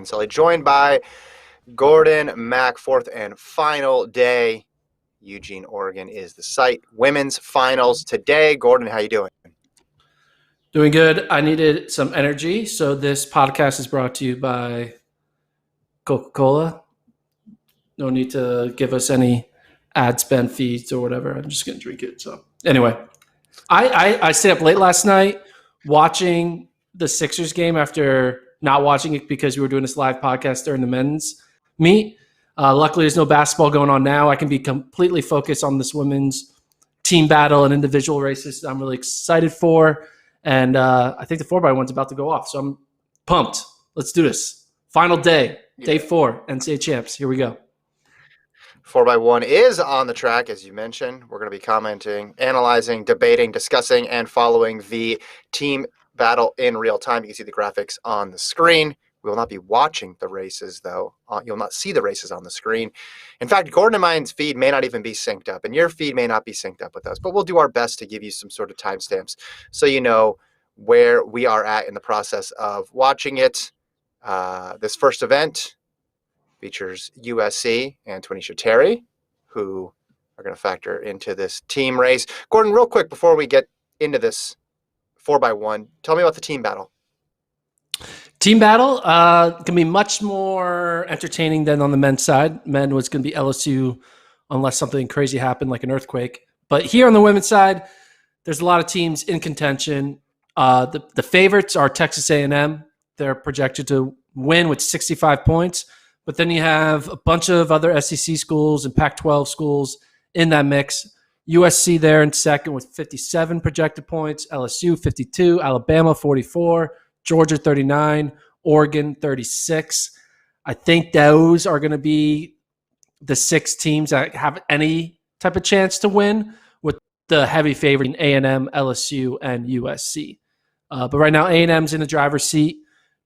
Sully, joined by Gordon Mack. Fourth and final day. Eugene, Oregon is the site. Women's finals today. Gordon, how you doing? Doing good. I needed some energy, so this podcast is brought to you by Coca-Cola. No need to give us any ad spend fees or whatever. I'm just going to drink it. So anyway, I stayed up late last night watching the Sixers game after not watching it because we were doing this live podcast during the men's meet. Luckily, there's no basketball going on now. I can be completely focused on this women's team battle and individual races that I'm really excited for. And I think the 4x1's about to go off. So I'm pumped. Let's do this. Final day, day 4, NCAA champs. Here we go. 4x1 is on the track, as you mentioned. We're going to be commenting, analyzing, debating, discussing, and following the team battle in real time. You can see the graphics on the screen. We will not be watching the races, though. You'll not see the races on the screen. In fact, Gordon and mine's feed may not even be synced up, and your feed may not be synced up with us, but we'll do our best to give you some sort of timestamps so you know where we are at in the process of watching it. This first event features USC and Tanisha Terry, who are going to factor into this team race. Gordon, real quick, before we get into this 4x1, tell me about the team battle. Team battle can be much more entertaining than on the men's side. Men was going to be LSU unless something crazy happened like an earthquake. But here on the women's side, there's a lot of teams in contention. The favorites are Texas A&M. They're projected to win with 65 points. But then you have a bunch of other SEC schools and Pac-12 schools in that mix. USC there in second with 57 projected points. LSU 52. Alabama 44. Georgia 39, Oregon 36. I think those are going to be the 6 teams that have any type of chance to win, with the heavy favorite in A&M, LSU, and USC. But right now, A&M's in the driver's seat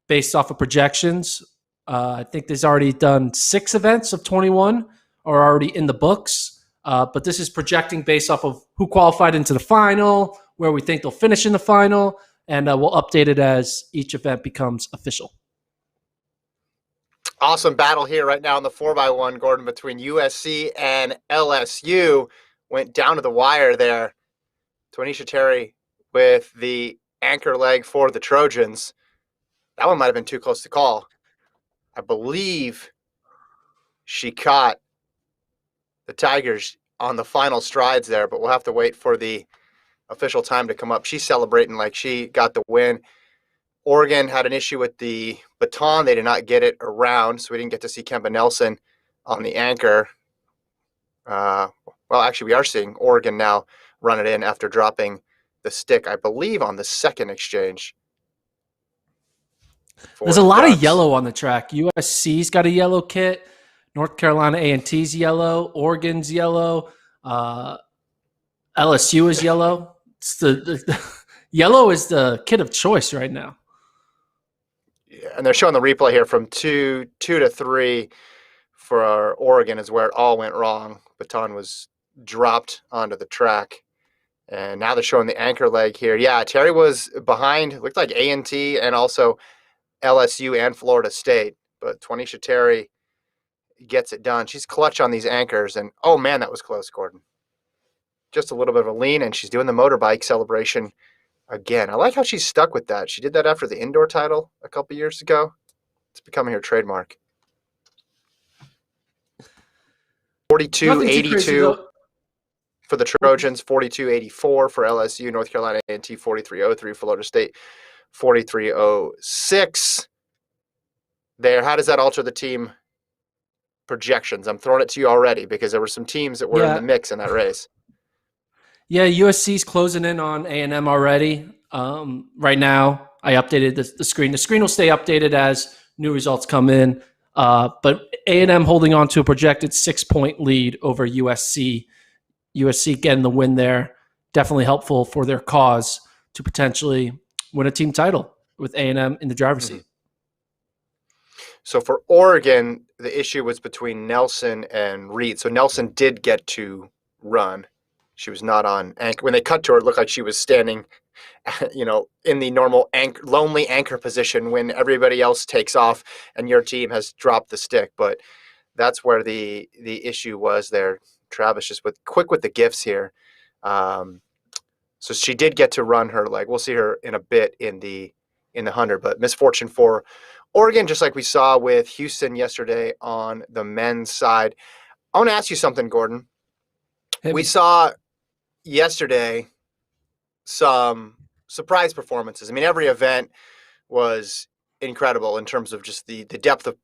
based off of projections. I think there's already done 6 events of 21 are already in the books. But this is projecting based off of who qualified into the final, where we think they'll finish in the final. And we'll update it as each event becomes official. Awesome battle here right now in the 4x1, Gordon, between USC and LSU. Went down to the wire there. Tanisha Terry with the anchor leg for the Trojans. That one might have been too close to call. I believe she caught the Tigers on the final strides there, but we'll have to wait for the official time to come up. She's celebrating like she got the win. Oregon had an issue with the baton. They did not get it around, so we didn't get to see Kemba Nelson on the anchor. Well, actually, we are seeing Oregon now run it in after dropping the stick, I believe, on the second exchange. There's a lot of yellow on the track. USC's got a yellow kit. North Carolina A&T's yellow. Oregon's yellow. LSU is yellow. It's the yellow is the kit of choice right now. Yeah, and they're showing the replay here from 2 to 3 for Oregon is where it all went wrong. Baton was dropped onto the track. And now they're showing the anchor leg here. Yeah, Terry was behind. It looked like A&T and also LSU and Florida State. But Tanisha Terry gets it done. She's clutch on these anchors. And, oh, man, that was close, Gordon. Just a little bit of a lean, and she's doing the motorbike celebration again. I like how she's stuck with that. She did that after the indoor title a couple years ago. It's becoming her trademark. 42-82 for the Trojans, 42-84 for LSU, North Carolina A&T 43-03, Florida State 43-06. There, how does that alter the team projections? I'm throwing it to you already because there were some teams that were in the mix in that race. Yeah, USC's closing in on A&M already. Right now, I updated the screen. The screen will stay updated as new results come in. But A&M holding on to a projected 6-point lead over USC. USC getting the win there. Definitely helpful for their cause to potentially win a team title with A&M in the driver's seat. So for Oregon, the issue was between Nelson and Reed. So Nelson did get to run. She was not on anchor. When they cut to her, it looked like she was standing in the normal lonely anchor position when everybody else takes off and your team has dropped the stick. But that's where the issue was there. Travis just quick with the gifts here. So she did get to run her leg. We'll see her in a bit in the 100, but misfortune for Oregon, just like we saw with Houston yesterday on the men's side. I want to ask you something, Gordon. We saw yesterday some surprise performances. I mean, every event was incredible in terms of just the depth of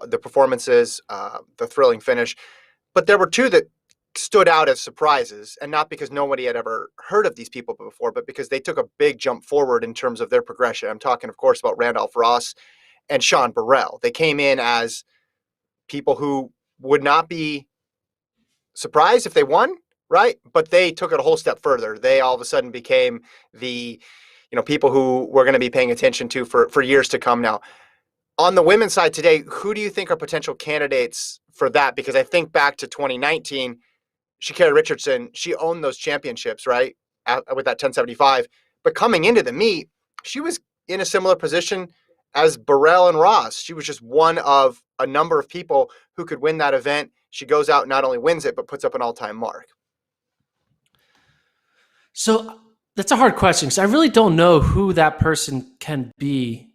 the performances, the thrilling finish. But there were two that stood out as surprises, and not because nobody had ever heard of these people before, but because they took a big jump forward in terms of their progression. I'm talking, of course, about Randolph Ross and Sean Burrell. They came in as people who would not be surprised if they won, right? But they took it a whole step further. They all of a sudden became the people who we're going to be paying attention to for years to come now. On the women's side today, who do you think are potential candidates for that? Because I think back to 2019, Sha'Carri Richardson, she owned those championships, right, with that 1075. But coming into the meet, she was in a similar position as Burrell and Ross. She was just one of a number of people who could win that event. She goes out and not only wins it, but puts up an all-time mark. So that's a hard question because I really don't know who that person can be,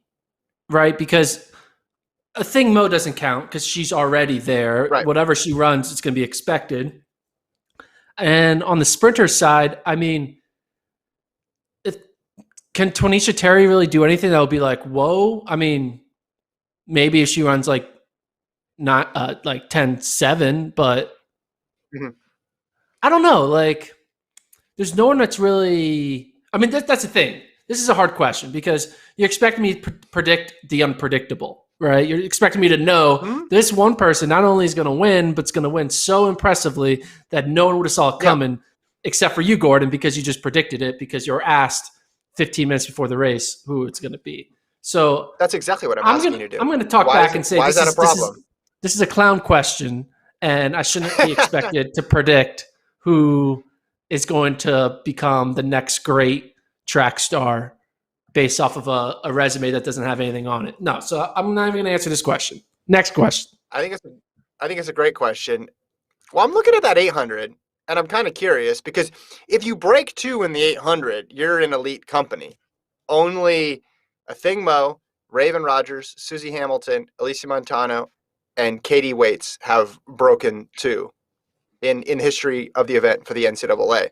right? Because a thing Mo doesn't count because she's already there. Right. Whatever she runs, it's going to be expected. And on the sprinter side, I mean, can Tonisha Terry really do anything that will be like, whoa? I mean, maybe if she runs like 10-7, but I don't know. Like, there's no one that's really. I mean, that's the thing. This is a hard question because you expect me to predict the unpredictable, right? You're expecting me to know this one person not only is going to win, but it's going to win so impressively that no one would have saw it coming, except for you, Gordon, because you just predicted it because you were asked 15 minutes before the race who it's going to be. So that's exactly what I'm asking you to do. I'm going to talk back and say why is that a problem? This is a clown question, and I shouldn't be expected to predict who is going to become the next great track star based off of a resume that doesn't have anything on it. No, so I'm not even going to answer this question. Next question. I think it's a great question. Well, I'm looking at that 800, and I'm kind of curious because if you break 2 in the 800, you're in elite company. Only Athing Mu, Raven Rogers, Susie Hamilton, Alicia Montano, and Katie Waits have broken 2 in history of the event for the NCAA.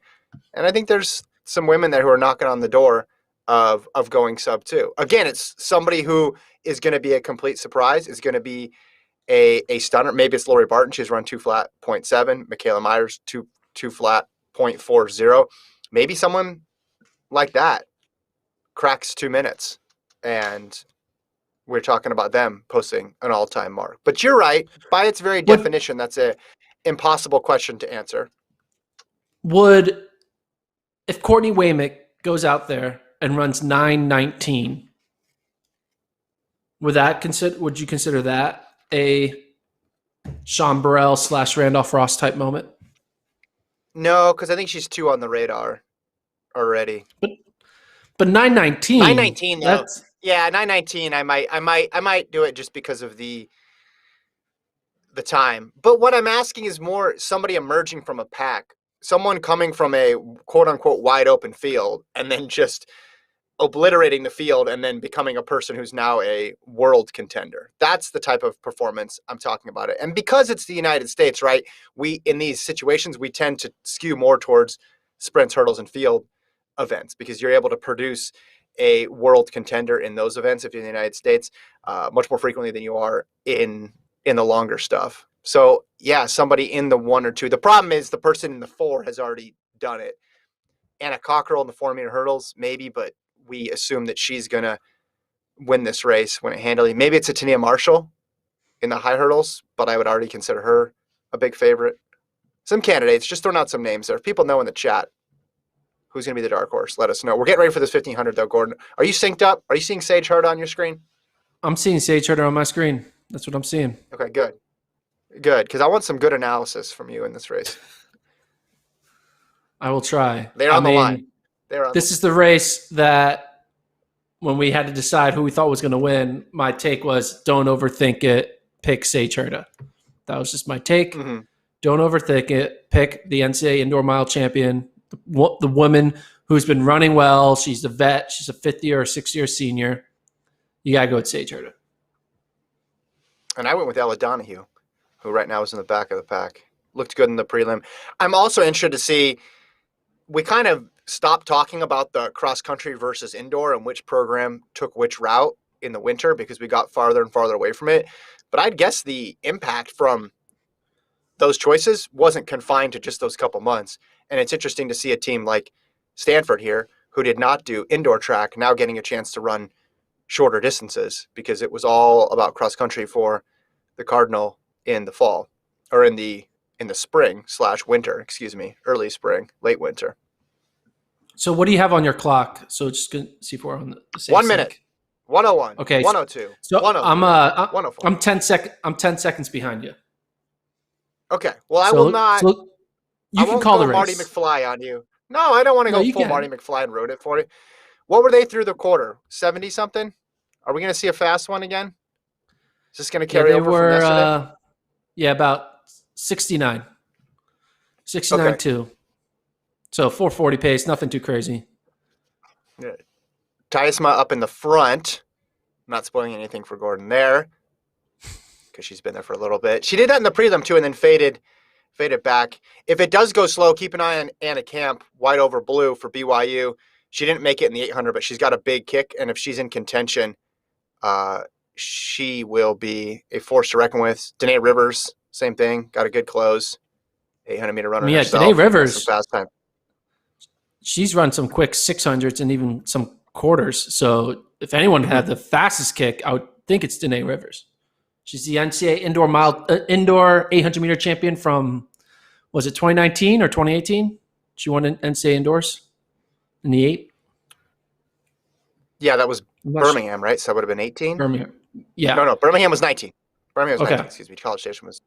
And I think there's some women there who are knocking on the door of going sub 2. Again, it's somebody who is going to be a complete surprise, is going to be a stunner. Maybe it's Lori Barton. She's run 2 flat 0.7. Michaela Myers, 2 flat 0.40. Maybe someone like that cracks 2 minutes. And we're talking about them posting an all-time mark. But you're right. By its very definition, that's a impossible question to answer. If Courtney Waymick goes out there and runs 9:19, would you consider that a Sean Burrell / Randolph Ross type moment? No, because I think she's 2 on the radar already. But 9:19. 9:19 though. Yeah, 9:19. I might do it just because of the time. But what I'm asking is more somebody emerging from a pack, someone coming from a quote unquote wide open field and then just obliterating the field and then becoming a person who's now a world contender. That's the type of performance I'm talking about. And because it's the United States, right? We, in these situations, we tend to skew more towards sprints, hurdles, and field events because you're able to produce a world contender in those events if you're in the United States much more frequently than you are in the longer stuff. So yeah, somebody in the 1 or 2. The problem is the person in the 4 has already done it. Anna Cockrell in the 4-meter hurdles, maybe, but we assume that she's going to win this race, win it handily. Maybe it's a Tania Marshall in the high hurdles, but I would already consider her a big favorite. Some candidates, just throwing out some names there. If people know in the chat who's going to be the dark horse, let us know. We're getting ready for this 1500 though, Gordon. Are you synced up? Are you seeing Sage Hurd on your screen? I'm seeing Sage Hurd on my screen. That's what I'm seeing. Okay, good. Good, because I want some good analysis from you in this race. I will try. They're on the line. This is the race that when we had to decide who we thought was going to win, my take was don't overthink it. Pick Sage Hurta. That was just my take. Mm-hmm. Don't overthink it. Pick the NCAA indoor mile champion, the woman who's been running well. She's the vet. She's a 5th-year or 6th-year senior. You got to go with Sage Hurta. And I went with Ella Donahue, who right now is in the back of the pack. Looked good in the prelim. I'm also interested to see, we kind of stopped talking about the cross country versus indoor and which program took which route in the winter because we got farther and farther away from it. But I'd guess the impact from those choices wasn't confined to just those couple months. And it's interesting to see a team like Stanford here, who did not do indoor track, now getting a chance to run shorter distances because it was all about cross country for the Cardinal in the fall, or in the spring / winter, early spring, late winter. So what do you have on your clock? So just gonna see if we're on the same 1 minute. sync. 101. Okay. 102. So 104. I'm 10 seconds behind you. Okay. Well, I will not. So you can call the race. Marty McFly on you. No, I don't want to go full Marty McFly and road it for you. What were they through the quarter? 70 something? Are we going to see a fast one again? Is this going to carry over from yesterday? About 69. 69.2. So 440 pace, nothing too crazy. Yeah. Thaisma up in the front. I'm not spoiling anything for Gordon there because she's been there for a little bit. She did that in the prelim too and then faded back. If it does go slow, keep an eye on Anna Camp, white over blue for BYU. She didn't make it in the 800, but she's got a big kick, and if she's in contention, she will be a force to reckon with. Danae Rivers, same thing, got a good close. 800-meter runner herself. Danae Rivers, fast time. She's run some quick 600s and even some quarters. So if anyone had the fastest kick, I would think it's Danae Rivers. She's the NCAA indoor 800-meter champion from, was it 2019 or 2018? She won NCAA indoors in the 8. Yeah, that was Birmingham, right? So that would have been 18? Birmingham. Yeah. No, Birmingham was 19. Birmingham was 19, excuse me. College Station was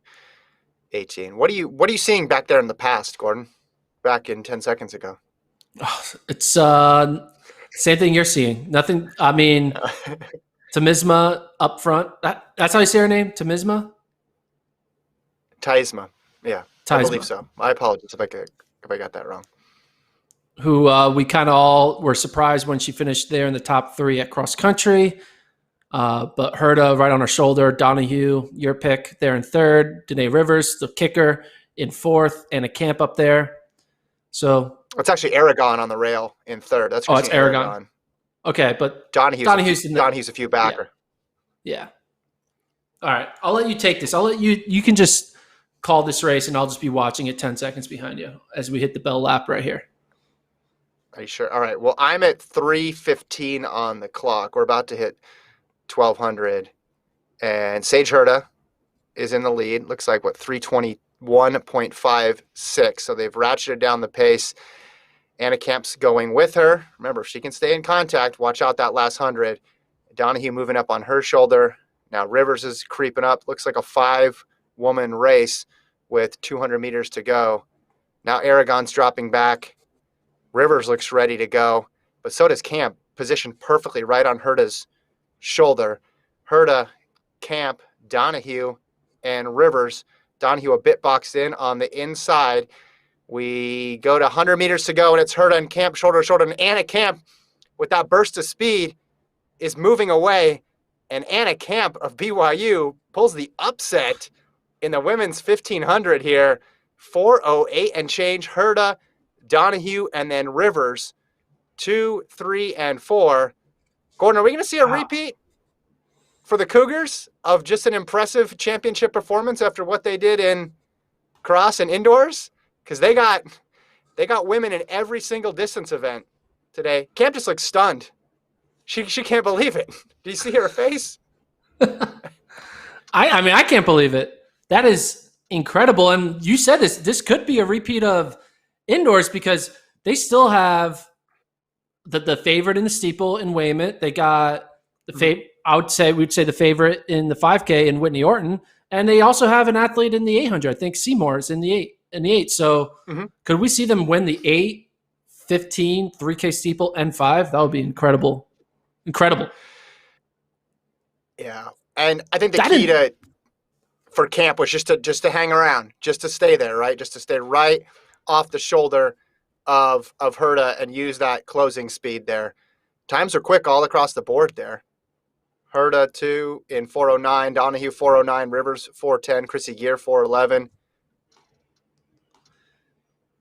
18. What are you seeing back there in the past, Gordon? Back in 10 seconds ago. Oh, it's same thing you're seeing. Nothing. I mean, Tamisma up front. That's how you say her name, Tamisma. Thaisma. Yeah, Thaisma. I believe so. I apologize if I got that wrong. Who we kind of all were surprised when she finished there in the top 3 at cross country. But Hurta right on her shoulder. Donahue, your pick there in 3rd. Danae Rivers, the kicker, in 4th, and a Camp up there. So it's actually Aragon on the rail in 3rd. That's it's Aragon. Okay, but Donahue's a few backer. Yeah. All right, I'll let you take this. I'll let you. You can just call this race, and I'll just be watching it 10 seconds behind you as we hit the bell lap right here. Are you sure? All right. Well, I'm at 3:15 on the clock. We're about to hit 1200, and Sage Hurta is in the lead. Looks like 3:21.56. So they've ratcheted down the pace. Anna Camp's going with her. Remember, if she can stay in contact, watch out that last 100. Donahue moving up on her shoulder. Now Rivers is creeping up. Looks like a 5-woman race with 200 meters to go. Now Aragon's dropping back. Rivers looks ready to go, but so does Camp, positioned perfectly right on Hurta's shoulder. Hurta, Camp, Donahue, and Rivers. Donahue a bit boxed in on the inside. We go to 100 meters to go, and it's Hurta and Camp shoulder to shoulder. And Anna Camp, with that burst of speed, is moving away. And Anna Camp of BYU pulls the upset in the women's 1500 here. 4:08 and change. Hurta, Donahue, and then Rivers, 2, 3, and 4. Gordon, are we going to see a repeat for the Cougars of just an impressive championship performance after what they did in cross and indoors? Because they got women in every single distance event today. Camp just looks stunned. She can't believe it. Do you see her face? I mean, I can't believe it. That is incredible. And you said this could be a repeat of indoors because they still have the favorite in the steeple in Weymouth. They got the we'd say the favorite in the 5K in Whitney Orton, and they also have an athlete in the 800. I think Seymour is in the 8. So could we see them win the 8, 15, 3K steeple, and 5. That would be incredible. Incredible. Yeah. And I think the That key didn't. for camp was just to hang around, just to stay there, right? Just to stay right off the shoulder of Herta and use that closing speed there. Times are quick all across the board there. Herta 2 in 409, Donahue 409, Rivers 410, Chrissy Gear 411.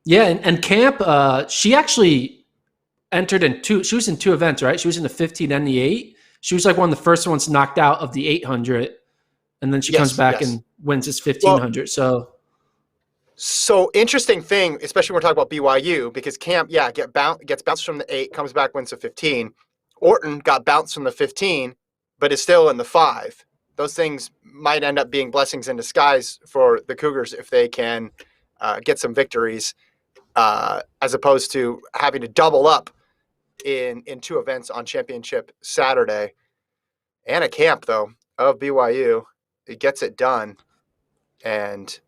Yeah, and camp, she actually entered in two. She was in two events, right? She was in the 15 and the 8. She was like one of the first ones knocked out of the 800, and then she comes Yes, back yes. and wins this Well, 1500. so interesting thing, especially when we're talking about BYU, because Camp, gets bounced from the 8, comes back, wins the 15. Orton got bounced from the 15, but is still in the 5. Those things might end up being blessings in disguise for the Cougars if they can get some victories, as opposed to having to double up in 2 events on Championship Saturday. Anna Camp, though, of BYU, it gets it done. And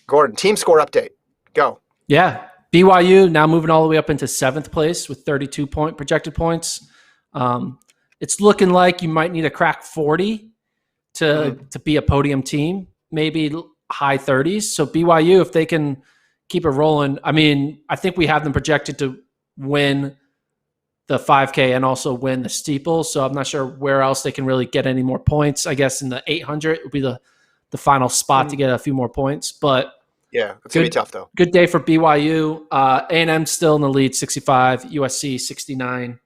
Gordon, team score update. Go. Yeah, BYU now moving all the way up into 7th place with 32 projected points. It's looking like you might need to crack 40 to be a podium team, maybe high 30s. So BYU, if they can keep it rolling, I mean, I think we have them projected to win the 5K and also win the steeple. So I'm not sure where else they can really get any more points. I guess in the 800 would be the final spot to get a few more points. But yeah, it's going to be tough, though. Good day for BYU. A&M still in the lead, 65, USC 69,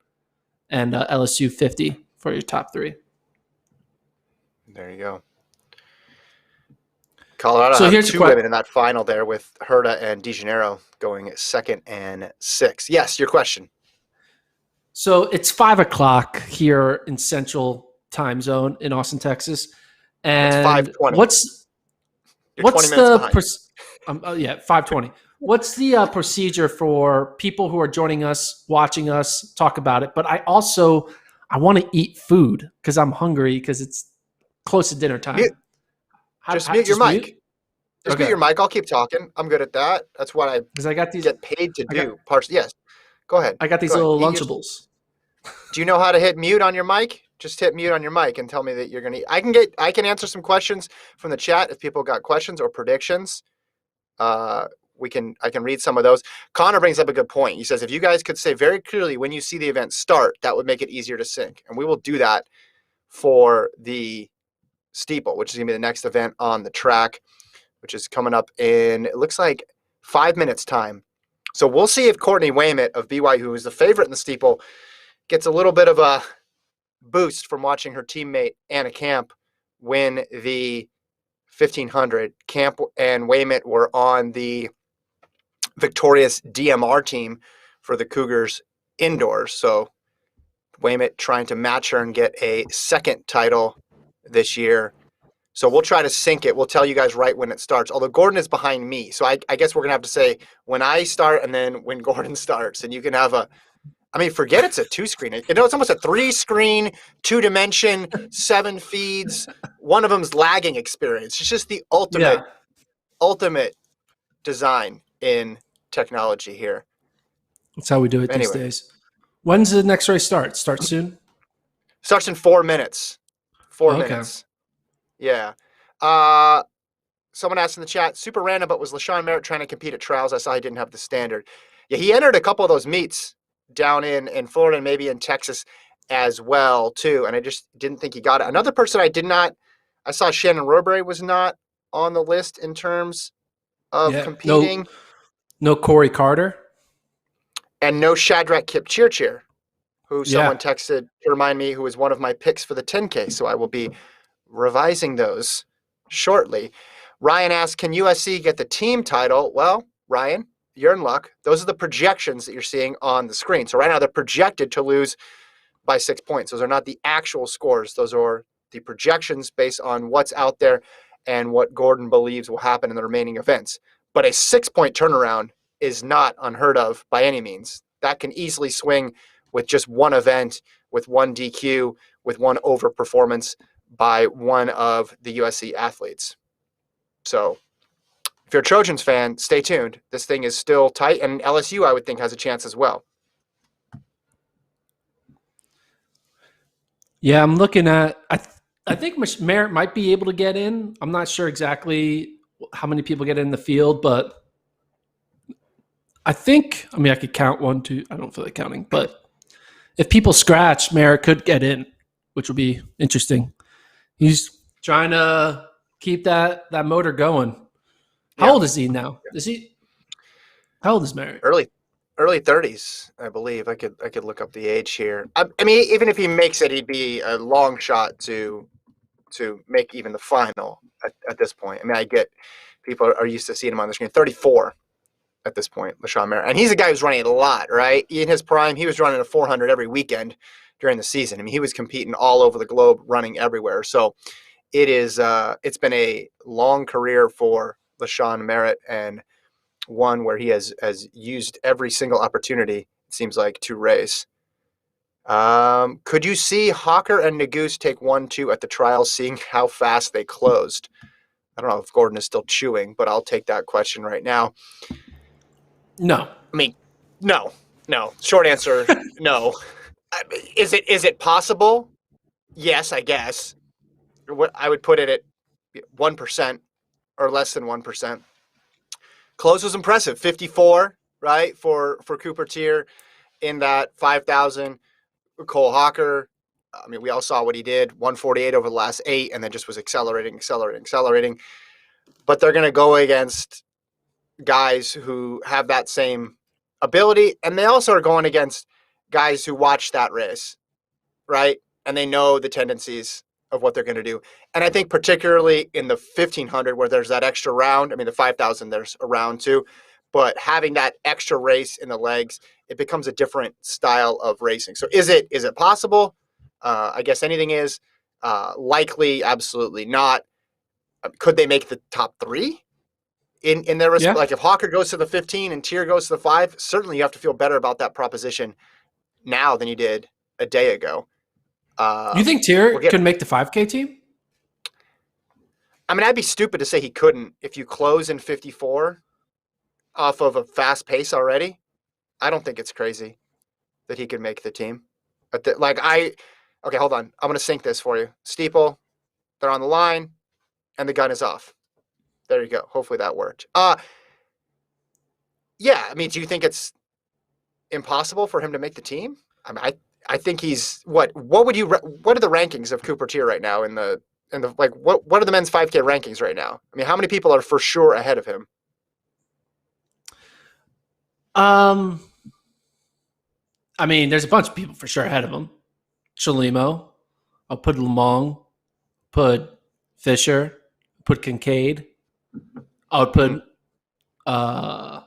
and LSU 50 for your top 3. There you go. Colorado so has 2 women in that final there with Herta and DeGeneiro going 2nd and 6th. Yes, your question. So it's 5 o'clock here in Central Time Zone in Austin, Texas. And it's 5:20. You're 20 minutes behind. 5:20. What's the procedure for people who are joining us, watching us talk about it? But I want to eat food because I'm hungry because it's close to dinner time. Just mute your mic. Just mute your mic. I'll keep talking. I'm good at that. That's what I get paid to do. Yes. Go ahead. I got these little Lunchables. Do you know how to hit mute on your mic? Just hit mute on your mic and tell me that you're going to eat. I can answer some questions from the chat if people got questions or predictions. I can read some of those. Connor brings up a good point. He says, if you guys could say very clearly when you see the event start, that would make it easier to sync. And we will do that for the steeple, which is going to be the next event on the track, which is coming up in, it looks like 5 minutes time. So we'll see if Courtney Waymet of BYU, who is the favorite in the steeple, gets a little bit of a boost from watching her teammate Anna Camp win the 1500. Camp and Waymet were on the victorious DMR team for the Cougars indoors. So Waymet trying to match her and get a 2nd title this year. So we'll try to sync it. We'll tell you guys right when it starts. Although Gordon is behind me. So I guess we're going to have to say when I start and then when Gordon starts. And you can have forget it's a 2-screen. It's almost a 3-screen, 2-dimension, 7 feeds. One of them's lagging experience. It's just the ultimate design in technology here. That's how we do it these days. When's the next race start? Start soon? Starts in 4 minutes. 4 minutes. Yeah. Someone asked in the chat, super random, but was LaShawn Merritt trying to compete at trials? I saw he didn't have the standard. Yeah, he entered a couple of those meets down in Florida and maybe in Texas as well, too. And I just didn't think he got it. Another person I saw Shannon Roberry was not on the list in terms of competing. No Corey Carter. And no Shadrach Kipchirchir, who someone texted to remind me who was one of my picks for the 10K. So I will be revising those shortly. Ryan asked, can USC get the team title? Well, Ryan, you're in luck. Those are the projections that you're seeing on the screen. So right now they're projected to lose by 6 points. Those are not the actual scores. Those are the projections based on what's out there and what Gordon believes will happen in the remaining events. But a 6-point turnaround is not unheard of by any means. That can easily swing with just one event, with one DQ, with one overperformance by one of the USC athletes. So if you're a Trojans fan, stay tuned. This thing is still tight, and LSU, I would think, has a chance as well. Yeah, I'm looking at. I think Merritt might be able to get in. I'm not sure exactly how many people get in the field, but I think. I mean, I could count one, two. I don't feel like counting, but if people scratch, Merritt could get in, which would be interesting. He's trying to keep that motor going. How old is he now? Is he? How old is Merritt? Early 30s, I believe. I could look up the age here. I mean, even if he makes it, he'd be a long shot to make even the final at this point. I mean, I get people are used to seeing him on the screen. 34 at this point, LaShawn Merritt, and he's a guy who's running a lot, right? In his prime, he was running a 400 every weekend during the season. I mean, he was competing all over the globe, running everywhere. So it's been a long career for LaShawn Merritt, and one where he has used every single opportunity, it seems like, to race. Could you see Hawker and Nagoose take 1-2 at the trials, seeing how fast they closed? I don't know if Gordon is still chewing, but I'll take that question right now. No. I mean, no. Short answer, no. Is it possible? Yes, I guess. I would put it at 1% or less than 1%. Close was impressive, 54, right, for Cooper Tier in that 5,000. Cole Hawker, I mean, we all saw what he did, 148 over the last 8, and then just was accelerating. But they're going to go against guys who have that same ability, and they also are going against guys who watch that race, right? And they know the tendencies of what they're going to do. And I think particularly in the 1,500 where there's that extra round, I mean, the 5,000, there's a round too, but having that extra race in the legs, it becomes a different style of racing. So is it possible? I guess anything is. Likely, absolutely not. Could they make the top 3 in their Yeah. like if Hawker goes to the 15 and Tier goes to the 5? Certainly, you have to feel better about that proposition now than you did a day ago. You think Tier could make the 5K team? I mean, I'd be stupid to say he couldn't. If you close in 54 off of a fast pace already, I don't think it's crazy that he could make the team. But okay, hold on. I'm going to sync this for you. Steeple, they're on the line, and the gun is off. There you go. Hopefully that worked. Yeah, I mean, do you think it's impossible for him to make the team? I mean, I think he's what are the rankings of Cooper Tier right now in the like what are the men's 5K rankings right now? I mean, how many people are for sure ahead of him? I mean, there's a bunch of people for sure ahead of him. Chalimo, I'll put Lamong, put Fisher, put Kincaid. I would put I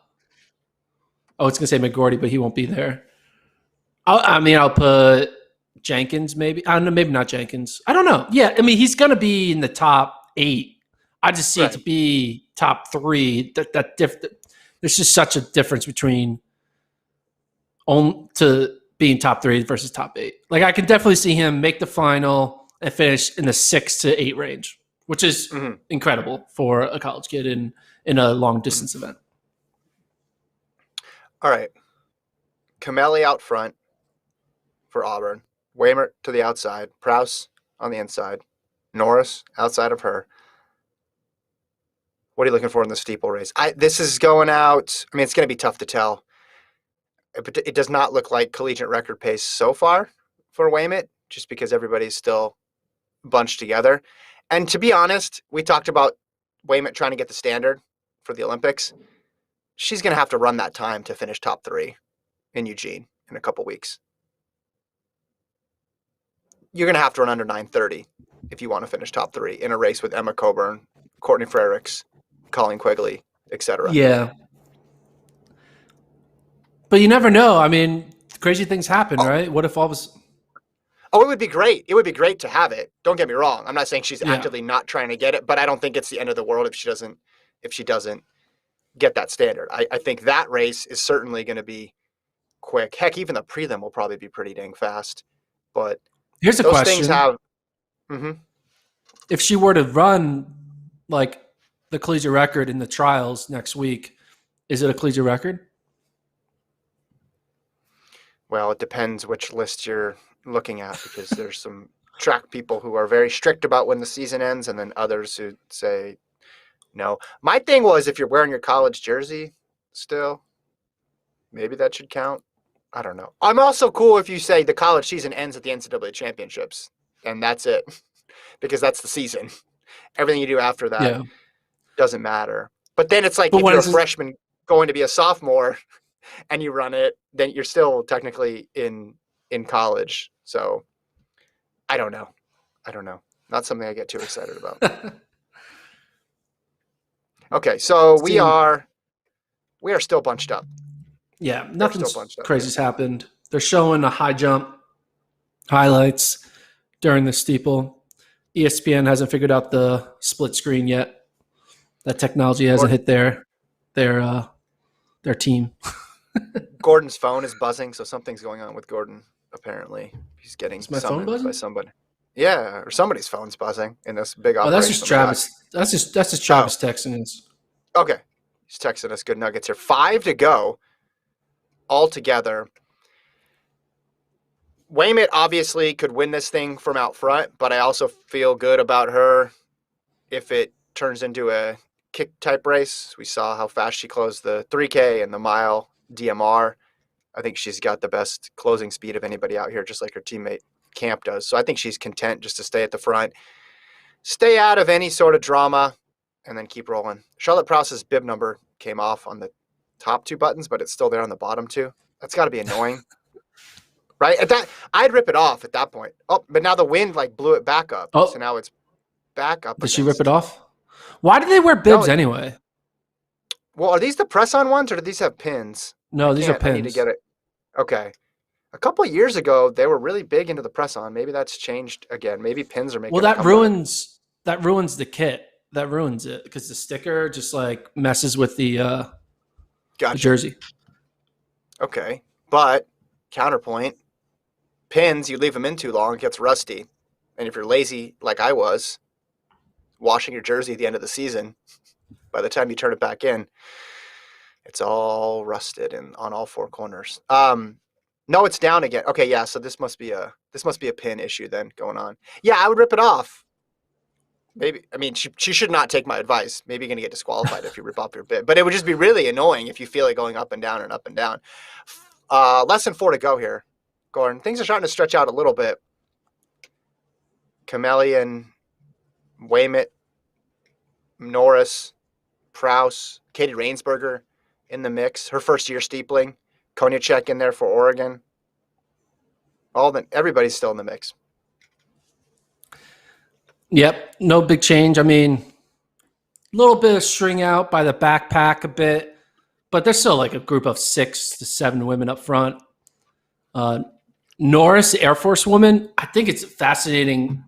was going to say McGordy, but he won't be there. I'll put Jenkins maybe. I don't know, maybe not Jenkins. I don't know. Yeah, I mean, he's going to be in the top 8. I just see it to be top 3. There's just such a difference between to being top 3 versus top 8. Like, I can definitely see him make the final and finish in the 6 to 8 range, which is incredible for a college kid in a long distance event. All right. Camelli out front for Auburn. Waymert to the outside. Prowse on the inside. Norris outside of her. What are you looking for in the steeple race? This is going out. I mean, it's going to be tough to tell. It does not look like collegiate record pace so far for Waymert, just because everybody's still bunched together. And to be honest, we talked about Waymert trying to get the standard for the Olympics. She's going to have to run that time to finish top 3 in Eugene in a couple weeks. You're going to have to run under 9:30 if you want to finish top 3 in a race with Emma Coburn, Courtney Frericks, Colleen Quigley, etc. Yeah. But you never know. I mean, crazy things happen, right? What if all of a sudden... Oh, it would be great. It would be great to have it. Don't get me wrong. I'm not saying she's actively not trying to get it, but I don't think it's the end of the world if she doesn't get that standard. I think that race is certainly going to be quick. Heck, even the prelim will probably be pretty dang fast. But here's a question. Things have. If she were to run like the collegiate record in the trials next week. Is it a collegiate record? Well, it depends which list you're looking at because there's some track people who are very strict about when the season ends, and then others who say no. My thing was if you're wearing your college jersey still, maybe that should count. I don't know. I'm also cool if you say the college season ends at the NCAA championships and that's it because that's the season. Everything you do after that Yeah. doesn't matter. But then it's like But if when you're a is freshman going to be a sophomore and you run it, then you're still technically in college. So I don't know. Not something I get too excited about. Okay, so we are still bunched up. Yeah, We're still nothing's bunched up. crazy's happened. They're showing a high jump highlights during the steeple. ESPN hasn't figured out the split screen yet. That technology hasn't hit their team. Gordon's phone is buzzing, so something's going on with Gordon. Apparently, he's getting Is my phone summoned buzzing? by somebody. Yeah, or somebody's phone's buzzing in this big Oh, operation. that's just Travis. That's just Travis texting us. Okay, he's texting us good nuggets here. 5 to go, all together. Weymouth obviously could win this thing from out front, but I also feel good about her if it turns into a kick type race. We saw how fast she closed the 3K and the mile DMR. I think she's got the best closing speed of anybody out here, just like her teammate Camp does. So I think she's content just to stay at the front, stay out of any sort of drama, and then keep rolling. Charlotte Prouse's bib number came off on the top 2 buttons, but it's still there on the bottom 2. That's got to be annoying. Right? At that, I'd rip it off at that point. Oh, but now the wind like blew it back up. Oh. So now it's back up. Did she rip it off? Why do they wear bibs No, anyway? Well, are these the press-on ones, or do these have pins? No, these are pins. I need to get it. Okay. A couple of years ago, they were really big into the press-on. Maybe that's changed again. Maybe pins are making. Well, that ruins the kit. That ruins it because the sticker just like messes with the jersey. Okay, but counterpoint, pins, you leave them in too long, it gets rusty. And if you're lazy like I was, washing your jersey at the end of the season, by the time you turn it back in, it's all rusted and on all 4 corners. No, it's down again. Okay, yeah, so this must be a pin issue then going on. Yeah, I would rip it off. Maybe, I mean, she should not take my advice. Maybe you're going to get disqualified if you rip off your bib. But it would just be really annoying if you feel it going up and down and up and down. Less than 4 to go here, Gordon. Things are starting to stretch out a little bit. Kamelian, Weymouth, Norris, Prouse, Katie Rainsberger in the mix. Her first year steepling. Konieczek in there for Oregon. Everybody's still in the mix. Yep, no big change. I mean, a little bit of string out by the backpack a bit, but there's still like a group of 6 to 7 women up front. Norris, the Air Force woman, I think it's fascinating,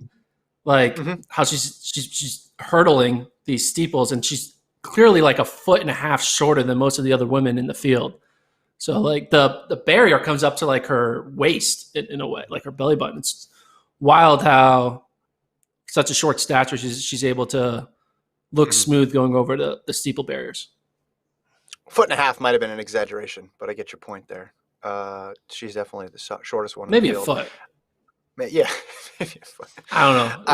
like how she's hurdling these steeples, and she's clearly like 1.5 feet shorter than most of the other women in the field. So like the barrier comes up to like her waist in a way, like her belly button. It's wild how such a short stature she's able to look smooth going over the steeple barriers. 1.5 feet might have been an exaggeration, but I get your point there. She's definitely the shortest one. Maybe in the field. a foot. Yeah, maybe a foot. I don't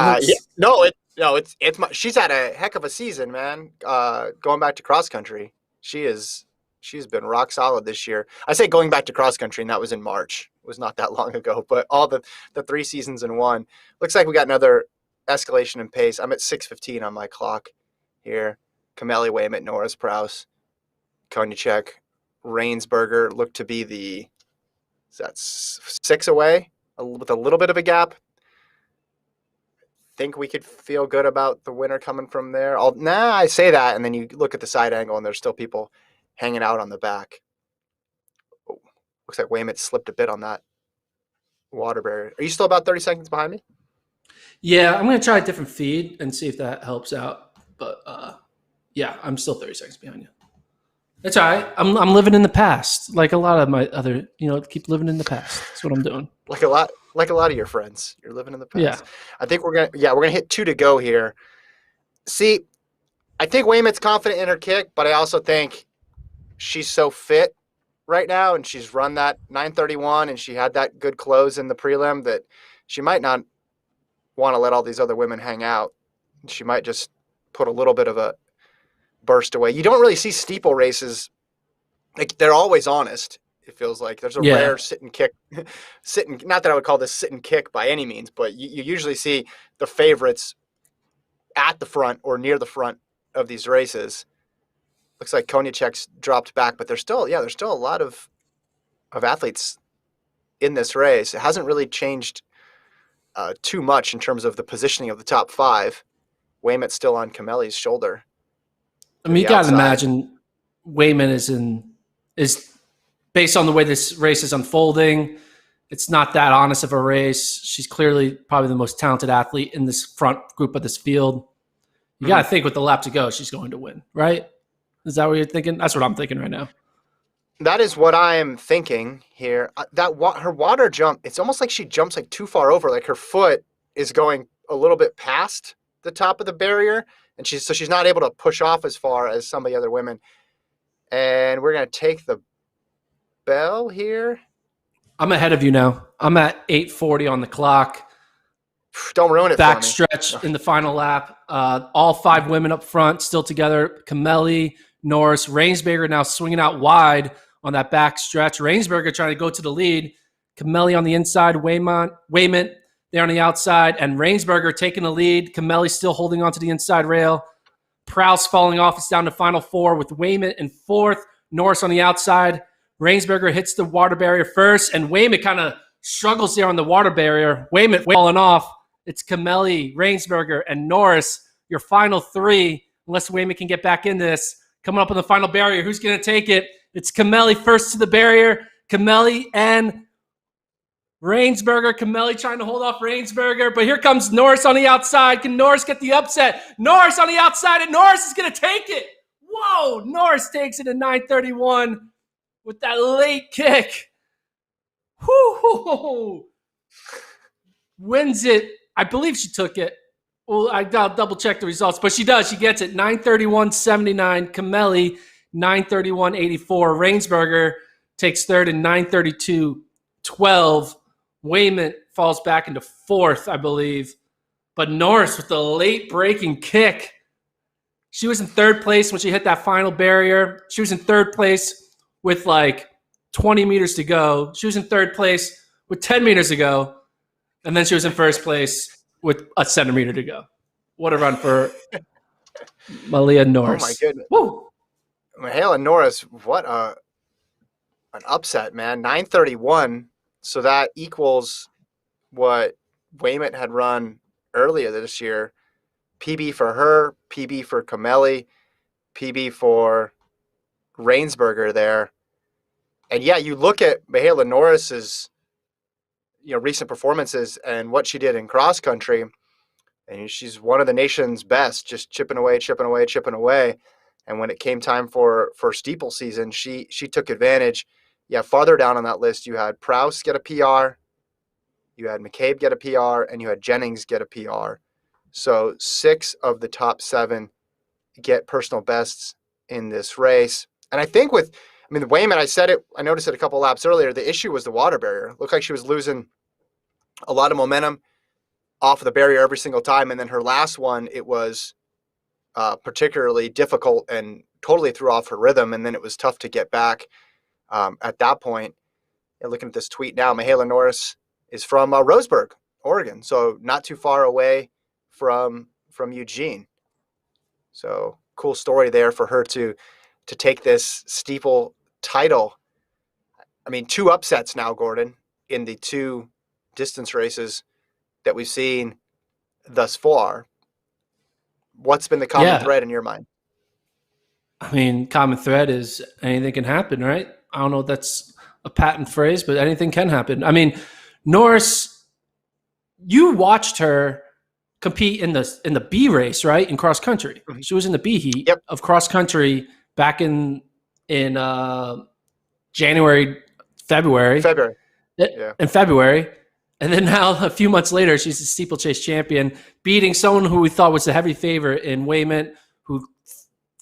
know. She's had a heck of a season, man. Going back to cross country, she's been rock solid this year. I say going back to cross country, and that was in March. It was not that long ago, but all the 3 seasons in one. Looks like we got another escalation in pace. I'm at 6:15 on my clock here. Kameli, Weymouth, Norris, Prouse, Konieczek, Rainsberger look to be that's 6 away with a little bit of a gap. Think we could feel good about the winner coming from there. I say that, and then you look at the side angle, and there's still people hanging out on the back. Oh, looks like Weymouth slipped a bit on that water barrier. Are you still about 30 seconds behind me? Yeah, I'm going to try a different feed and see if that helps out. But yeah, I'm still 30 seconds behind you. That's all right. I'm living in the past, like a lot of my other, keep living in the past. That's what I'm doing. Like a lot of your friends, you're living in the past. Yeah. I think we're gonna hit 2 to go here. See, I think Wayman's confident in her kick, but I also think she's so fit right now, and she's run that 9:31, and she had that good close in the prelim that she might not want to let all these other women hang out. She might just put a little bit of a burst away. You don't really see steeple races, like they're always honest. It feels like there's a Yeah. rare sit and kick, not that I would call this sit and kick by any means, but you usually see the favorites at the front or near the front of these races. Looks like Konieczek's dropped back, but there's still a lot of athletes in this race. It hasn't really changed too much in terms of the positioning of the top five. Waymet's still on Kameli's shoulder I to mean, the you got to outside. imagine Wayman is based on the way this race is unfolding. It's not that honest of a race. She's clearly probably the most talented athlete in this front group of this field. You got to think with the lap to go, she's going to win, right? Is that what you're thinking? That's what I'm thinking right now. That is what I am thinking here. Her water jump, it's almost like she jumps like too far over. Like her foot is going a little bit past the top of the barrier, and she's not able to push off as far as some of the other women. And we're gonna take the bell here. I'm ahead of you now. I'm at 8:40 on the clock. Don't ruin it Back for me. stretch in the final lap. All five women up front still together. Kameli, Norris, Rainsberger now swinging out wide on that back stretch. Rainsberger trying to go to the lead. Kameli on the inside. Wayment there on the outside. And Rainsberger taking the lead. Kameli still holding on to the inside rail. Prouse falling off. It's down to final four with Wayment in fourth. Norris on the outside. Rainsberger hits the water barrier first. And Wayment kind of struggles there on the water barrier. Wayment falling off. It's Kameli, Rainsberger, and Norris, your final three, unless Wayman can get back in this. Coming up on the final barrier, who's going to take it? It's Kameli first to the barrier. Kameli and Rainsberger. Kameli trying to hold off Rainsberger, but here comes Norris on the outside. Can Norris get the upset? Norris on the outside, and Norris is going to take it. Whoa, Norris takes it in 9:31 with that late kick. Whoo! Wins it. I believe she took it. Well, I'll double check the results, but she does. She gets it 9:31.79. Kameli 9:31.84. Rainsberger takes third in 9:32.12. Wayment falls back into fourth, I believe. But Norris with the late breaking kick. She was in third place when she hit that final barrier. She was in third place with like 20 meters to go. She was in third place with 10 meters to go. And then she was in first place with a centimeter to go. What a run for Malia Norris. Oh my goodness. Woo! Mihaela Norris, what an upset, man. 9:31. So that equals what Wayment had run earlier this year. PB for her, PB for Kameli, PB for Rainsberger there. And yeah, you look at Mihaela Norris's recent performances and what she did in cross country, and she's one of the nation's best, just chipping away. And when it came time for steeple season, she took advantage. Yeah, farther down on that list, you had Prouse get a PR, you had McCabe get a PR, and you had Jennings get a PR. So 6 of the top 7 get personal bests in this race. And I think the Wayman, I noticed it a couple laps earlier, the issue was the water barrier. It looked like she was losing a lot of momentum off of the barrier every single time. And then her last one, it was particularly difficult and totally threw off her rhythm. And then it was tough to get back at that point. And looking at this tweet now, Mihaela Norris is from Roseburg, Oregon. So not too far away from Eugene. So cool story there for her to take this steeple title. I mean, 2 upsets now, Gordon, in the 2 distance races that we've seen thus far. What's been the common thread in your mind? I mean, common thread is anything can happen, right? I don't know if that's a patent phrase, but anything can happen. I mean, Norris, you watched her compete in the B race, right? In cross country. Mm-hmm. She was in the B heat of cross country back in January, February. In February. And then now, a few months later, she's the steeplechase champion, beating someone who we thought was a heavy favorite in Wayment, who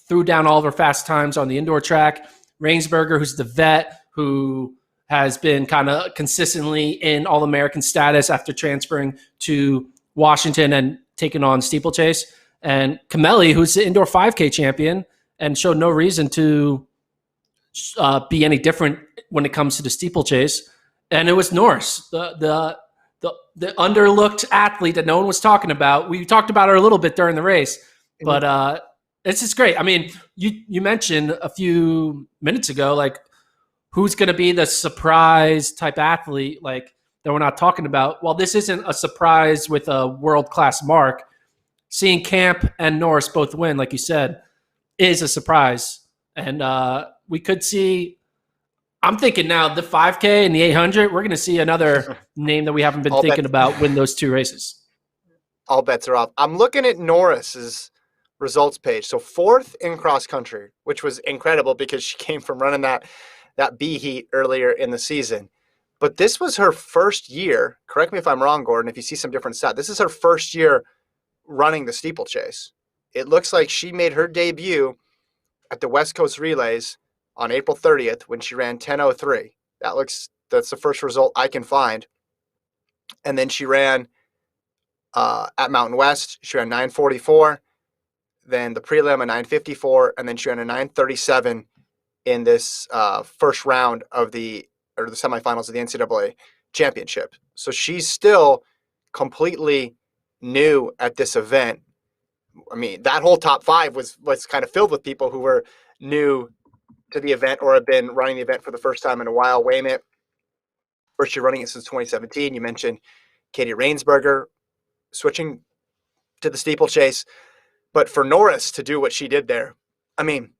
threw down all of her fast times on the indoor track. Rainsberger, who's the vet, who has been kind of consistently in All-American status after transferring to Washington and taking on Steeplechase. And Camelli, who's the indoor 5K champion and showed no reason to be any different when it comes to the steeplechase. And it was Norris, the underlooked athlete that no one was talking about. We talked about her a little bit during the race, but it's just great. I mean, you mentioned a few minutes ago, like, who's going to be the surprise type athlete, like, that we're not talking about. Well, this isn't a surprise with a world-class mark. Seeing Camp and Norris both win, like you said, is a surprise. And we could see, I'm thinking now, the 5K and the 800, we're going to see another name that we haven't been thinking about win those two races. All bets are off. I'm looking at Norris's results page. So 4th in cross country, which was incredible because she came from running that B heat earlier in the season. But this was her first year. Correct me if I'm wrong, Gordon, if you see some different stat. This is her first year running the steeplechase. It looks like she made her debut at the West Coast Relays on April 30th when she ran 10:03. That's the first result I can find. And then she ran at Mountain West. She ran 9:44. Then the prelim a 9:54, and then she ran a 9:37 in this first round of the semifinals of the NCAA championship. So she's still completely new at this event. I mean, that whole top 5 was kind of filled with people who were new to the event or have been running the event for the first time in a while. Weymouth, first year running it since 2017. You mentioned Katie Rainsberger switching to the steeplechase. But for Norris to do what she did there, I mean,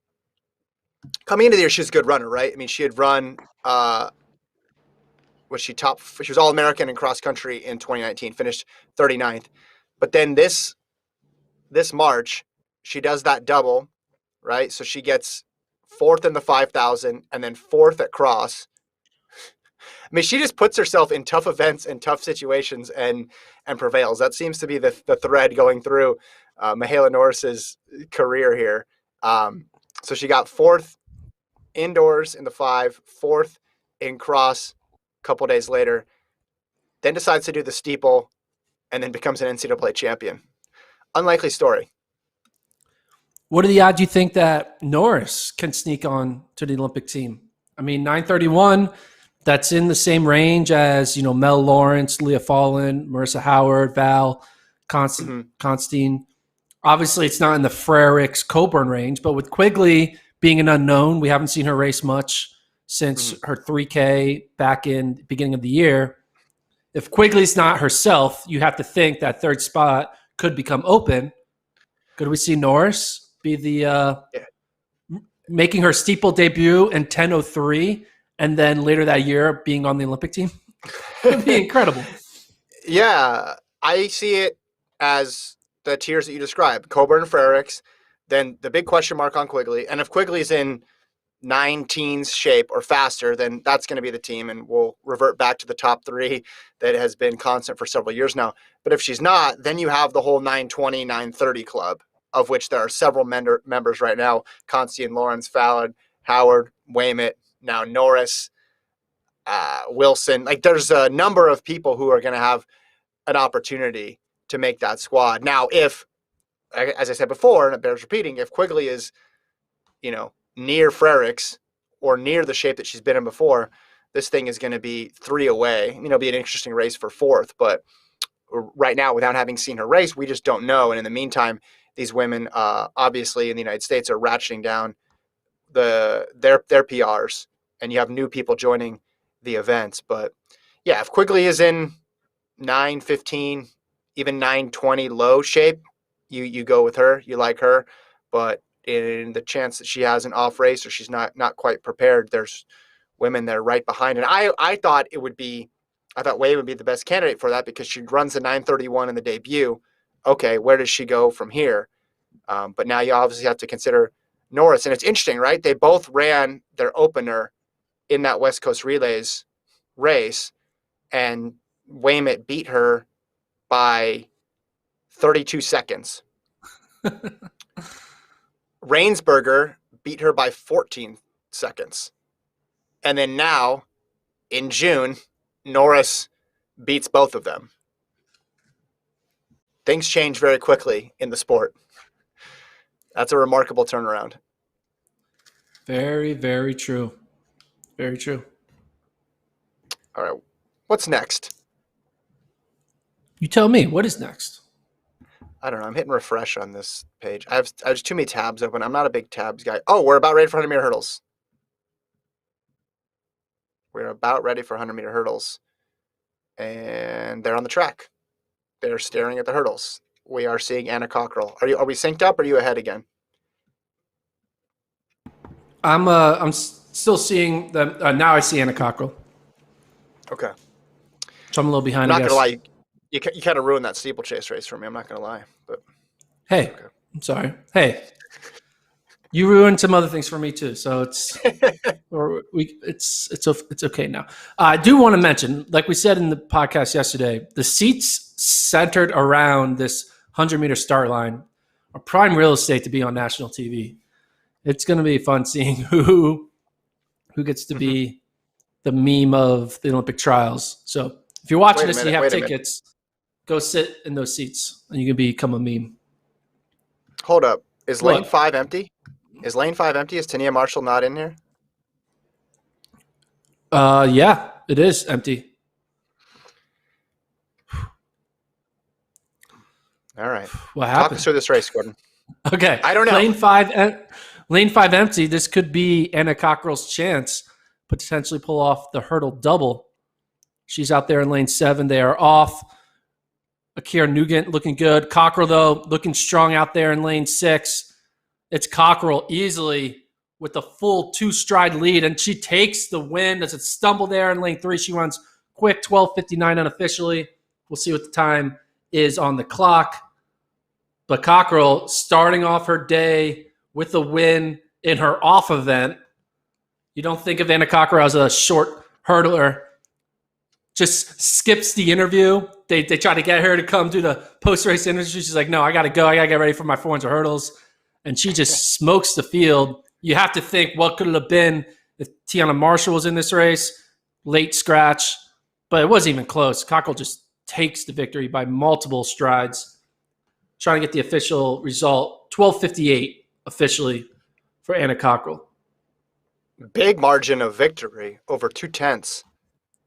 coming into the year, she's a good runner, right? I mean, she had run, she was All-American in cross country in 2019, finished 39th. But then this March, she does that double, right? So she gets 4th in the 5,000 and then 4th at cross. I mean, she just puts herself in tough events and tough situations and prevails. That seems to be the thread going through Michaela Norris's career here. So she got 4th indoors in the 5, 4th in cross a couple days later, then decides to do the steeple, and then becomes an NCAA champion. Unlikely story. What are the odds you think that Norris can sneak on to the Olympic team? I mean, 931, that's in the same range as, Mel Lawrence, Leah Fallon, Marissa Howard, Val, Constantine. Obviously, it's not in the Frericks Coburn range, but with Quigley being an unknown, we haven't seen her race much since her 3K back in the beginning of the year. If Quigley's not herself, you have to think that third spot could become open. Could we see Norris be the making her steeple debut in 10:03, and then later that year being on the Olympic team? It would be incredible. Yeah, I see it as the tiers that you described, Coburn and Frericks, then the big question mark on Quigley. And if Quigley's in 9-teens shape or faster, then that's going to be the team, and we'll revert back to the top 3 that has been constant for several years now. But if she's not, then you have the whole 920, 930 club, of which there are several members right now: Constantine, Lawrence, Fallon, Howard, Weymouth, now Norris, Wilson. Like, there's a number of people who are going to have an opportunity to make that squad. Now, if, as I said before, and it bears repeating, if Quigley is, near Frericks or near the shape that she's been in before, this thing is going to be 3 away. It'll be an interesting race for 4th, but right now, without having seen her race, we just don't know. And in the meantime, these women, obviously in the United States, are ratcheting down their PRs, and you have new people joining the events. But yeah, if Quigley is in 9:15, even 9:20 low shape, you go with her. You like her. But in the chance that she has an off race or she's not quite prepared, there's women there right behind. And I thought Wei would be the best candidate for that because she runs the 9:31 in the debut. Okay, where does she go from here? But now you obviously have to consider Norris. And it's interesting, right? They both ran their opener in that West Coast Relays race, and Weymouth beat her by 32 seconds. Rainsberger beat her by 14 seconds. And then now, in June, Norris beats both of them. Things change very quickly in the sport. That's a remarkable turnaround. Very, very true. Very true. All right. What's next? You tell me. What is next? I don't know. I'm hitting refresh on this page. I have too many tabs open. I'm not a big tabs guy. Oh, we're about ready for 100-meter hurdles. We're about ready for 100-meter hurdles. And they're on the track. They're staring at the hurdles. We are seeing Anna Cockrell. Are we synced up or are you ahead again? I'm still seeing them. Now I see Anna Cockrell. Okay. So I'm a little behind, I'm not I guess. going to lie. You kind of ruined that steeplechase race for me. I'm not going to lie. But hey, okay. I'm sorry. Hey, you ruined some other things for me too. So it's it's okay now. I do want to mention, like we said in the podcast yesterday, the seats centered around this 100-meter start line are prime real estate to be on national TV. It's going to be fun seeing who gets to be the meme of the Olympic trials. So if you're watching this and you have tickets, go sit in those seats and you can become a meme. Hold up. Is lane 5 empty? Is lane 5 empty? Is Tania Marshall not in here? Yeah, it is empty. All right. What happened? Talk us through this race, Gordon. Okay. I don't know. Lane 5 empty. This could be Anna Cockrell's chance to potentially pull off the hurdle double. She's out there in lane 7. They are off. Akira Nugent looking good. Cockrell, though, looking strong out there in lane 6. It's Cockrell easily with a full 2-stride lead, and she takes the win. Does it stumble there in lane 3? She runs quick, 12:59 unofficially. We'll see what the time is on the clock. But Cockrell starting off her day with a win in her off event. You don't think of Anna Cockrell as a short hurdler. Just skips the interview. They try to get her to come do the post-race interview. She's like, no, I got to go. I got to get ready for my 400 hurdles. And she just smokes the field. You have to think, what could it have been if Tiana Marshall was in this race? Late scratch. But it wasn't even close. Cockrell just takes the victory by multiple strides. Trying to get the official result, 12:58 officially for Anna Cockrell. Big margin of victory, over 2/10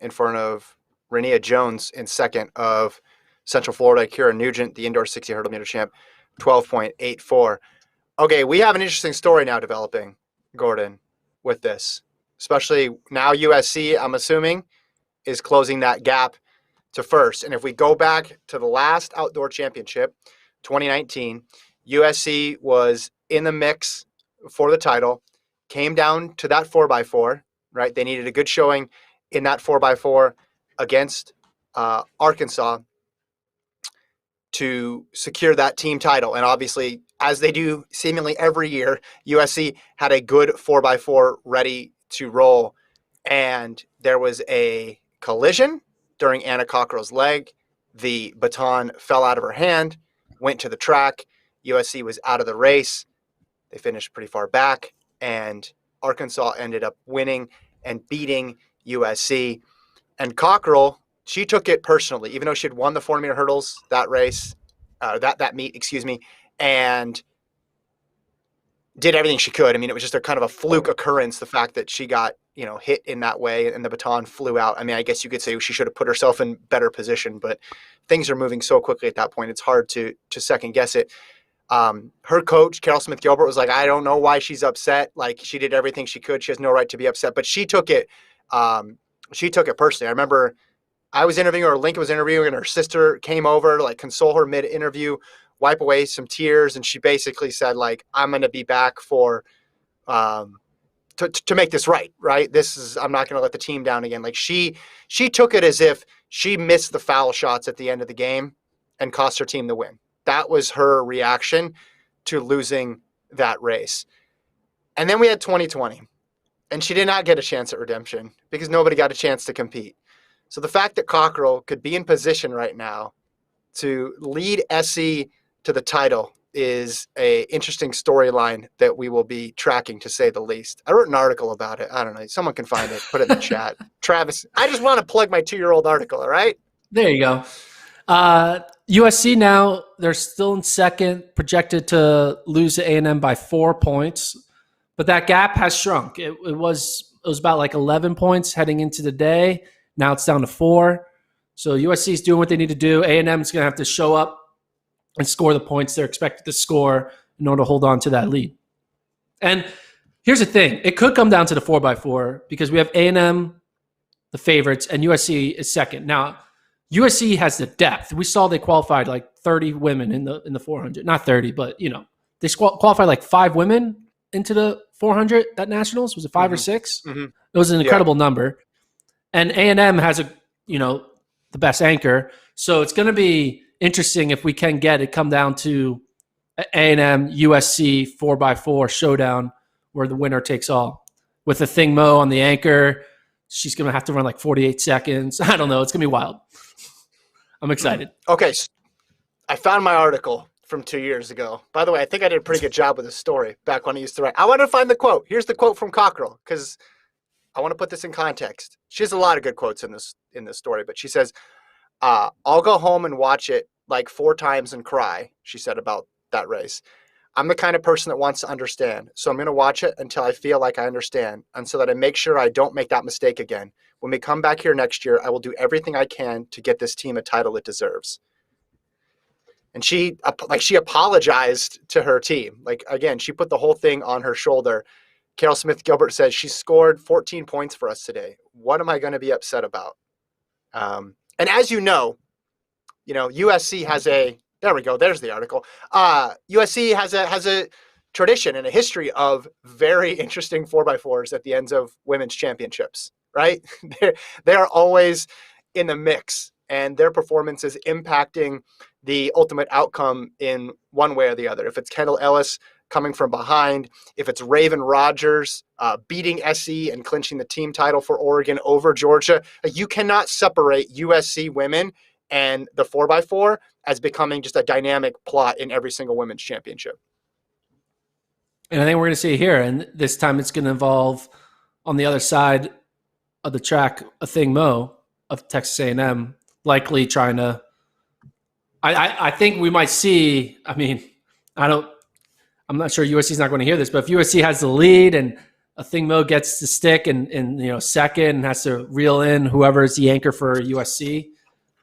in front of Renia Jones in second of Central Florida, Kira Nugent, the indoor 60 hurdle meter champ, 12.84. Okay, we have an interesting story now developing, Gordon, with this. Especially now USC, I'm assuming, is closing that gap to first. And if we go back to the last outdoor championship, 2019, USC was in the mix for the title, came down to that 4x4, right? They needed a good showing in that 4x4 against Arkansas to secure that team title. And obviously, as they do seemingly every year, USC had a good 4x4 ready to roll. And there was a collision during Anna Cockrell's leg. The baton fell out of her hand, went to the track. USC was out of the race. They finished pretty far back, and Arkansas ended up winning and beating USC. And Cockrell, she took it personally, even though she had won the 400-meter hurdles that race, that meet, and did everything she could. I mean, it was just a kind of a fluke occurrence, the fact that she got, hit in that way and the baton flew out. I mean, I guess you could say she should have put herself in better position, but things are moving so quickly at that point, it's hard to second guess it. Her coach, Carol Smith Gilbert, was like, I don't know why she's upset. Like, she did everything she could. She has no right to be upset, but she took it personally. I remember I was interviewing her, or Lincoln was interviewing, and her sister came over to like console her mid-interview, wipe away some tears, and she basically said, like, I'm going to be back for to make this right. I'm not going to let the team down again. Like, she took it as if she missed the foul shots at the end of the game and cost her team the win. That was her reaction to losing that race. And then we had 2020, and she did not get a chance at redemption because nobody got a chance to compete. So the fact that Cockrell could be in position right now to lead SC to the title is a interesting storyline that we will be tracking, to say the least. I wrote an article about it. I don't know. Someone can find it. Put it in the chat. Travis, I just want to plug my 2-year-old article, all right? There you go. USC now, they're still in second, projected to lose to A&M by 4 points. But that gap has shrunk. It was about like 11 points heading into the day. Now it's down to 4. So USC is doing what they need to do. A&M is going to have to show up and score the points they're expected to score in order to hold on to that lead. And here's the thing. It could come down to the 4x4 because we have A&M, the favorites, and USC is second. Now, USC has the depth. We saw they qualified like 30 women in the 400. Not 30, but, they qualified like 5 women into the 400 at Nationals. Was it 5 or 6? Mm-hmm. It was an incredible number. And A&M has the best anchor. So it's going to be interesting if we can get it come down to A&M USC 4x4 showdown where the winner takes all. With the Thing Mo on the anchor, she's going to have to run like 48 seconds. I don't know. It's going to be wild. I'm excited. Okay. So I found my article from 2 years ago. By the way, I think I did a pretty good job with this story back when I used to write. I want to find the quote. Here's the quote from Cockrell because I want to put this in context. She has a lot of good quotes in this story, but she says, I'll go home and watch it like 4 times and cry, she said about that race. I'm the kind of person that wants to understand. So I'm going to watch it until I feel like I understand and so that I make sure I don't make that mistake again. When we come back here next year, I will do everything I can to get this team a title it deserves. And she apologized to her team. Like, again, she put the whole thing on her shoulder. Carol Smith Gilbert says, she scored 14 points for us today. What am I going to be upset about? And as USC has there we go. There's the article. USC has a tradition and a history of very interesting 4x4s at the ends of women's championships, right? They're always in the mix and their performance is impacting the ultimate outcome in one way or the other. If it's Kendall Ellis coming from behind, if it's Raven Rogers beating SC and clinching the team title for Oregon over Georgia, you cannot separate USC women and the 4x4 as becoming just a dynamic plot in every single women's championship. And I think we're going to see it here. And this time it's going to involve on the other side of the track, a Thing Mo of Texas A&M, likely trying to, I think we might see, I'm not sure USC's not going to hear this, but if USC has the lead and a Thing Mo gets the stick and second and has to reel in whoever is the anchor for USC,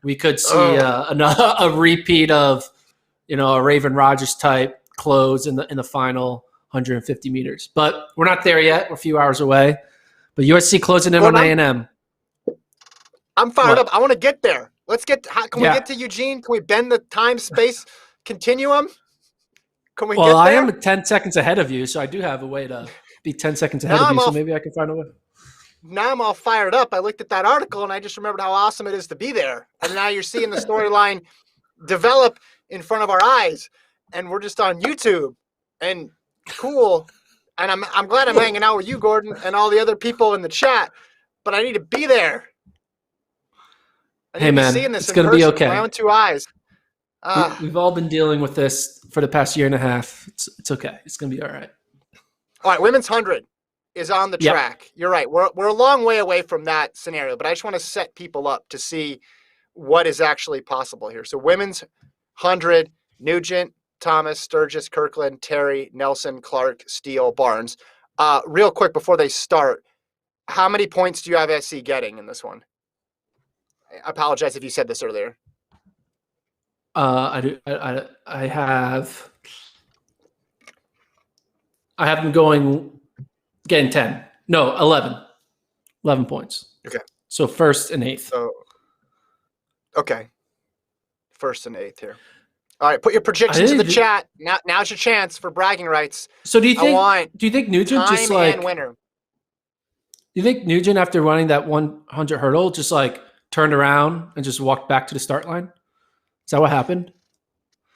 we could see a repeat of, a Raven Rogers type close in the final 150 meters. But we're not there yet. We're a few hours away. But USC closing in on A&M. I'm fired up. I want to get there. Can we get to Eugene? Can we bend the time-space continuum? Can we get there? I am 10 seconds ahead of you, so I do have a way to be 10 seconds ahead of you, so maybe I can find a way. Now I'm all fired up. I looked at that article, and I just remembered how awesome it is to be there. And now you're seeing the storyline develop in front of our eyes, and we're just on YouTube. And cool. And I'm glad I'm hanging out with you, Gordon, and all the other people in the chat, but I need to be there. Hey, man, it's going to be okay. With my own 2 eyes. We've all been dealing with this for the past year and a half. It's okay. It's going to be all right. All right, women's 100 is on the track. You're right. We're a long way away from that scenario, but I just want to set people up to see what is actually possible here. So women's 100, Nugent, Thomas, Sturgis, Kirkland, Terry, Nelson, Clark, Steele, Barnes. Real quick before they start, how many points do you have SC getting in this one? I apologize if you said this earlier. I have them getting 10. No, 11. 11 points. Okay. So first and eighth. Okay. First and eighth here. All right, put your predictions in the chat. Now's your chance for bragging rights. So do you think Nugent just like winner? Do you think Nugent, after running that 100 hurdle, just like turned around and just walked back to the start line? Is that what happened?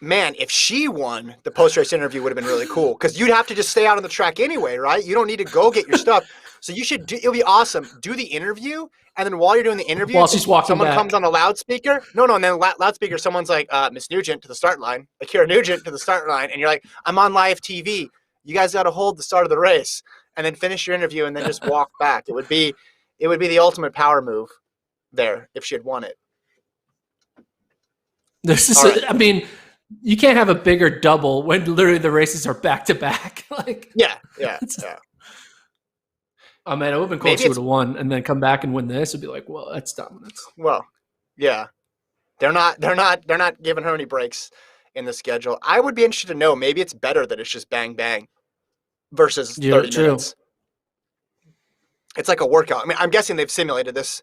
Man, if she won, the post-race interview would have been really cool because you'd have to just stay out on the track anyway, right? You don't need to go get your stuff. So you should do. It'll be awesome. Do the interview, and then while you're doing the interview, While she's walking someone back. comes on a loudspeaker. No, and then loudspeaker, someone's like, Miss Nugent to the start line, Akira Nugent to the start line, and you're like, I'm on live TV. You guys got to hold the start of the race, and then finish your interview, and then just walk back. It would be the ultimate power move there if she had won it. This is, Right. I mean, you can't have a bigger double when literally the races are back to back. Like, yeah. Oh man, it would have been cool if Maybe she would it's have won and then come back and win this. It'd be like, well, that's dominance. well, yeah. They're not giving her any breaks in the schedule. I would be interested to know. Maybe it's better that it's just bang bang versus 30 minutes. It's like a workout. I mean, I'm guessing they've simulated this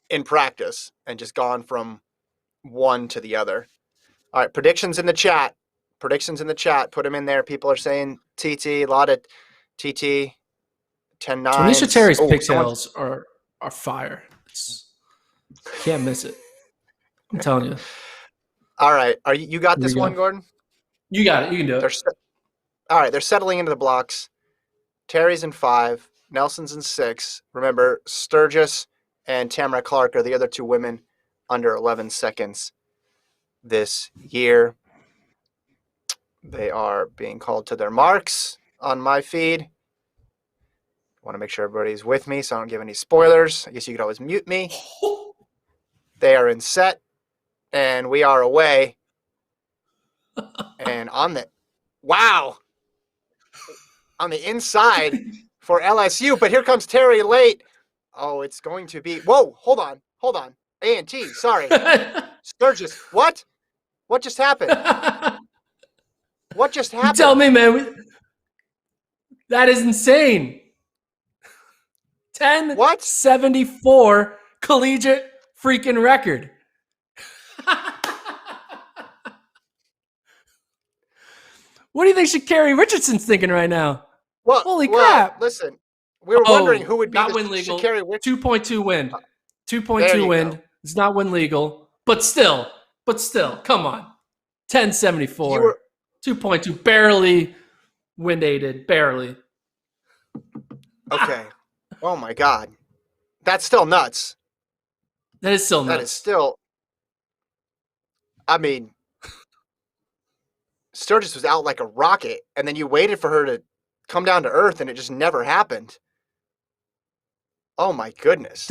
in practice and just gone from one to the other. All right, predictions in the chat. Put them in there. People are saying TT, a lot of TT, 10-9. Tanisha Terry's pigtails are fire. Can't miss it. I'm telling you. All right, you got this one, Gordon? You got it. You can do it. All right, they're settling into the blocks. Terry's in 5. Nelson's in 6. Remember, Sturgis and Tamara Clark are the other 2 women under 11 seconds this year. They are being called to their marks on my feed. I want to make sure everybody's with me so I don't give any spoilers. I guess you could always mute me. They are in set, and we are away. And on the inside for LSU, but here comes Terry late. Oh, it's going to be. Whoa, hold on. A&T, sorry. Sturgis, what? What just happened? What just happened? You tell me, man. That is insane. 10.74 collegiate freaking record. What do you think Sha'Carri Richardson's thinking right now? Well, holy crap! Listen, we were wondering who would be not the win legal. Sha'Carri Richardson. 2.2 wind. 2.2 wind. It's not win legal, but still, come on. 10.74. 2.2, barely wind aided, barely. Okay. Oh my God, that's still nuts. That is still nuts. That is still. I mean, Sturgis was out like a rocket, and then you waited for her to come down to earth, and it just never happened. Oh my goodness.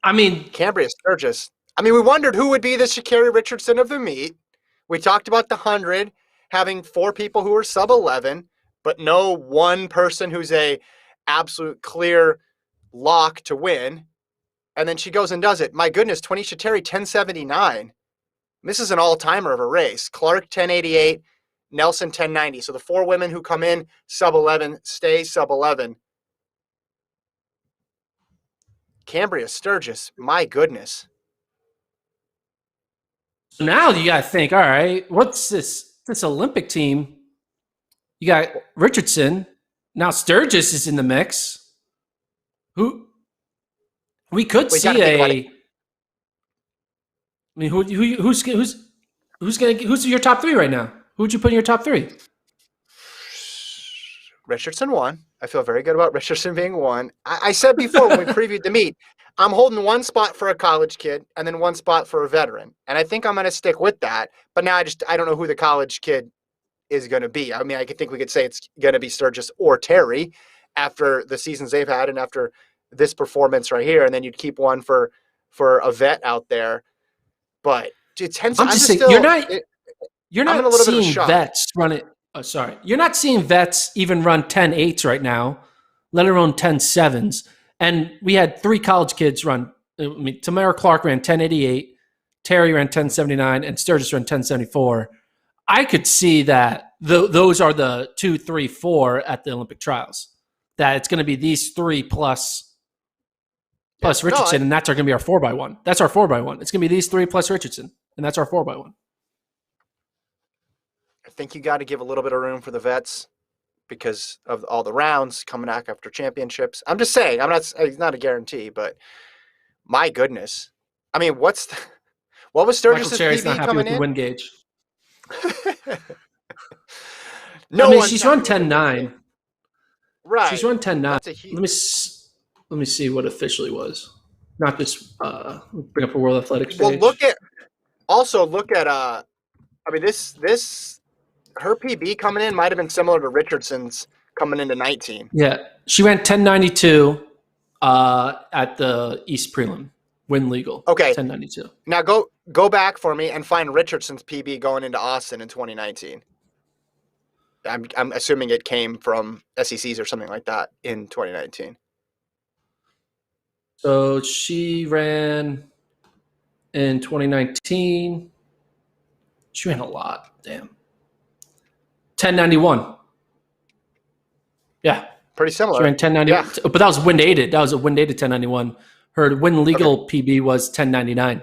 Cambria Sturgis. We wondered who would be the Sha'Carri Richardson of the meet. We talked about the 100 having 4 people who were sub 11, but no one person who's a absolute clear lock to win. And then she goes and does it. My goodness, Tanisha Terry 10.79. This is an all-timer of a race. Clark 10.88, Nelson 10.90. So the 4 women who come in sub 11 stay sub 11. Cambria Sturgis, my goodness. So now you got to think, all right, what's this Olympic team? You got Richardson. Now Sturgis is in the mix. Who we could see who's your top 3 right now? Who would you put in your top 3? Richardson 1. I feel very good about Richardson being 1. I said before when we previewed the meet, I'm holding 1 spot for a college kid and then 1 spot for a veteran. And I think I'm going to stick with that. But now I don't know who the college kid is going to be. I think we could say it's going to be Sturgis or Terry after the seasons they've had and after this performance right here. And then you'd keep 1 for a vet out there. But it's I'm just saying, you're not seeing vets run it. Oh, sorry. You're not seeing vets even run 10.8s right now, let alone 10.7s. And we had 3 college kids run. Tamara Clark ran 10.88, Terry ran 10.79, and Sturgis ran 10.74. I could see that those are the 2, 3, 4 at the Olympic trials. That it's going to be these 3 plus Richardson, and that's going to be our 4x1. That's our 4x1. It's going to be these 3 plus Richardson, and that's our 4x1. I think you got to give a little bit of room for the vets because of all the rounds coming back after championships. I'm just saying, it's not a guarantee, but my goodness. What was Sturgis' PB coming in? Win gauge. She's run 10.9. She's Right. run 10.9. That's a huge. Let me see what officially was. Not just bring up a World Athletics Well, page. look at I mean this her PB coming in might have been similar to Richardson's coming into 19. Yeah, she ran 10.92 at the East Prelim, win legal Okay. 10.92. Now go back for me and find Richardson's PB going into Austin in 2019. I'm assuming it came from SECs or something like that in 2019. So she ran in 2019. She ran a lot. Damn. 1091. Yeah. Pretty She similar. ran 1090. Yeah. But that was wind aided. That was a wind aided 1091. Her win Okay. legal PB was 1099.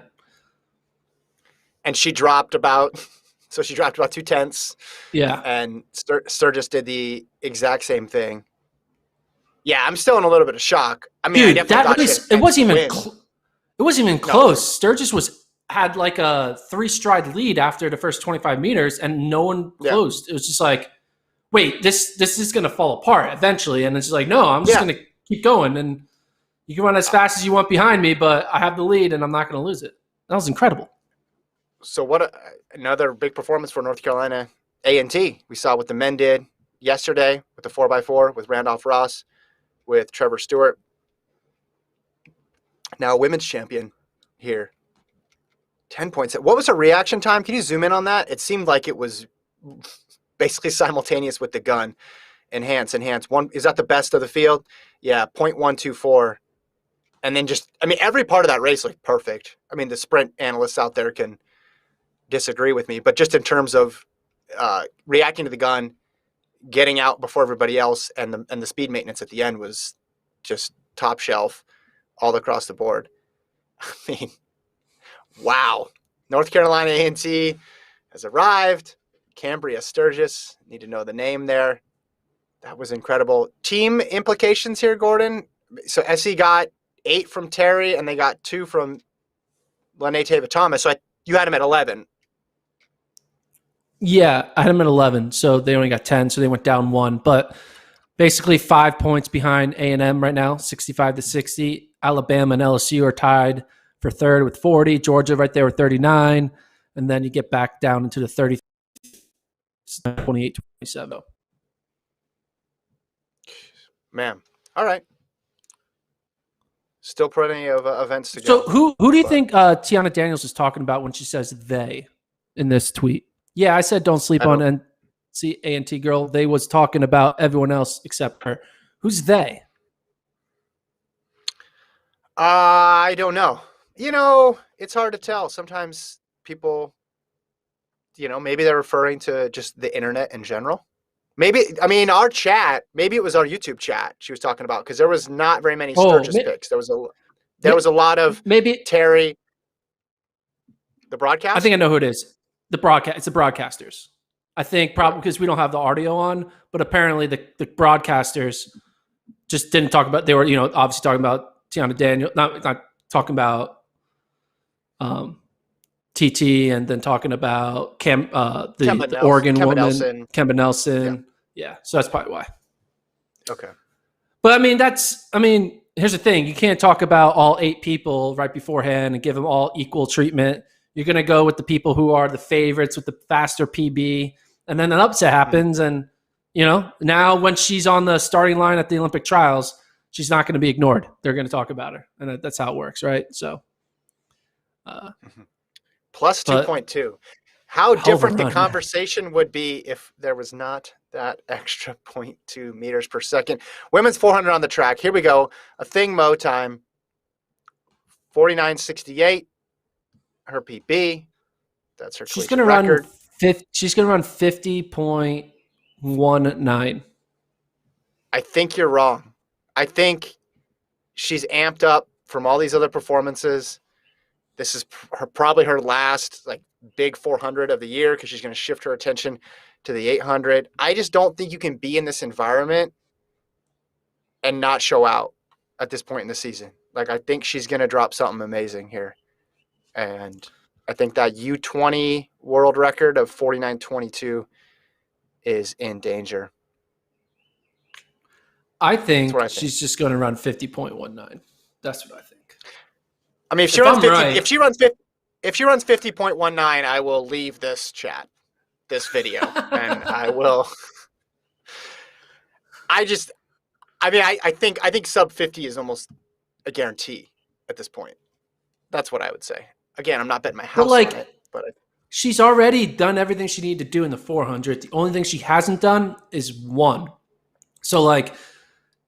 And she dropped about 2/10. Yeah. And Sturgis did the exact same thing. Yeah, I'm still in a little bit of shock. I mean, I Dude, definitely that thought she had race, a chance to win. it wasn't even No. close. Sturgis had like a 3-stride lead after the first 25 meters and no one Yeah. closed. It was just like, wait, this is going to fall apart eventually. And it's just like, no, I'm just Yeah. going to keep going. And you can run as fast as you want behind me, but I have the lead and I'm not going to lose it. That was incredible. So another big performance for North Carolina A&T. We saw what the men did yesterday with the 4x4 with Randolph Ross, with Trevor Stewart. Now women's champion here. 10 points. What was her reaction time? Can you zoom in on that? It seemed like it was basically simultaneous with the gun. Enhance. One is that the best of the field? Yeah, 0.124. And then every part of that race looked perfect. I mean, the sprint analysts out there can disagree with me, but just in terms of reacting to the gun, getting out before everybody else, and the speed maintenance at the end was just top shelf all across the board. I mean, wow. North Carolina A&T has arrived. Cambria Sturgis, need to know the name there. That was incredible. Team implications here, Gordon. So SE got 8 from Terry, and they got 2 from Lene Tava Thomas. So you had him at 11. Yeah, I had them at 11, so they only got 10, so they went down 1. But basically 5 points behind A&M right now, 65-60. Alabama and LSU are tied for third with 40. Georgia right there with 39. And then you get back down into the 30, 28-27. Man. All right. Still plenty of events to So go. who do you think Tiana Daniels is talking about when she says they in this tweet? Yeah, I said don't sleep on A&T girl. They was talking about everyone else except her. Who's they? I don't know. It's hard to tell. Sometimes people, maybe they're referring to just the internet in general. Our chat, maybe it was our YouTube chat she was talking about, because there was not very many Sturgis picks. There was a lot of maybe Terry. The broadcast? I think I know who it is. It's the broadcasters. I think probably because we don't have the audio on, but apparently the broadcasters just didn't talk about. They were, obviously talking about Tiana Daniel, not talking about TT, and then talking about the Oregon Kemba woman, Nelson. Kemba Nelson. Yeah, so that's probably why. Okay. But here's the thing: you can't talk about all 8 people right beforehand and give them all equal treatment. You're going to go with the people who are the favorites with the faster PB, and then an upset happens. And now when she's on the starting line at the Olympic trials, she's not going to be ignored. They're going to talk about her, and that's how it works, right? So, plus 2.2. How different the conversation would be if there was not that extra 0.2 meters per second. Women's 400 on the track. Here we go. A thing mo time. 49.68. Her PB. That's her she's going to record. She's going to run 50.19. I think you're wrong. I think she's amped up from all these other performances. This is probably her last big 400 of the year, because she's going to shift her attention to the 800. I just don't think you can be in this environment and not show out at this point in the season. I think she's going to drop something amazing here. And I think that U20 world record of 49.22 is in danger. I That's what think I think. she's just going to run 50.19. That's what I think. I mean, if she If runs I'm 50, right, if she runs 50.19, I will leave this chat, this video, and I will. I just, I mean, I think sub 50 is almost a guarantee at this point. That's what I would say. Again, I'm not betting my but house on like it, but she's already done everything she needed to do in the 400. The only thing she hasn't done is one. So like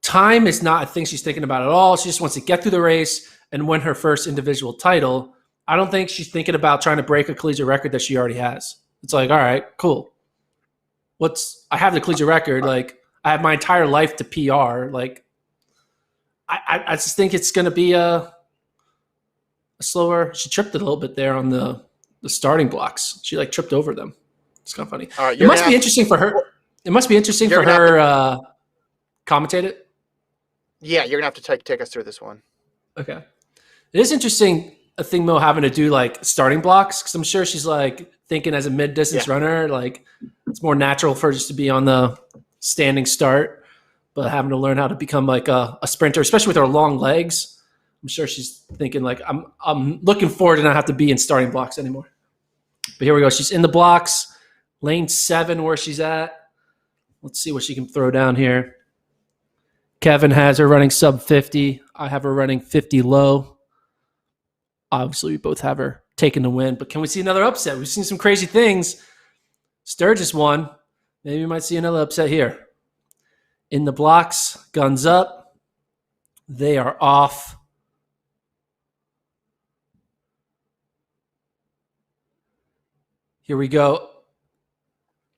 time is not a thing she's thinking about at all. She just wants to get through the race and win her first individual title. I don't think she's thinking about trying to break a collegiate record that she already has. It's like, all right, cool. I have the collegiate record. Like I have my entire life to PR. Like I just think it's going to be a slower. She tripped a little bit there on the starting blocks. She like tripped over them. It's kind of funny. all right, It must be interesting for her. It must be interesting you're for gonna have to, her commentate it. yeah, you're gonna have to take us through this one. Okay. It is interesting a thing Mo having to do like starting blocks because I'm sure she's like thinking as a mid distance runner, like it's more natural for her just to be on the standing start, but having to learn how to become like a sprinter, especially with her long legs. I'm sure she's thinking like I'm looking forward to not have to be in starting blocks anymore. But here we go. She's in the blocks, lane 7 where she's at. Let's see what she can throw down here. Kevin has her running sub 50. I have her running 50 low. Obviously, we both have her taking the win, but can we see another upset? We've seen some crazy things. Sturgis won. Maybe we might see another upset here. In the blocks, guns up. They are off. Here we go.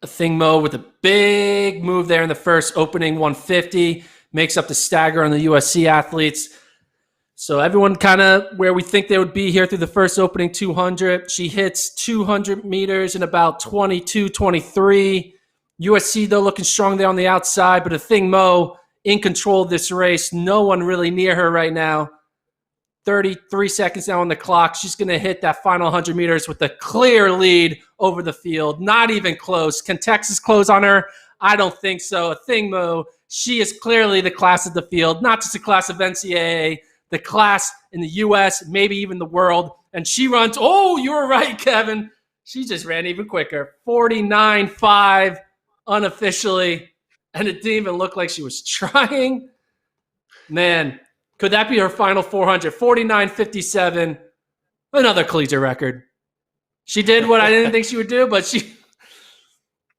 A thing Mo with a big move there in the first opening 150. Makes up the stagger on the USC athletes. So everyone kind of where we think they would be here through the first opening 200. She hits 200 meters in about 22, 23. USC, though, looking strong there on the outside. But a thing Mo in control of this race. No one really near her right now. 33 seconds now on the clock. She's going to hit that final 100 meters with a clear lead over the field. Not even close. Can Texas close on her? I don't think so. A thing Mo. She is clearly the class of the field, not just a class of NCAA, the class in the U.S., maybe even the world. And she runs, oh, you were right, Kevin. She just ran even quicker. 49.5 unofficially. And it didn't even look like she was trying. Man, could that be her final 400? 49.57. Another collegiate record. She did what I didn't think she would do, but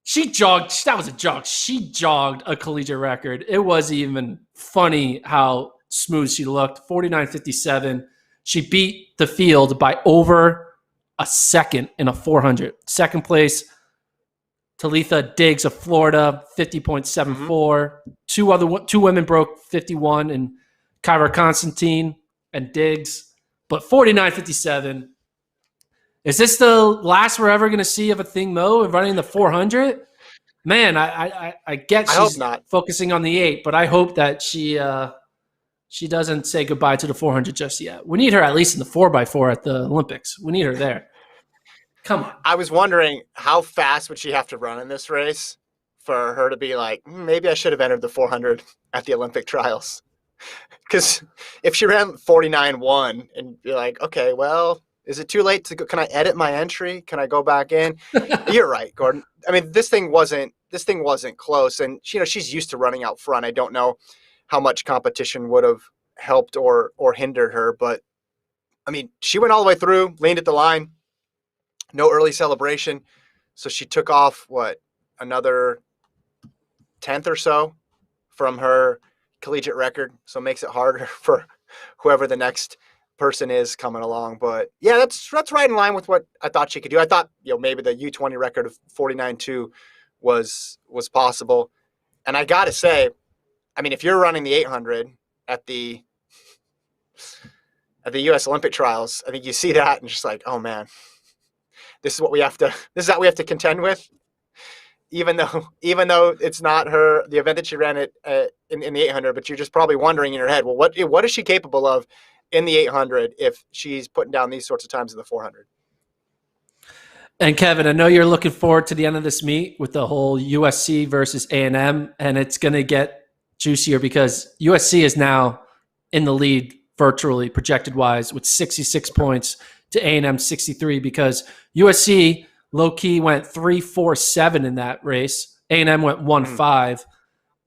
she jogged. That was a jog. She jogged a collegiate record. It was even funny how smooth she looked. 49.57. She beat the field by over a second in a 400. Second place, Talitha Diggs of Florida, 50.74. Two women broke 51, and Kyra Constantine and Diggs. But 49.57. Is this the last we're ever going to see of a thing Mo running the 400? Man, I get I hope she's not. focusing on the 8, but I hope that she doesn't say goodbye to the 400 just yet. We need her at least in the 4x4 at the Olympics. We need her there. Come on. I was wondering how fast would she have to run in this race for her to be like, maybe I should have entered the 400 at the Olympic trials. Because if she ran 49.1 and you're like, okay, well, is it too late to go? Can I edit my entry? Can I go back in? You're right, Gordon. I mean, this thing wasn't close, and she's used to running out front. I don't know how much competition would have helped or hindered her, but I mean, she went all the way through, leaned at the line, no early celebration, so she took off another 10th or so from her collegiate record, so it makes it harder for whoever the next person is coming along. But yeah, that's right in line with what I thought she could do. I thought maybe the U20 record of 49.2 was possible. And I gotta say, I mean, if you're running the 800 at the U.S. Olympic trials, I think you see that and just like, oh man, this is what we have to contend with. Even though it's not the event that she ran in the 800, but you're just probably wondering in your head, well, what is she capable of in the 800 if she's putting down these sorts of times in the 400? And Kevin, I know you're looking forward to the end of this meet with the whole USC versus A&M, and it's going to get juicier because USC is now in the lead virtually projected wise with 66 points to A&M 63 because USC low key went 3-4-7 in that race. A&M went 1-5.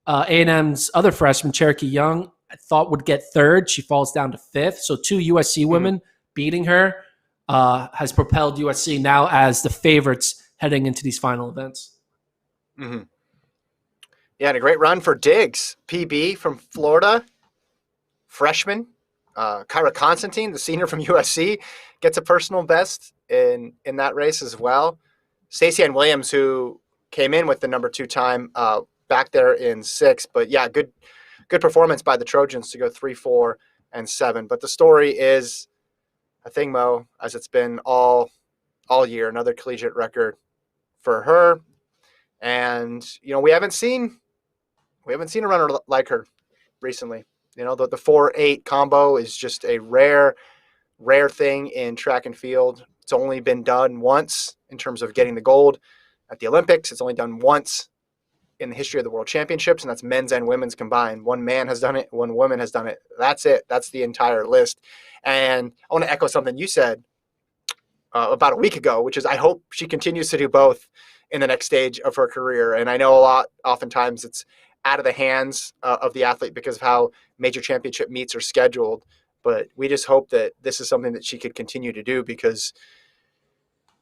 A&M's other freshman, Cherokee Young, I thought would get third. She falls down to fifth. So two USC women beating her has propelled USC now as the favorites heading into these final events. Mm-hmm. Yeah, and a great run for Diggs, PB from Florida, freshman. Kyra Constantine, the senior from USC, gets a personal best in that race as well. Stacey Ann Williams, who came in with the number 2 time back there in 6. But yeah, good performance by the Trojans to go 3-4-7. But the story is a thing, Mo, as it's been all year, another collegiate record for her. And we haven't seen a runner like her recently. The 4-8 combo is just a rare thing in track and field. It's only been done once in terms of getting the gold at the Olympics. It's only done once in the history of the World Championships, and that's men's and women's combined. One man has done it, one woman has done it. That's it. That's the entire list. And I want to echo something you said about a week ago, which is I hope she continues to do both in the next stage of her career. And I know oftentimes it's out of the hands of the athlete because of how major championship meets are scheduled. But we just hope that this is something that she could continue to do because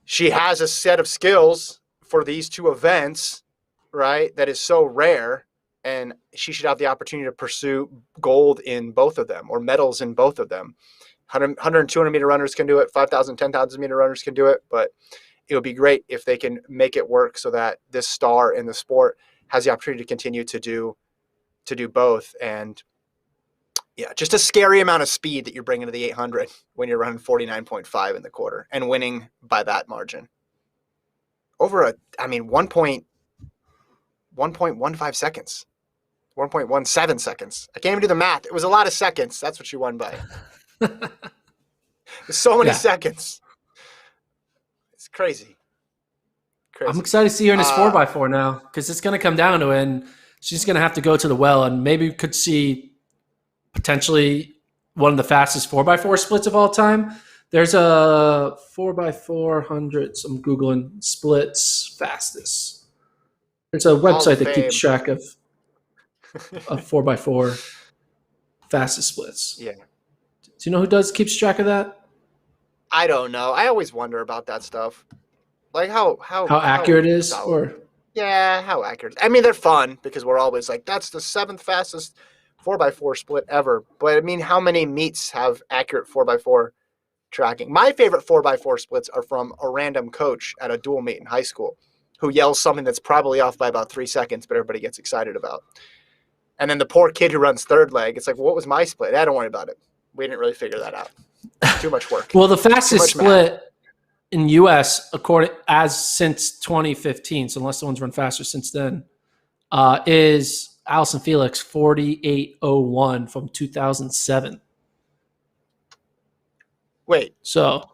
she has a set of skills for these 2 events, right, that is so rare, and she should have the opportunity to pursue gold in both of them or medals in both of them. 100 and 200 meter runners can do it. 5,000, 10,000 meter runners can do it. But it would be great if they can make it work so that this star in the sport has the opportunity to continue to do both. And yeah, just a scary amount of speed that you're bringing to the 800 when you're running 49.5 in the quarter and winning by that margin. Over 1.15 seconds, 1.17 seconds. I can't even do the math. It was a lot of seconds. That's what she won by. So many seconds. It's crazy. I'm excited to see her in this 4x4 now because it's going to come down to it, and she's going to have to go to the well, and maybe we could see potentially one of the fastest 4x4 splits of all time. There's a 4x400. I'm Googling splits fastest. There's a website that keeps track of 4x4 fastest splits. Yeah. Do you know who keeps track of that? I don't know. I always wonder about that stuff. Like how accurate it is, or how accurate. I mean, they're fun because we're always like, that's the 7th fastest 4x4 split ever. But I mean, how many meets have accurate 4x4 tracking? My favorite 4x4 splits are from a random coach at a dual meet in high school who yells something that's probably off by about 3 seconds, but everybody gets excited about. And then the poor kid who runs third leg, it's like, well, what was my split? Don't worry about it. We didn't really figure that out. Too much work. Well, the fastest split in U.S. since 2015, so unless someone's run faster since then, is Allison Felix 48:01 from 2007. Wait. So.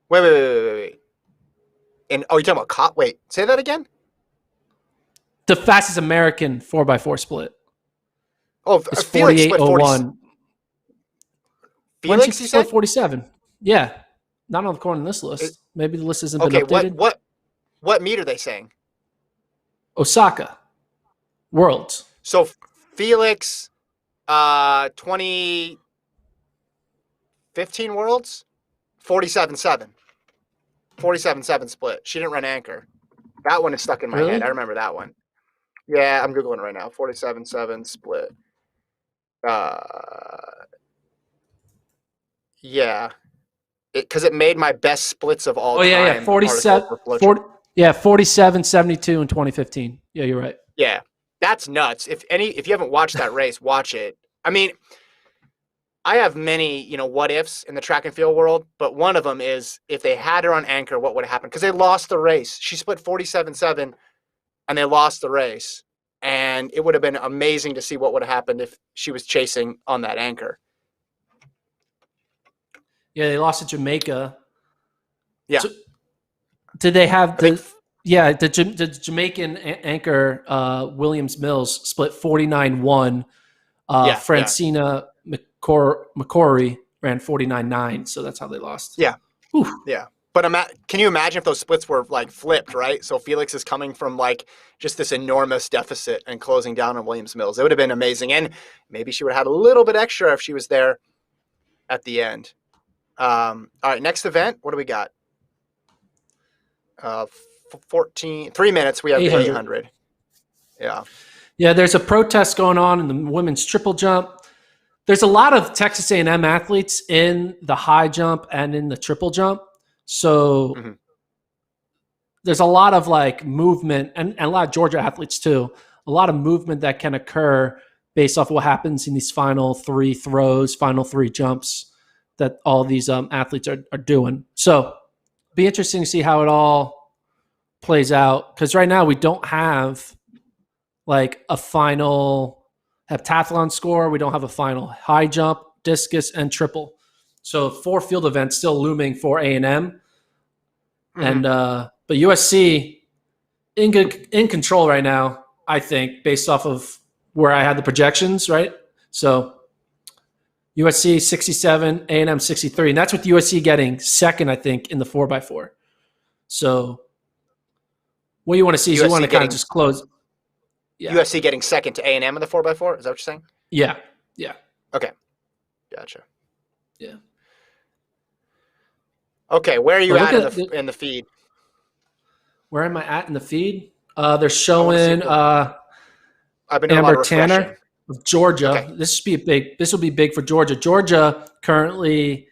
Wait. And you're talking about wait, say that again? The fastest American 4x4 split. Oh, it's 48:01. Felix, you said 47. Yeah, not on the corner on this list. Maybe the list hasn't been updated. What meet are they saying? Osaka Worlds. So Felix, 2015 Worlds, 47.7. 47.7 split. She didn't run anchor. That one is stuck in my head. I remember that one. Yeah, I'm Googling right now. 47.7 split. Yeah. Because it made my best splits of all time. Yeah. 47, 72 in 2015. Yeah, you're right. Yeah. That's nuts. If you haven't watched that race, watch it. I mean, I have many, what ifs in the track and field world, but one of them is if they had her on anchor, what would have happened? Because they lost the race. She split 47.7 and they lost the race. And it would have been amazing to see what would have happened if she was chasing on that anchor. Yeah, they lost to Jamaica. Yeah. So, did they have Yeah, the Jamaican anchor Williams Mills split 49-1. Yeah, yeah, Francina McCory ran 49-9, so that's how they lost. yeah, Whew. yeah. But can you imagine if those splits were like flipped, right? So Felix is coming from like just this enormous deficit and closing down on Williams Mills. It would have been amazing, and maybe she would have had a little bit extra if she was there at the end. All right, next event. What do we got? 3 minutes. We have the 800. 800. Yeah. Yeah, there's a protest going on in the women's triple jump. There's a lot of Texas A&M athletes in the high jump and in the triple jump. So Mm-hmm. there's a lot of like movement and a lot of Georgia athletes too. A lot of movement that can occur based off of what happens in these final 3 throws, final 3 jumps that all these athletes are doing. So be interesting to see how it all plays out. Because right now we don't have like a final heptathlon score. We don't have a final high jump, discus, and triple. So 4 field events still looming for A&M. Mm-hmm. And but USC in control right now, I think, based off of where I had the projections, right? So USC 67, A&M 63. And that's with USC getting second, I think, in the 4x4. So what you want to see is USC you want to kind of just close. Yeah. USC getting second to A&M in the 4x4? Is that what you're saying? Yeah. Yeah. Okay. Gotcha. Yeah. Okay, where are you at in the feed? Where am I at in the feed? They're showing I've been doing Amber Tanner of Georgia. Okay. This will be big for Georgia. Georgia currently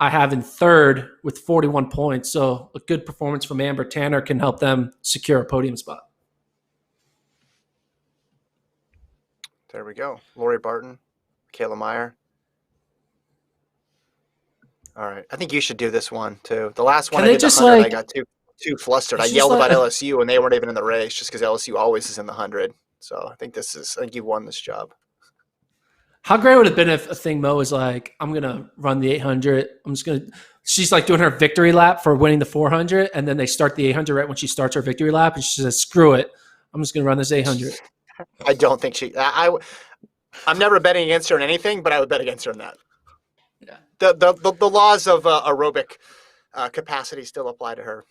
I have in third with 41 points. So a good performance from Amber Tanner can help them secure a podium spot. There we go. Lori Barton, Kayla Meyer. All right. I think you should do this one too. The last one I did I got too flustered. I yelled about LSU and they weren't even in the race just because LSU always is in the 100. So I think you won this job. How great would it have been if a thing Mo was like, I'm going to run the 800. She's like doing her victory lap for winning the 400. And then they start the 800 right when she starts her victory lap. And she says, screw it. I'm just going to run this 800. I don't think I'm never betting against her in anything, but I would bet against her in that. Yeah. The laws of aerobic capacity still apply to her.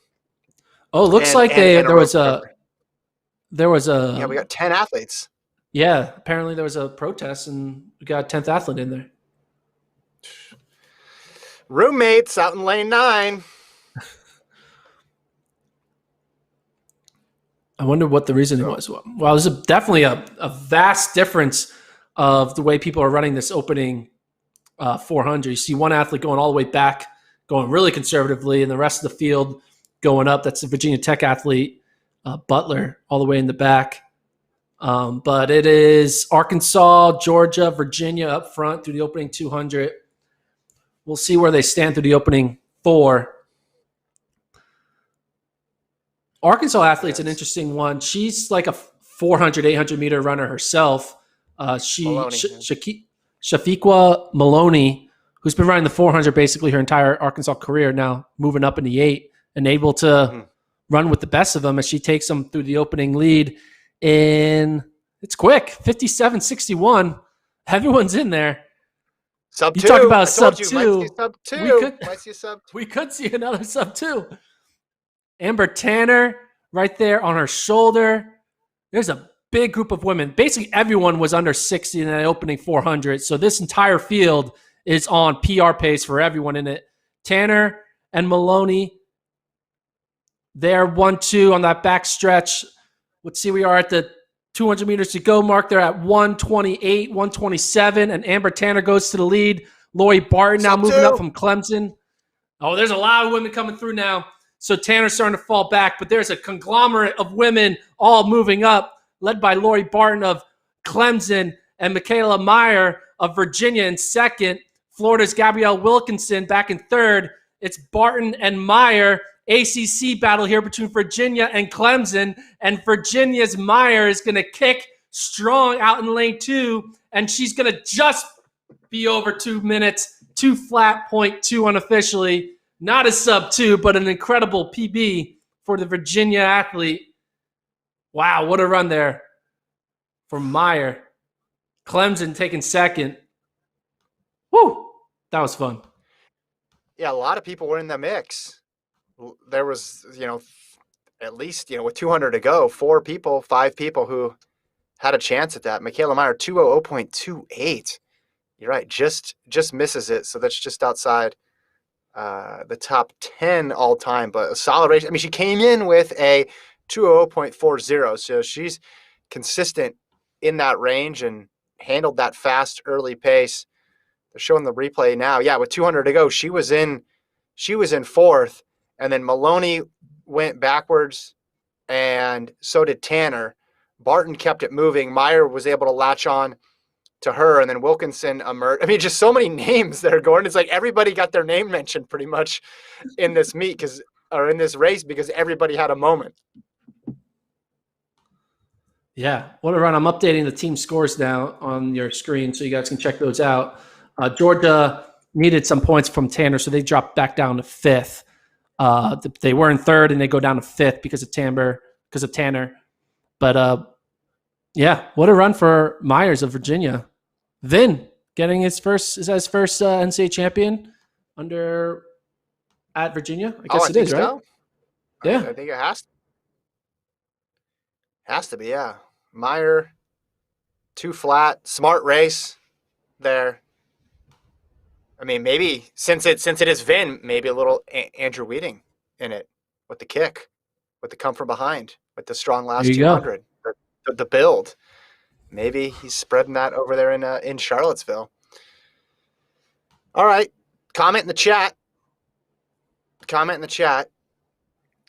Oh, it looks like there was a yeah, we got 10 athletes. Yeah, apparently there was a protest and we got a 10th athlete in there. Roommates out in lane 9. I wonder what the reasoning was. Well, there's definitely a vast difference of the way people are running this opening 400. You see one athlete going all the way back, going really conservatively, and the rest of the field going up. That's the Virginia Tech athlete, Butler, all the way in the back. But it is Arkansas, Georgia, Virginia up front through the opening 200. We'll see where they stand through the opening 4. Arkansas athlete's an interesting one. She's like a 400, 800 meter runner herself. Shafiqua Maloney, who's been running the 400 basically her entire Arkansas career, now moving up in the 8 and able to run with the best of them as she takes them through the opening lead. It's quick, 57.61. Everyone's in there. Sub 2. You talk about sub 2. We could see another sub 2. Amber Tanner right there on her shoulder. There's a big group of women. Basically, everyone was under 60 in that opening 400. So this entire field is on PR pace for everyone in it. Tanner and Maloney, they're 1-2 on that back stretch. Let's see, we are at the 200 meters to go mark. They're at 128, 127, and Amber Tanner goes to the lead. Lori Barton now moving up from Clemson. Oh, there's a lot of women coming through now. So Tanner's starting to fall back, but there's a conglomerate of women all moving up, led by Lori Barton of Clemson and Michaela Meyer of Virginia in second. Florida's Gabrielle Wilkinson back in third. It's Barton and Meyer. ACC battle here between Virginia and Clemson, and Virginia's Meyer is going to kick strong out in lane 2, and she's going to just be over 2 minutes, 2 flat 0.2 unofficially. Not a sub 2, but an incredible PB for the Virginia athlete. Wow, what a run there from Meyer. Clemson taking second. Woo! That was fun. Yeah, a lot of people were in the mix. There was, at least, with 200 to go, 5 people who had a chance at that. Michaela Meyer, 200.28. You're right, just misses it. So that's just outside the top 10 all time, but a solid race. I mean, she came in with a 200.40, so she's consistent in that range and handled that fast early pace. They're showing the replay now. Yeah, with 200 to go, she was in fourth, and then Maloney went backwards, and so did Tanner. Barton kept it moving. Meyer was able to latch on to her, and then Wilkinson emerged. I mean, just so many names that are going. It's like everybody got their name mentioned pretty much in this meet or in this race because everybody had a moment. Yeah, what a run. I'm updating the team scores now on your screen so you guys can check those out. Georgia needed some points from Tanner, so they dropped back down to fifth. They were in third, and they go down to fifth because of Tanner. But, yeah, what a run for Myers of Virginia. Vin getting his first NCAA champion at Virginia. I guess it is, right? So. Yeah. I think it has to be, yeah. Meyer, 2 flat, smart race there. I mean, maybe since it is Vin, maybe a little Andrew Weeding in it with the kick, with the come from behind, with the strong last 200, the build. Maybe he's spreading that over there in Charlottesville. All right, comment in the chat.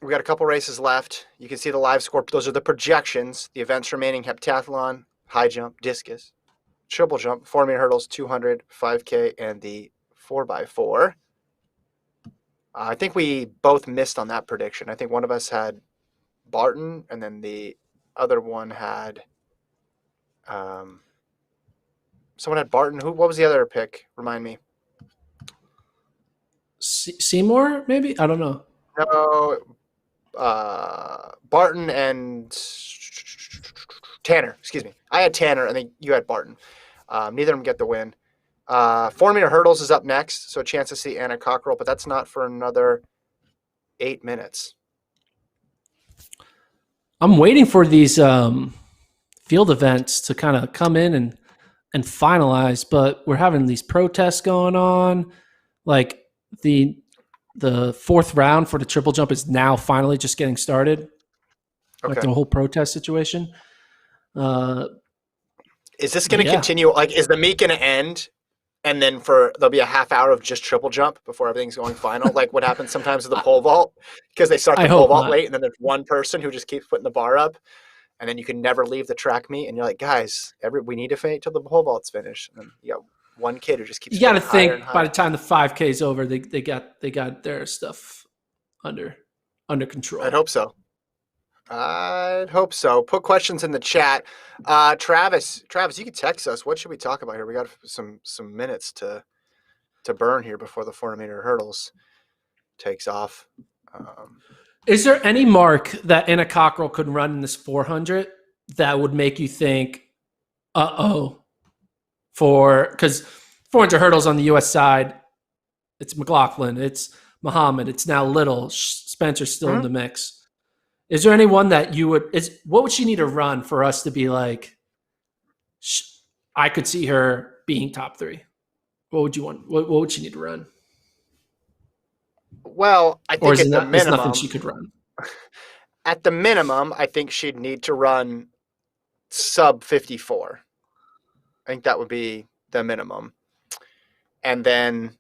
We got a couple races left. You can see the live score. Those are the projections. The events remaining: heptathlon, high jump, discus, triple jump, 4-meter hurdles, 200, 5K, and the 4x4. I think we both missed on that prediction. I think one of us had Barton, and then the other one had someone had Barton. What was the other pick? Remind me. Seymour, maybe? I don't know. No, Barton and Tanner. Excuse me. I had Tanner, and then you had Barton. Neither of them get the win. 4-meter hurdles is up next, so a chance to see Anna Cockrell, but that's not for another 8 minutes. I'm waiting for these field events to kind of come in and finalize, but we're having these protests going on. Like the fourth round for the triple jump is now finally just getting started. Okay. Like the whole protest situation. Is this going to continue? Like, is the meet going to end? And then there'll be a half hour of just triple jump before everything's going final, like what happens sometimes with the pole vault, because they start the pole vault late, and then there's one person who just keeps putting the bar up, and then you can never leave the track meet, and you're like, guys, we need to finish till the pole vault's finished. And then you got one kid who just keeps. You got to think by the time the 5K is over, they got their stuff under control. I'd hope so. Put questions in the chat. Travis, you can text us. What should we talk about here? We got some minutes to burn here before the 4-meter hurdles takes off. Is there any mark that Anna Cockrell could run in this 400 that would make you think, because 400 hurdles on the U.S. side, it's McLaughlin, it's Muhammad, it's now Little, Spencer's still in the mix. Is there anyone that what would she need to run for us to be like, I could see her being top 3? What would you want? What would she need to run? Well, I think at the minimum, nothing she could run. At the minimum, I think she'd need to run sub 54. I think that would be the minimum. And then,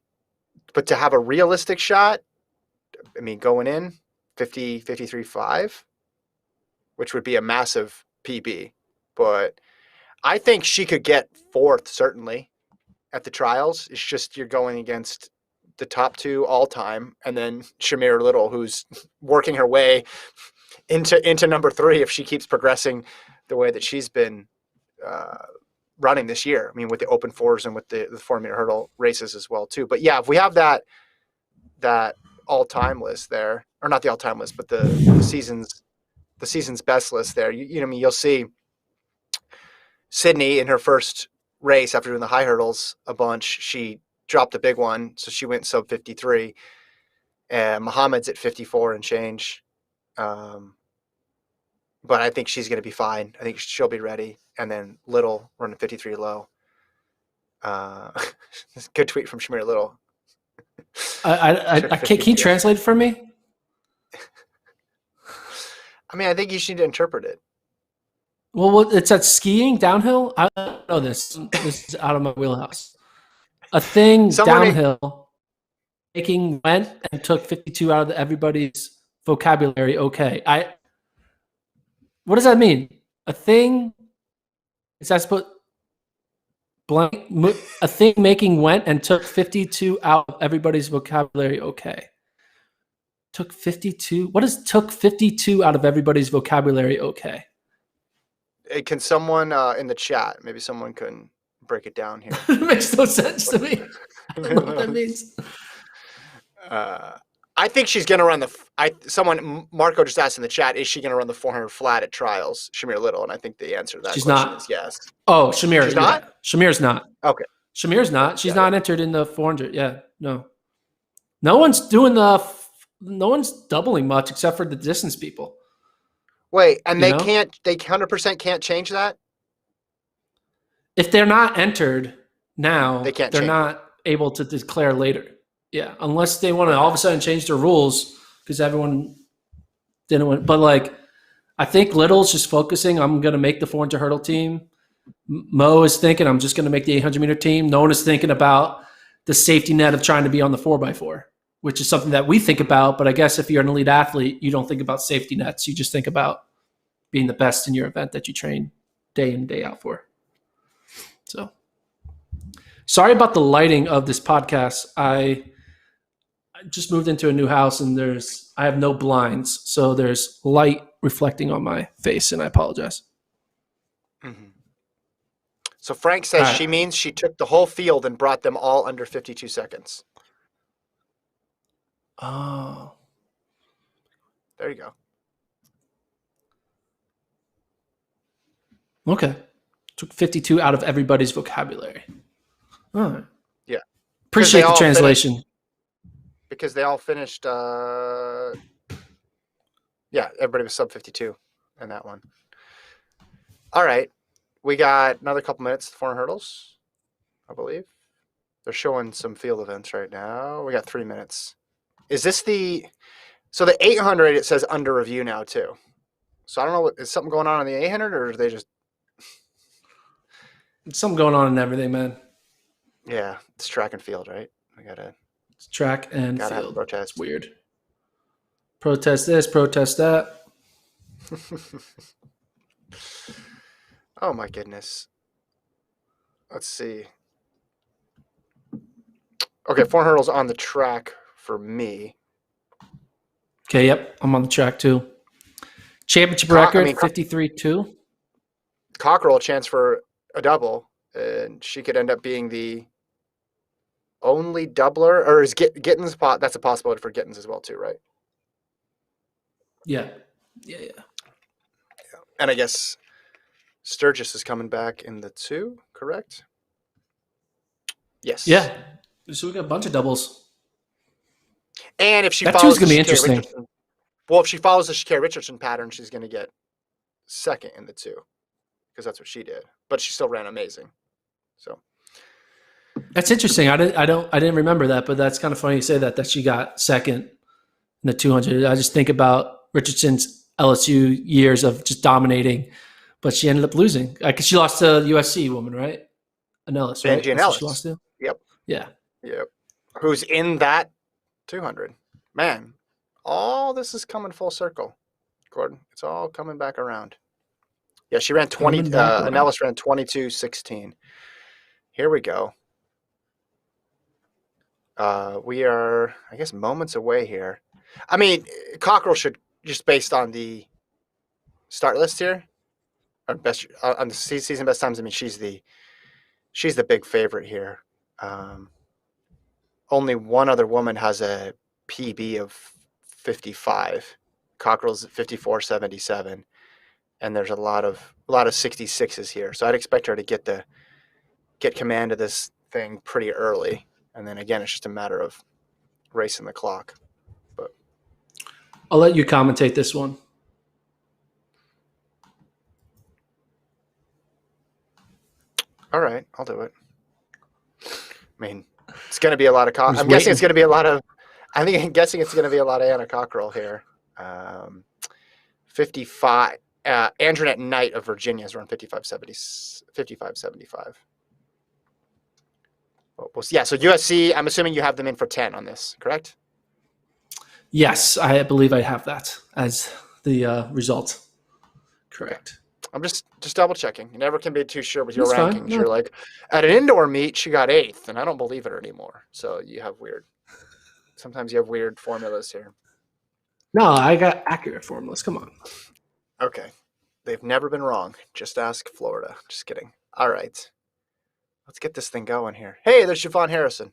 but to have a realistic shot, I mean, going in, 53.5, which would be a massive PB. But I think she could get 4th, certainly, at the trials. It's just you're going against the top 2 all time, and then Shamir Little, who's working her way into number 3 if she keeps progressing the way that she's been running this year. I mean, with the open 4s and with the 4-meter hurdle races as well too. But yeah, if we have that all-time list there, or not the all-time list, but the season's best list there. You know, I mean, you'll see Sydney in her first race after doing the high hurdles a bunch. She dropped a big one, so she went sub 53. And Muhammad's at 54 and change. But I think she's going to be fine. I think she'll be ready. And then Little running 53 low. Good tweet from Shamir Little. I can't. Can you translate it for me? I mean, I think you should interpret it. Well, it's at skiing downhill. I don't know this. This is out of my wheelhouse. A thing downhill, making went and took 52 out of everybody's vocabulary. Okay, what does that mean? A thing is that supposed blank? A thing making went and took 52 out of everybody's vocabulary. Okay, took 52. What is took 52 out of everybody's vocabulary? Okay. Can someone in the chat, maybe someone can break it down here? It makes no sense to me. I don't know what that means. I think she's going to run Marco just asked in the chat, is she going to run the 400 flat at trials, Shamir Little? And I think the answer to that question is yes. Oh, Shamir. She's not? Shamir's not. Okay. Shamir's not. She's not entered in the 400. Yeah, no. No one's doubling much except for the distance people. Wait, and they 100% can't change that? If they're not entered now, they're not able to declare later. Yeah, unless they want to all of a sudden change their rules because everyone didn't win. But like, I think Little's just focusing. I'm going to make the 400 hurdle team. Mo is thinking I'm just going to make the 800 meter team. No one is thinking about the safety net of trying to be on the 4x4, which is something that we think about. But I guess if you're an elite athlete, you don't think about safety nets. You just think about being the best in your event that you train day in, day out for. So sorry about the lighting of this podcast. I just moved into a new house and I have no blinds. So there's light reflecting on my face and I apologize. Mm-hmm. So Frank says she means she took the whole field and brought them all under 52 seconds. Oh. There you go. Okay. Took 52 out of everybody's vocabulary. All right. Yeah. Appreciate the translation. Because they all finished, everybody was sub 52 in that one. All right. We got another couple minutes, 400 hurdles, I believe. They're showing some field events right now. We got 3 minutes. Is this the 800, it says under review now too. So I don't know, is something going on in the 800 or are they just. Something going on in everything, man. Yeah. It's track and field, right? It's track and field. Have a protest. It's weird. Protest this, protest that. Oh my goodness. Let's see. Okay, 400 hurdles on the track for me. Okay, yep. I'm on the track too. Championship record, 53-2. Cockerell, a chance for a double, and she could end up being the only doubler, or is Gittins, that's a possibility for Gittins as well too, right? Yeah. And I guess Sturgis is coming back in the 2, correct? Yes. Yeah. So we got a bunch of doubles. And if she that follows two's gonna be interesting. If she follows the Shakira Richardson pattern, she's going to get second in the 2 because that's what she did. But she still ran amazing. So that's interesting. I didn't remember that, but that's kind of funny you say that she got second in the 200. I just think about Richardson's LSU years of just dominating, but she ended up losing because she lost to USC woman, right? An Ellis, right? Benji Ellis. She lost to? Yep. Yeah. Yep. Who's in that 200? Man, all this is coming full circle, Gordon. It's all coming back around. Yeah, she ran 20. An Ellis ran 22:16. Here we go. We are, I guess, moments away here. I mean, Cockerell should, just based on the start list here, or best on the season best times. I mean, she's the big favorite here. Only one other woman has a PB of 55. Cockrell's 54.77, and there's a lot of 66s here. So I'd expect her to get command of this thing pretty early, and then again, it's just a matter of racing the clock. But I'll let you commentate this one. all right, I'll do it. I mean, it's going to be a lot of. I'm guessing it's going to be a lot of. I'm guessing it's going to be a lot of Anna Cockrell here. 55. Andronette Knight of Virginia is around 55.75. Yeah, so USC, I'm assuming you have them in for 10 on this, correct? Yes, I believe I have that as the result. Correct. I'm just double checking. You never can be too sure with your That's rankings. fine. No. You're like, at an indoor meet, she got 8th, and I don't believe it anymore. So sometimes you have weird formulas here. No, I got accurate formulas. Come on. Okay. They've never been wrong. Just ask Florida. Just kidding. All right. Let's get this thing going here. Hey, there's Siobhan Harrison.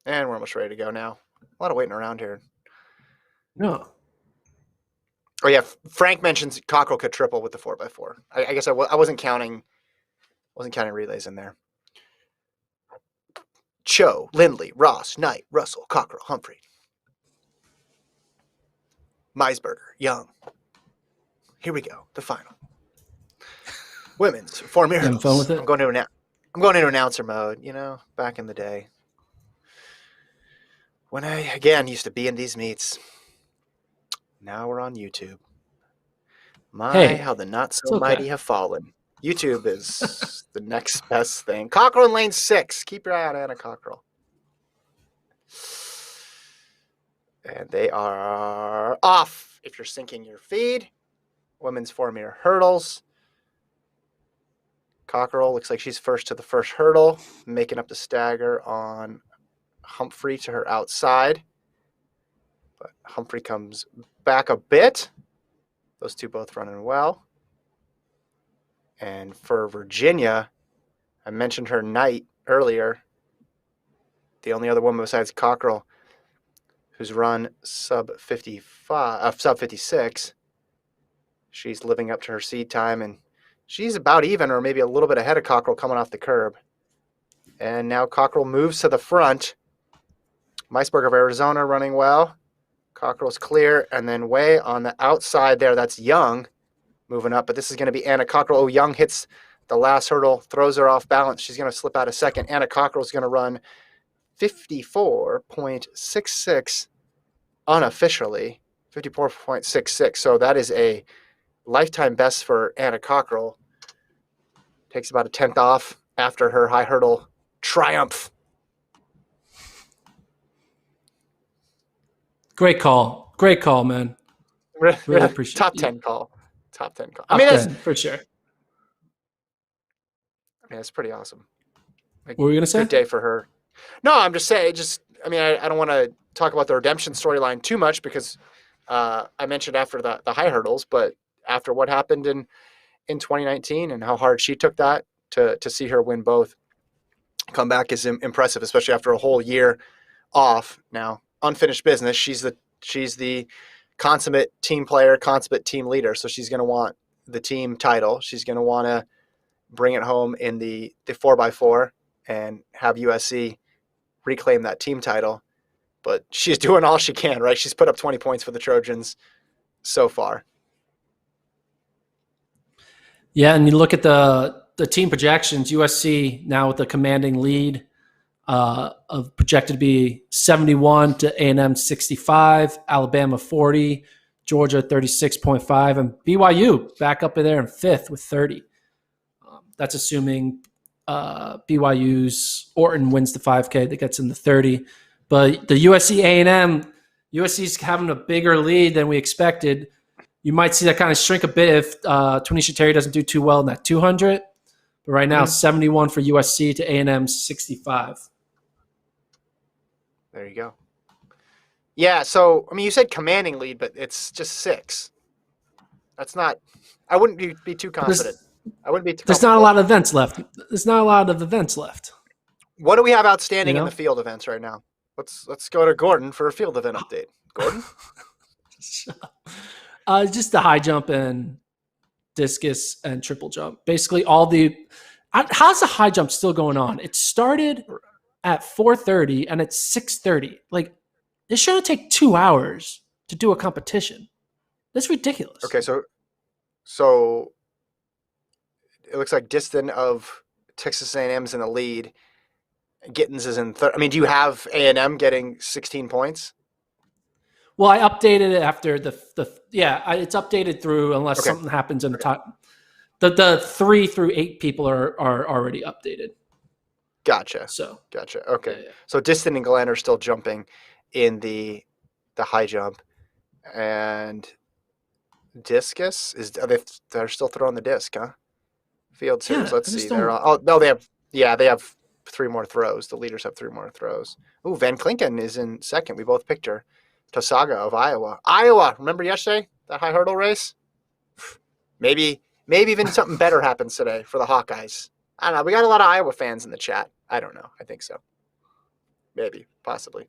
And we're almost ready to go now. A lot of waiting around here. No. Oh, yeah. Frank mentions Cockrell could triple with the 4x4. I guess I wasn't counting relays in there. Cho, Lindley, Ross, Knight, Russell, Cockrell, Humphrey, Meisberger, Young. Here we go. The final. Women's 4 miracles. Having fun with it? I'm going into announcer mode, back in the day. When I, again, used to be in these meets. Now we're on YouTube. How the not so mighty have fallen. YouTube is the next best thing. Cockrell in lane 6. Keep your eye on Anna Cockrell. And they are off if you're syncing your feed. Women's 4-meter hurdles. Cockrell looks like she's first to the first hurdle, making up the stagger on Humphrey to her outside. But Humphrey comes back a bit. Those two both running well. And for Virginia, I mentioned her Knight earlier. The only other woman besides Cockrell who's run sub 56. She's living up to her seed time, and she's about even or maybe a little bit ahead of Cockrell coming off the curb. And now Cockrell moves to the front. Meisberg of Arizona running well. Cockrell's clear, and then way on the outside there, that's Young moving up. But this is going to be Anna Cockrell. Oh, Young hits the last hurdle, throws her off balance. She's going to slip out a second. Anna Cockrell's going to run 54.66 unofficially, 54.66. So that is a lifetime best for Anna Cockrell. Takes about a 10th off after her high hurdle triumph. Great call, man. Really appreciate Top it. 10 call. Top 10 call. I mean, that's for sure. I mean, that's pretty awesome. What were you gonna say? Good day for her. No, I'm just saying. I don't want to talk about the redemption storyline too much because I mentioned after the high hurdles, but after what happened in 2019 and how hard she took that to see her win both, comeback is impressive, especially after a whole year off. Now, unfinished business. She's the consummate team player, consummate team leader. So she's going to want the team title. She's going to want to bring it home in the 4x4 and have USC reclaim that team title. But she's doing all she can, right? She's put up 20 points for the Trojans so far. Yeah, and you look at the team projections, USC now with the commanding lead of projected to be 71 to A&M 65, Alabama 40, Georgia 36.5, and BYU back up in there in 5th with 30. That's assuming BYU's Orton wins the 5K that gets in the 30. But the USC A&M, USC's having a bigger lead than we expected. You might see that kind of shrink a bit if Tanisha Terry doesn't do too well in that 200. But right now, 71 for USC to A&M 65. There you go. Yeah, so, I mean, you said commanding lead, but it's just 6. That's not – I wouldn't be too confident I wouldn't be too There's not a comfortable. lot of events left. There's not a lot of events left. What do we have You outstanding in the know, field events right now? Let's go to Gordon for a field event update. Gordon? just the high jump and discus and triple jump. Basically, all the. How's the high jump still going on? It started at 4:30 and it's 6:30. Like, this shouldn't take 2 hours to do a competition. That's ridiculous. Okay, so it looks like Diston of Texas A&M's in the lead. Gittins is in third. I mean, do you have A&M getting 16 points? Well, I updated it after it's updated through unless Okay. something happens in the top. The 3 through 8 people are already updated. Gotcha. So Gotcha. Okay. yeah. So Diston and Glenn are still jumping in the high jump, and discus they're still throwing the disc, huh? Field series. Yeah, Let's I just see. don't. They have 3 more throws. The leaders have 3 more throws. Ooh, Van Klinken is in second. We both picked her. Tosaga of Iowa. Remember yesterday that high hurdle race? Maybe even something better happens today for the Hawkeyes. I don't know. We got a lot of Iowa fans in the chat. I don't know. I think so. Maybe, possibly,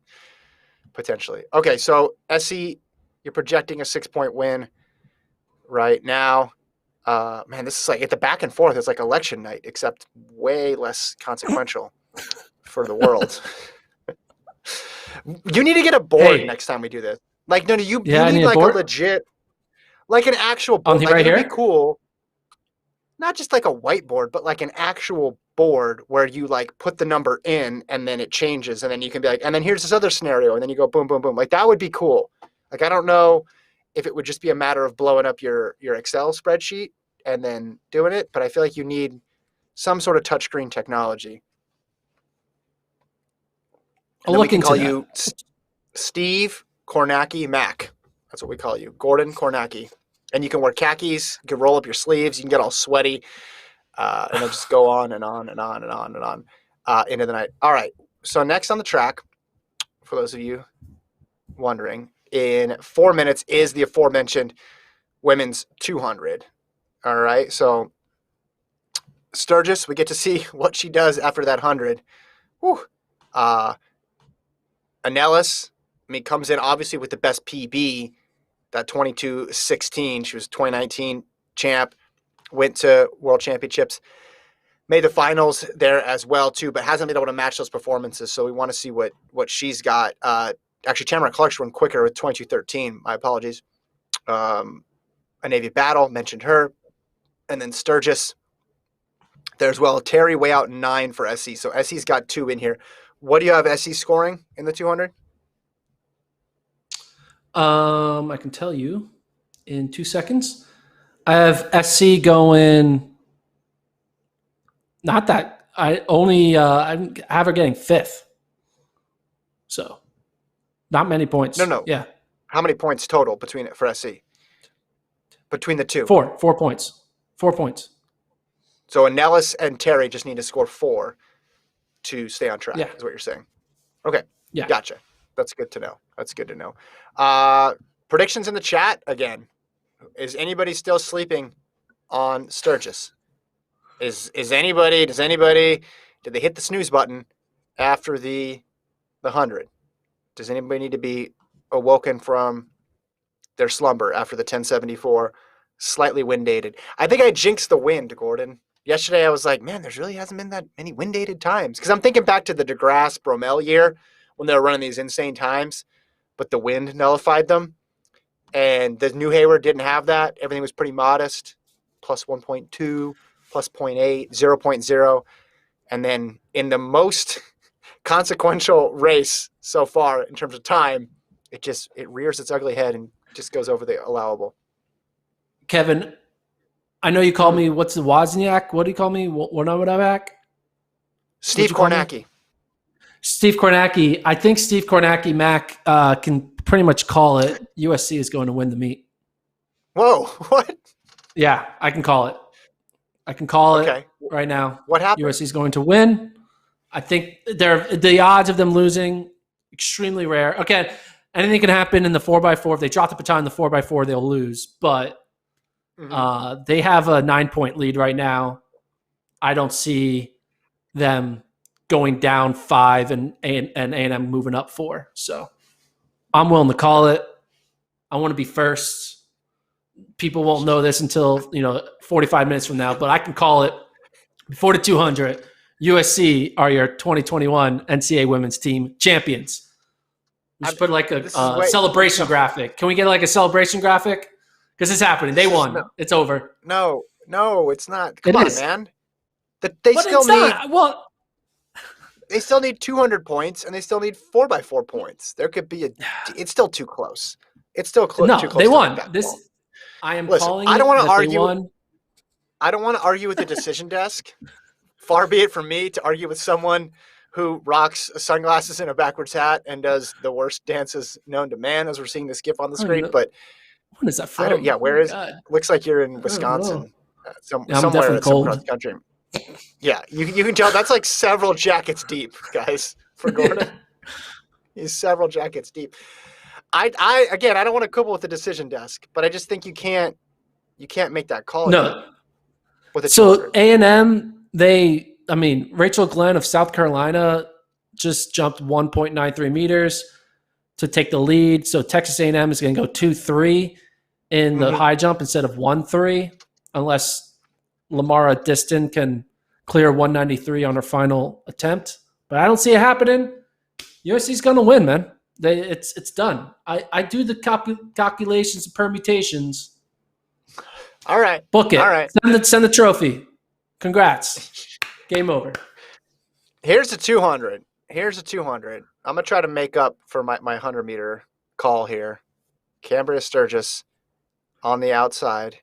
potentially. Okay, so SC, you're projecting a 6-point win right now. Man, this is like at the back and forth. It's like election night, except way less consequential for the world. You need to get a board next time we do this. Like, no, you need like a legit, like an actual board. Like, it'd be cool. Not just like a whiteboard, but like an actual board where you like put the number in and then it changes, and then you can be like, and then here's this other scenario, and then you go boom, boom, boom. Like, that would be cool. Like, I don't know if it would just be a matter of blowing up your Excel spreadsheet and then doing it, but I feel like you need some sort of touchscreen technology. And then we can call you Steve Kornacki Mac. That's what we call you, Gordon Kornacki. And you can wear khakis. You can roll up your sleeves. You can get all sweaty, and it'll just go on and on and on and on and on into the night. All right. So next on the track, for those of you wondering, in 4 minutes is the aforementioned women's 200. All right. So Sturgis, we get to see what she does after that 100. Whew. Anellis, comes in obviously with the best PB, that 22:16. She was 2019 champ, went to World Championships, made the finals there as well too, but hasn't been able to match those performances. So we want to see what she's got. Actually, Tamara Clark should run quicker with 22:13. My apologies. A Navy Battle, mentioned her, and then Sturgis there as well. Terry way out 9 for SC. So SC's got 2 in here. What do you have SC scoring in the 200? I can tell you in 2 seconds. I have SC going. Not that I have her getting 5th. So not many points. No. Yeah. How many points total for SC? Between the two? 4 points. 4 points. So Anellis and Terry just need to score 4 to stay on track, is what you're saying. Okay. Yeah. Gotcha. That's good to know. That's good to know. Predictions in the chat again. Is anybody still sleeping on Sturgis? Does anybody, did they hit the snooze button after the 100? Does anybody need to be awoken from their slumber after the 1074, slightly wind-dated? I think I jinxed the wind, Gordon. Yesterday I was like, man, there really hasn't been that many wind-dated times. Because I'm thinking back to the DeGrasse Bromell year when they were running these insane times, but the wind nullified them. And the New Hayward didn't have that. Everything was pretty modest, plus 1.2, plus 0.8, 0.0. And then in the most consequential race so far in terms of time, it rears its ugly head and just goes over the allowable. Kevin, I know you call me, what's the Wozniak? What do you call me? What am I back? Steve Kornacki. Steve Kornacki. I think Steve Kornacki Mac can pretty much call it. USC is going to win the meet. Whoa, what? Yeah, I can call it. I can call it right now. What happened? USC is going to win. I think the odds of them losing, extremely rare. Okay, anything can happen in the 4x4. If they drop the baton in the 4x4, they'll lose. But Mm-hmm. They have a 9-point lead right now. I don't see them going down 5 and A&M moving up 4. So I'm willing to call it. I want to be first. People won't know this until 45 minutes from now, but I can call it before the 200. USC are your 2021 NCAA women's team champions. We should put like This is a celebration graphic. Can we get like a celebration graphic? Because it's happening. They won. It's over. No, it's not. Come It on, is. man. They But still it's need. not. Well, They still need 200 points, and they still need 4x4 points. There could be It's still too close. It's still too close. They to won. that This ball. I am Listen, calling. I don't want to argue. argue. I don't want to argue with the decision desk. Far be it from me to argue with someone who rocks sunglasses and a backwards hat and does the worst dances known to man, as we're seeing this GIF on the screen. But what is that from? where is? God. Looks like you're in Wisconsin, somewhere across the country. Yeah, you can tell that's like several jackets deep, guys, for Gordon. He's several jackets deep. I don't want to quibble with the decision desk, but I just think you can't make that call. No. With a so A&M, Rachel Glenn of South Carolina just jumped 1.93 meters to take the lead. So Texas A&M is going to go 2-3 in the high jump instead of 1-3, unless Lamara Diston can clear 193 on her final attempt. But I don't see it happening. USC's going to win, man. It's done. I do the calculations and permutations. All right. Book it. All right. Send the trophy. Congrats. Game over. Here's the 200. I'm going to try to make up for my 100-meter call here. Cambria Sturgis on the outside.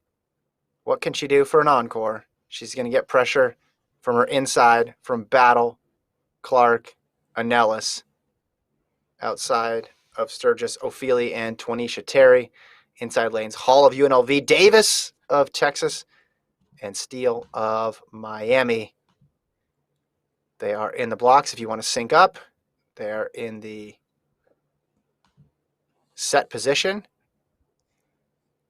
What can she do for an encore? She's going to get pressure from her inside, from Battle, Clark, and Nellis. Outside of Sturgis, Ophelia, and Twanisha Terry. Inside lanes, Hall of UNLV, Davis of Texas, and Steele of Miami. They are in the blocks if you want to sync up. They are in the set position.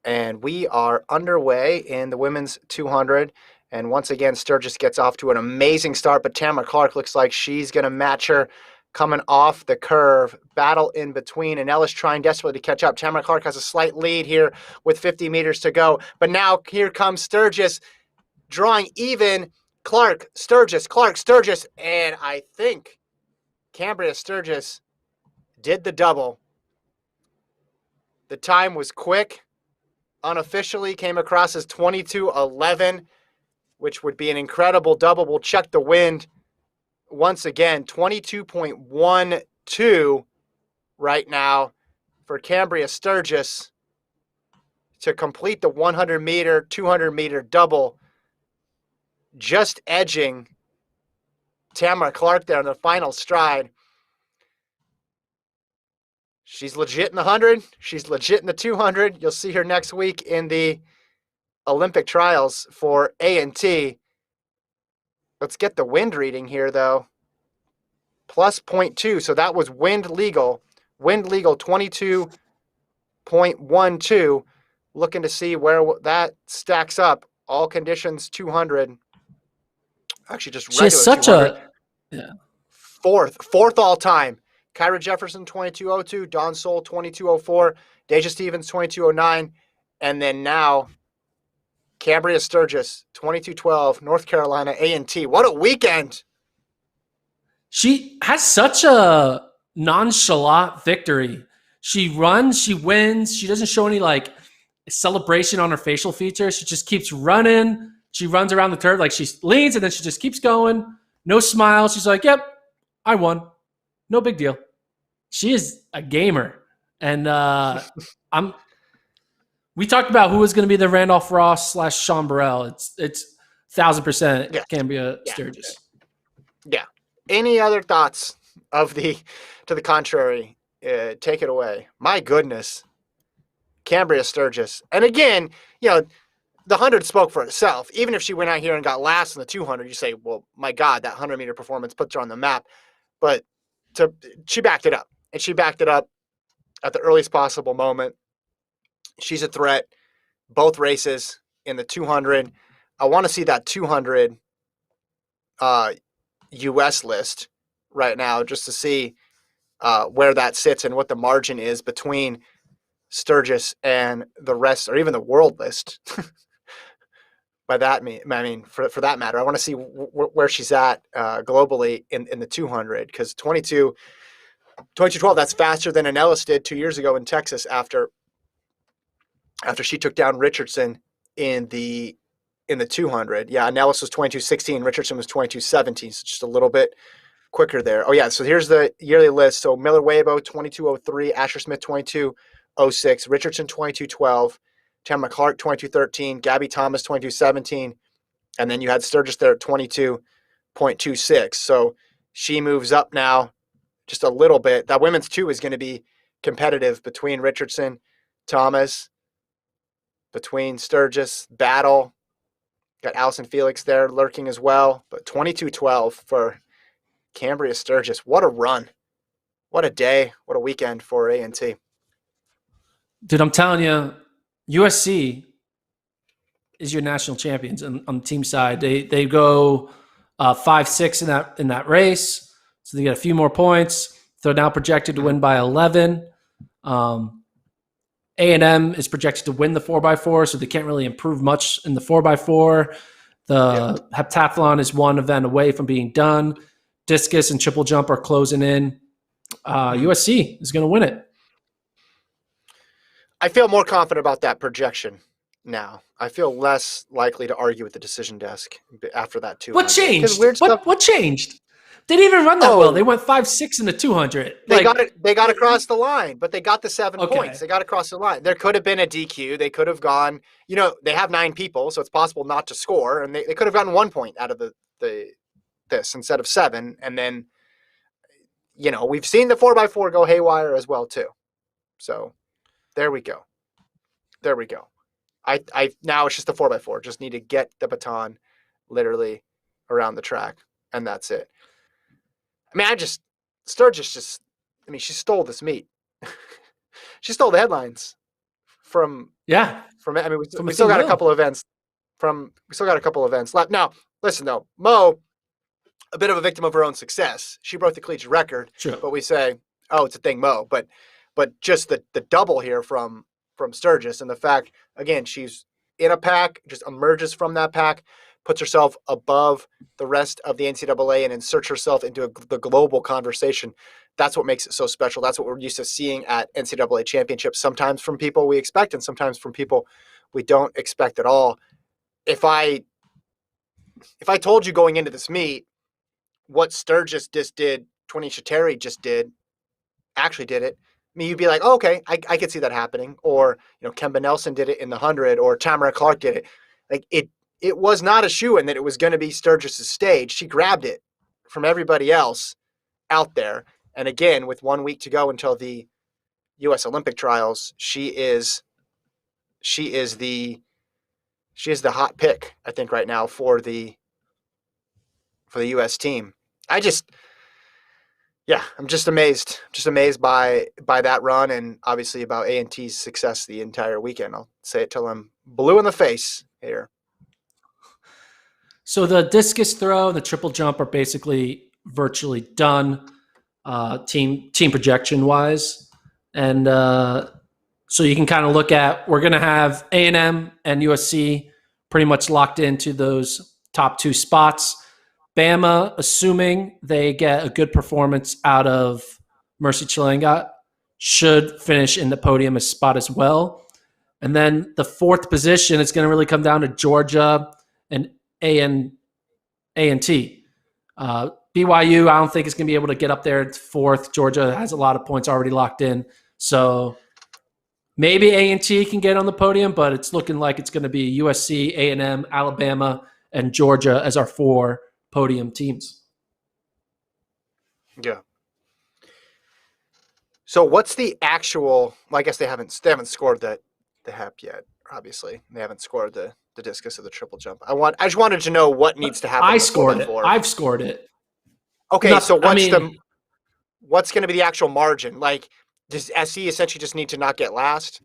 And we are underway in the women's 200. And once again, Sturgis gets off to an amazing start, but Tamara Clark looks like she's going to match her coming off the curve. Battle in between, and Ellis trying desperately to catch up. Tamara Clark has a slight lead here with 50 meters to go. But now here comes Sturgis drawing even. Clark, Sturgis, and I think Cambria Sturgis did the double. The time was quick. Unofficially came across as 22:11, which would be an incredible double. We'll check the wind once again. 22.12 right now for Cambria Sturgis to complete the 100-meter, 200-meter double, just edging Tamara Clark there on the final stride. She's legit in the 100. She's legit in the 200. You'll see her next week in the Olympic trials for A&T. Let's get the wind reading here, though. Plus 0.2. So that was wind legal. Wind legal 22.12. Looking to see where that stacks up. All conditions 200. Actually, just regular. She has such 200. Fourth all time. Kyra Jefferson, 22:02. Dawn Soul, 22:04. Deja Stevens, 22:09. And then now, Cambria Sturgis, 22:12. North Carolina A&T. What a weekend. She has such a nonchalant victory. She runs, she wins. She doesn't show any celebration on her facial features. She just keeps running. She runs around the curve, she leans and then she just keeps going. No smile. She's like, yep, I won. No big deal. She is a gamer. And we talked about who was going to be the Randolph Ross / Sean Burrell. It's 1,000% Cambria Sturgis. Yeah. Any other thoughts to the contrary? Take it away. My goodness. Cambria Sturgis. And again, the 100 spoke for itself. Even if she went out here and got last in the 200, you say, well, my God, that 100-meter performance puts her on the map. But she backed it up. And she backed it up at the earliest possible moment. She's a threat. Both races. in the 200. I want to see that 200 US list right now just to see where that sits and what the margin is between Sturgis and the rest, or even the world list. By that I mean for that matter, I want to see where she's at globally in the 200, because 2212, that's faster than Anellis did 2 years ago in Texas after she took down Richardson in the 200. Yeah, Anellis was 2216, Richardson was 2217, so just a little bit quicker there. Oh yeah, so here's the yearly list. So Miller Weibo 2203, Asher Smith 2206, Richardson 2212, Tamara Clark 2213, Gabby Thomas 2217, and then you had Sturgis there at 22.26. So she moves up now just a little bit. That women's 2 is going to be competitive between Richardson, Thomas, between Sturgis, Battle. Got Allison Felix there lurking as well. But 22-12 for Cambria Sturgis. What a run. What a day. What a weekend for A&T. Dude, I'm telling you, USC is your national champions on the team side. They go 5-6 in that race, so they get a few more points. They're now projected to win by 11. A&M is projected to win the 4x4, so they can't really improve much in the 4x4. The heptathlon is one event away from being done. Discus and triple jump are closing in. USC is going to win it. I feel more confident about that projection now. I feel less likely to argue with the decision desk after that 200. What changed? What changed? They didn't even run that well. They went 5-6 in the 200. They got across the line, but they got the 7 points. They got across the line. There could have been a DQ. They could have gone, they have 9 people, so it's possible not to score. And they could have gotten 1 point out of this instead of 7. And then, we've seen the 4x4 go haywire as well too. So there we go. I now it's just the 4x4. Just need to get the baton literally around the track, and that's it. I mean, Sturgis she stole this meat. She stole the headlines from. We still got a couple of events left. Now, listen though, Mo, a bit of a victim of her own success. She broke the collegiate record, sure. But we say, oh, it's a thing, Mo. But just the double here from Sturgis, and the fact, again, she's in a pack, just emerges from that pack, puts herself above the rest of the NCAA and inserts herself into the global conversation. That's what makes it so special. That's what we're used to seeing at NCAA championships, sometimes from people we expect and sometimes from people we don't expect at all. If I told you going into this meet what Sturgis just did, Twanisha Terry actually did it, I mean, you'd be like, oh, okay, I could see that happening. Or, Kemba Nelson did it in the 100, or Tamara Clark did it. Like, it was not a shoo-in that it was going to be Sturgis's stage. She grabbed it from everybody else out there. And again, with 1 week to go until the U.S. Olympic trials, she is the hot pick, I think, right now for the U.S. team. I'm just amazed by that run, and obviously about A&T's success the entire weekend. I'll say it till I'm blue in the face here. So the discus throw and the triple jump are basically virtually done, team projection wise, and so you can kind of look at, we're going to have A&M and USC pretty much locked into those top 2 spots. Bama, assuming they get a good performance out of Mercy Chilangat, should finish in the podium spot as well. And then the 4th position is going to really come down to Georgia and A&T. BYU, I don't think is going to be able to get up there. It's 4th. Georgia has a lot of points already locked in. So maybe A&T can get on the podium, but it's looking like it's going to be USC, A&M, Alabama, and Georgia as our 4 podium teams. Yeah. So what's the actual? Well, I guess they haven't scored the HEP yet. Obviously, they haven't scored the discus or the triple jump. I just wanted to know what needs to happen. I scored it. I've scored it. Okay, so what's going to be the actual margin? Like, does SC essentially just need to not get last?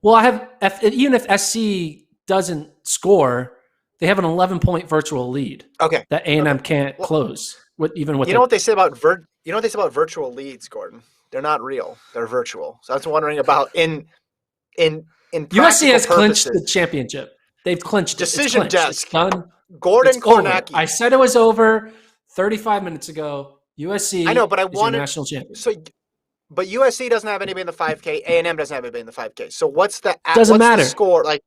Well, even if SC doesn't score, they have an 11-point virtual lead Okay. that A&M Okay. can't close. Even with you know what they say about virtual leads, Gordon? They're not real. They're virtual. So I was wondering about in USC practical has clinched the purposes. championship. They've clinched it. It's Decision clinched. It's desk. done. Gordon It's over. I Kornacki. said it was over 35 minutes ago. I know, USC but I is your wanted national champion. but USC doesn't have anybody in the 5K. A&M doesn't have anybody in the 5K. So what's the Doesn't matter. score? Like,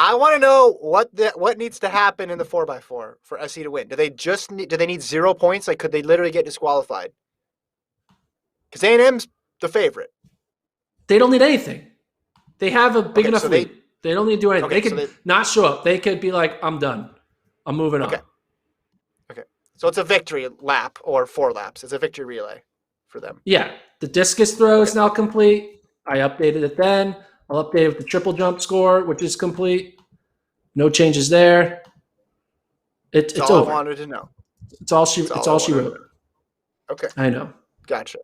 I want to know what needs to happen in the 4x4 for SC to win. Do they need 0 points? Like, could they literally get disqualified? Because A&M's the favorite. They don't need anything. They have a big enough so lead. They don't need to do anything. Okay, they could not show up. They could be like, I'm done. I'm moving on. Okay. So it's a victory lap or 4 laps. It's a victory relay for them. Yeah. The discus throw is now complete. I updated it then. I'll update it with the triple jump score, which is complete. No changes there. It's all over. I wanted to know. It's all she wrote. Okay. I know. Gotcha.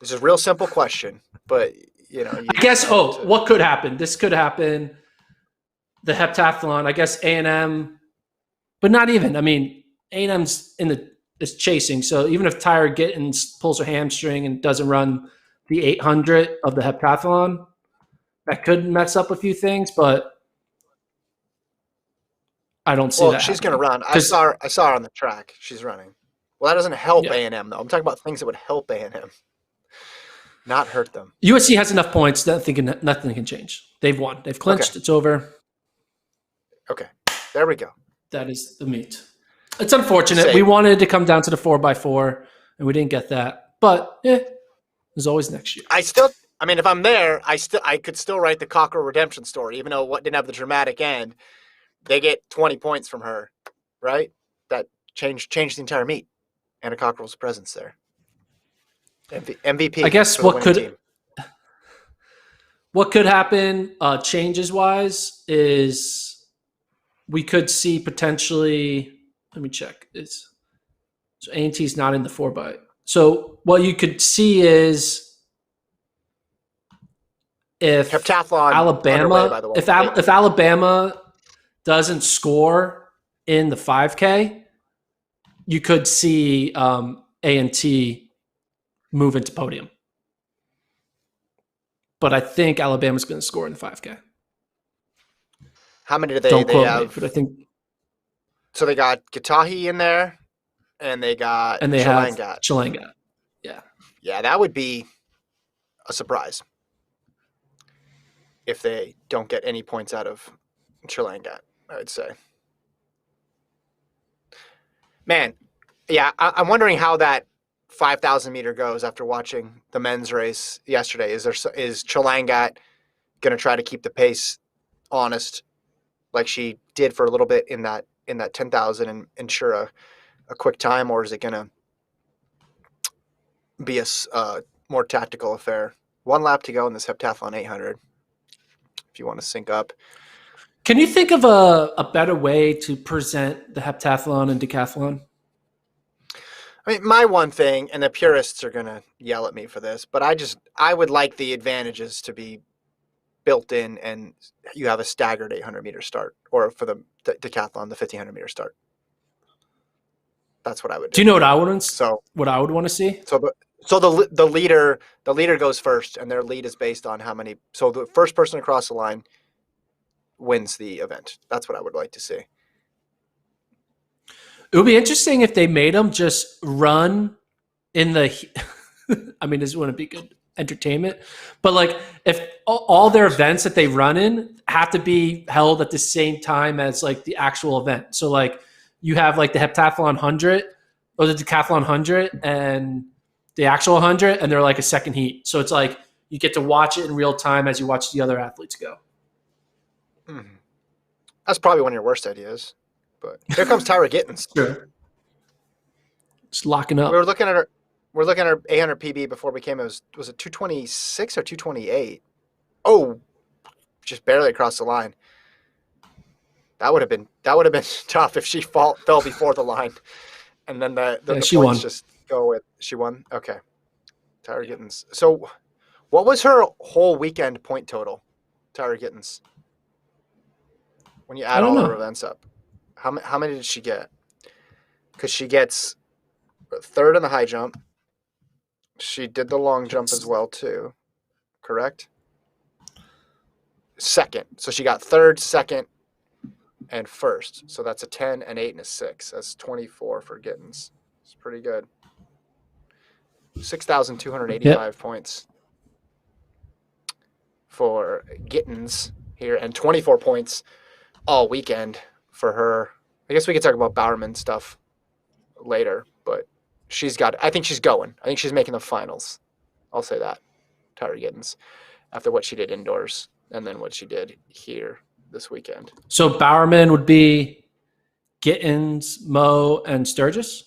This is a real simple question, but I guess. What could happen? This could happen. The heptathlon. I guess A&M, but not even. I mean, A&M's is chasing. So even if Tyra Gittins pulls her hamstring and doesn't run the 800 of the heptathlon, that could mess up a few things. But I don't see that. She's going to run. I saw her on the track. She's running. Well, that doesn't help A&M though. I'm talking about things that would help A&M, not hurt them. USC has enough points that nothing can change. They've won. They've clinched. Okay. It's over. Okay, there we go. That is the meat. It's unfortunate. We wanted to come down to the 4x4, and we didn't get that. But there's always next year. If I'm there, I could still write the Cockrell redemption story, even though what didn't have the dramatic end. They get 20 points from her, right? That changed the entire meet. Anna Cockrell's presence there. MVP. I guess what could happen changes wise is we could see potentially. Let me check. So A&T's not in the 4x. So what you could see is if heptathlon Alabama, underway, by the way. if Alabama doesn't score in the 5K, you could see A&T move into podium. But I think Alabama's going to score in the 5K. Have? Don't quote have? Me, but I think so. They got Gatahi in there, and they have Chelangat. Yeah, that would be a surprise if they don't get any points out of Chelangat, I would say. Man, yeah, I'm wondering how that 5,000 meter goes after watching the men's race yesterday. Is Chelangat going to try to keep the pace honest, like she did for a little bit in that 10,000 and ensure a quick time, or is it going to be a more tactical affair? 1 lap to go in this heptathlon 800. If you want to sync up. Can you think of a better way to present the heptathlon and decathlon? I mean, my one thing, and the purists are going to yell at me for this, but I would like the advantages to be built in, and you have a staggered 800-meter start, or for the decathlon, the 1,500-meter start. That's what I would do. Do you know what I would want to see? So the leader goes first, and their lead is based on how many. So the first person across the line wins the event. That's what I would like to see. It would be interesting if they made them just run in the. I mean, this wouldn't be good entertainment, but like if all their events that they run in have to be held at the same time as like the actual event. So like you have like the heptathlon 100 or the decathlon 100 and the actual 100, and they're like a second heat. So it's like you get to watch it in real time as you watch the other athletes go. Mm-hmm. That's probably one of your worst ideas. But here comes Tyra Gittins. Sure. Just locking up. We're looking at her 800 PB before we came. Was it 226 or 228? Oh, just barely across the line. That would have been tough if she fell before the line, and then the she points won. Just go with she won. Okay, Tyra Gittins. So, What was her whole weekend point total, Tyra Gittens, when you I add don't all her know. events up? How many did she get? Because she gets third in the high jump. She did the long jump as well, too. Correct? Second. So she got third, second, and first. So that's a 10, an 8, and a 6. That's 24 for Gittens. It's pretty good. 6,285 Yep. points for Gittens here, and 24 points all weekend for her. I guess we could talk about Bowerman stuff later, but I think she's going. I think she's making the finals. I'll say that. Tyra Gittens, after what she did indoors and then what she did here this weekend. So Bowerman would be Gittens, Mo, and Sturgis.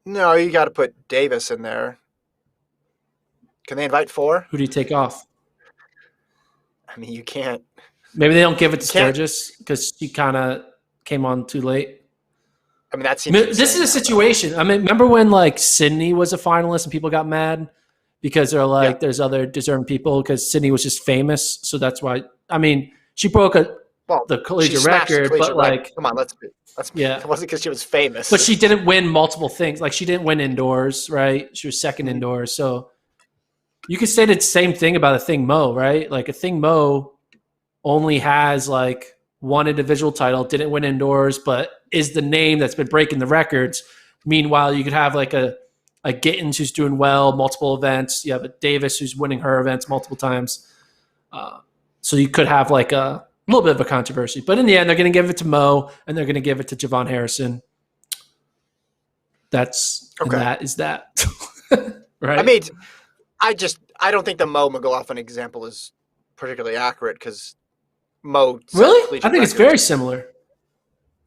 No, you got to put Davis in there. Can they invite 4? Who do you take off? I mean, you can't. Maybe they don't give it to Can't. Sturgis because she kind of came on too late. I mean, that I seems mean, this insane is a now, though. situation. I mean, remember when like Sydney was a finalist and people got mad because they're Yeah. like, there's other deserving people because Sydney was just famous, so that's why. I mean, she broke Well, the she collegiate smashed the record, collegiate but record. like, Come on, let's. yeah, It wasn't because she was famous. but she didn't win multiple things. Like she didn't win indoors, right? She was second Mhm. indoors, so you could say the same thing about a thing Mo, right? Like a thing Mo only has like one individual title, didn't win indoors, but is the name that's been breaking the records. Meanwhile, you could have like a Gittens who's doing well, multiple events. You have a Davis who's winning her events multiple times. So you could have like a little bit of a controversy. But in the end, they're going to give it to Mo and they're going to give it to Javon Harrison. And Okay. that is that. Right? I mean, I don't think the Mo McLaughlin example is particularly accurate because Mo set Really? collegiate I think it's records. very similar.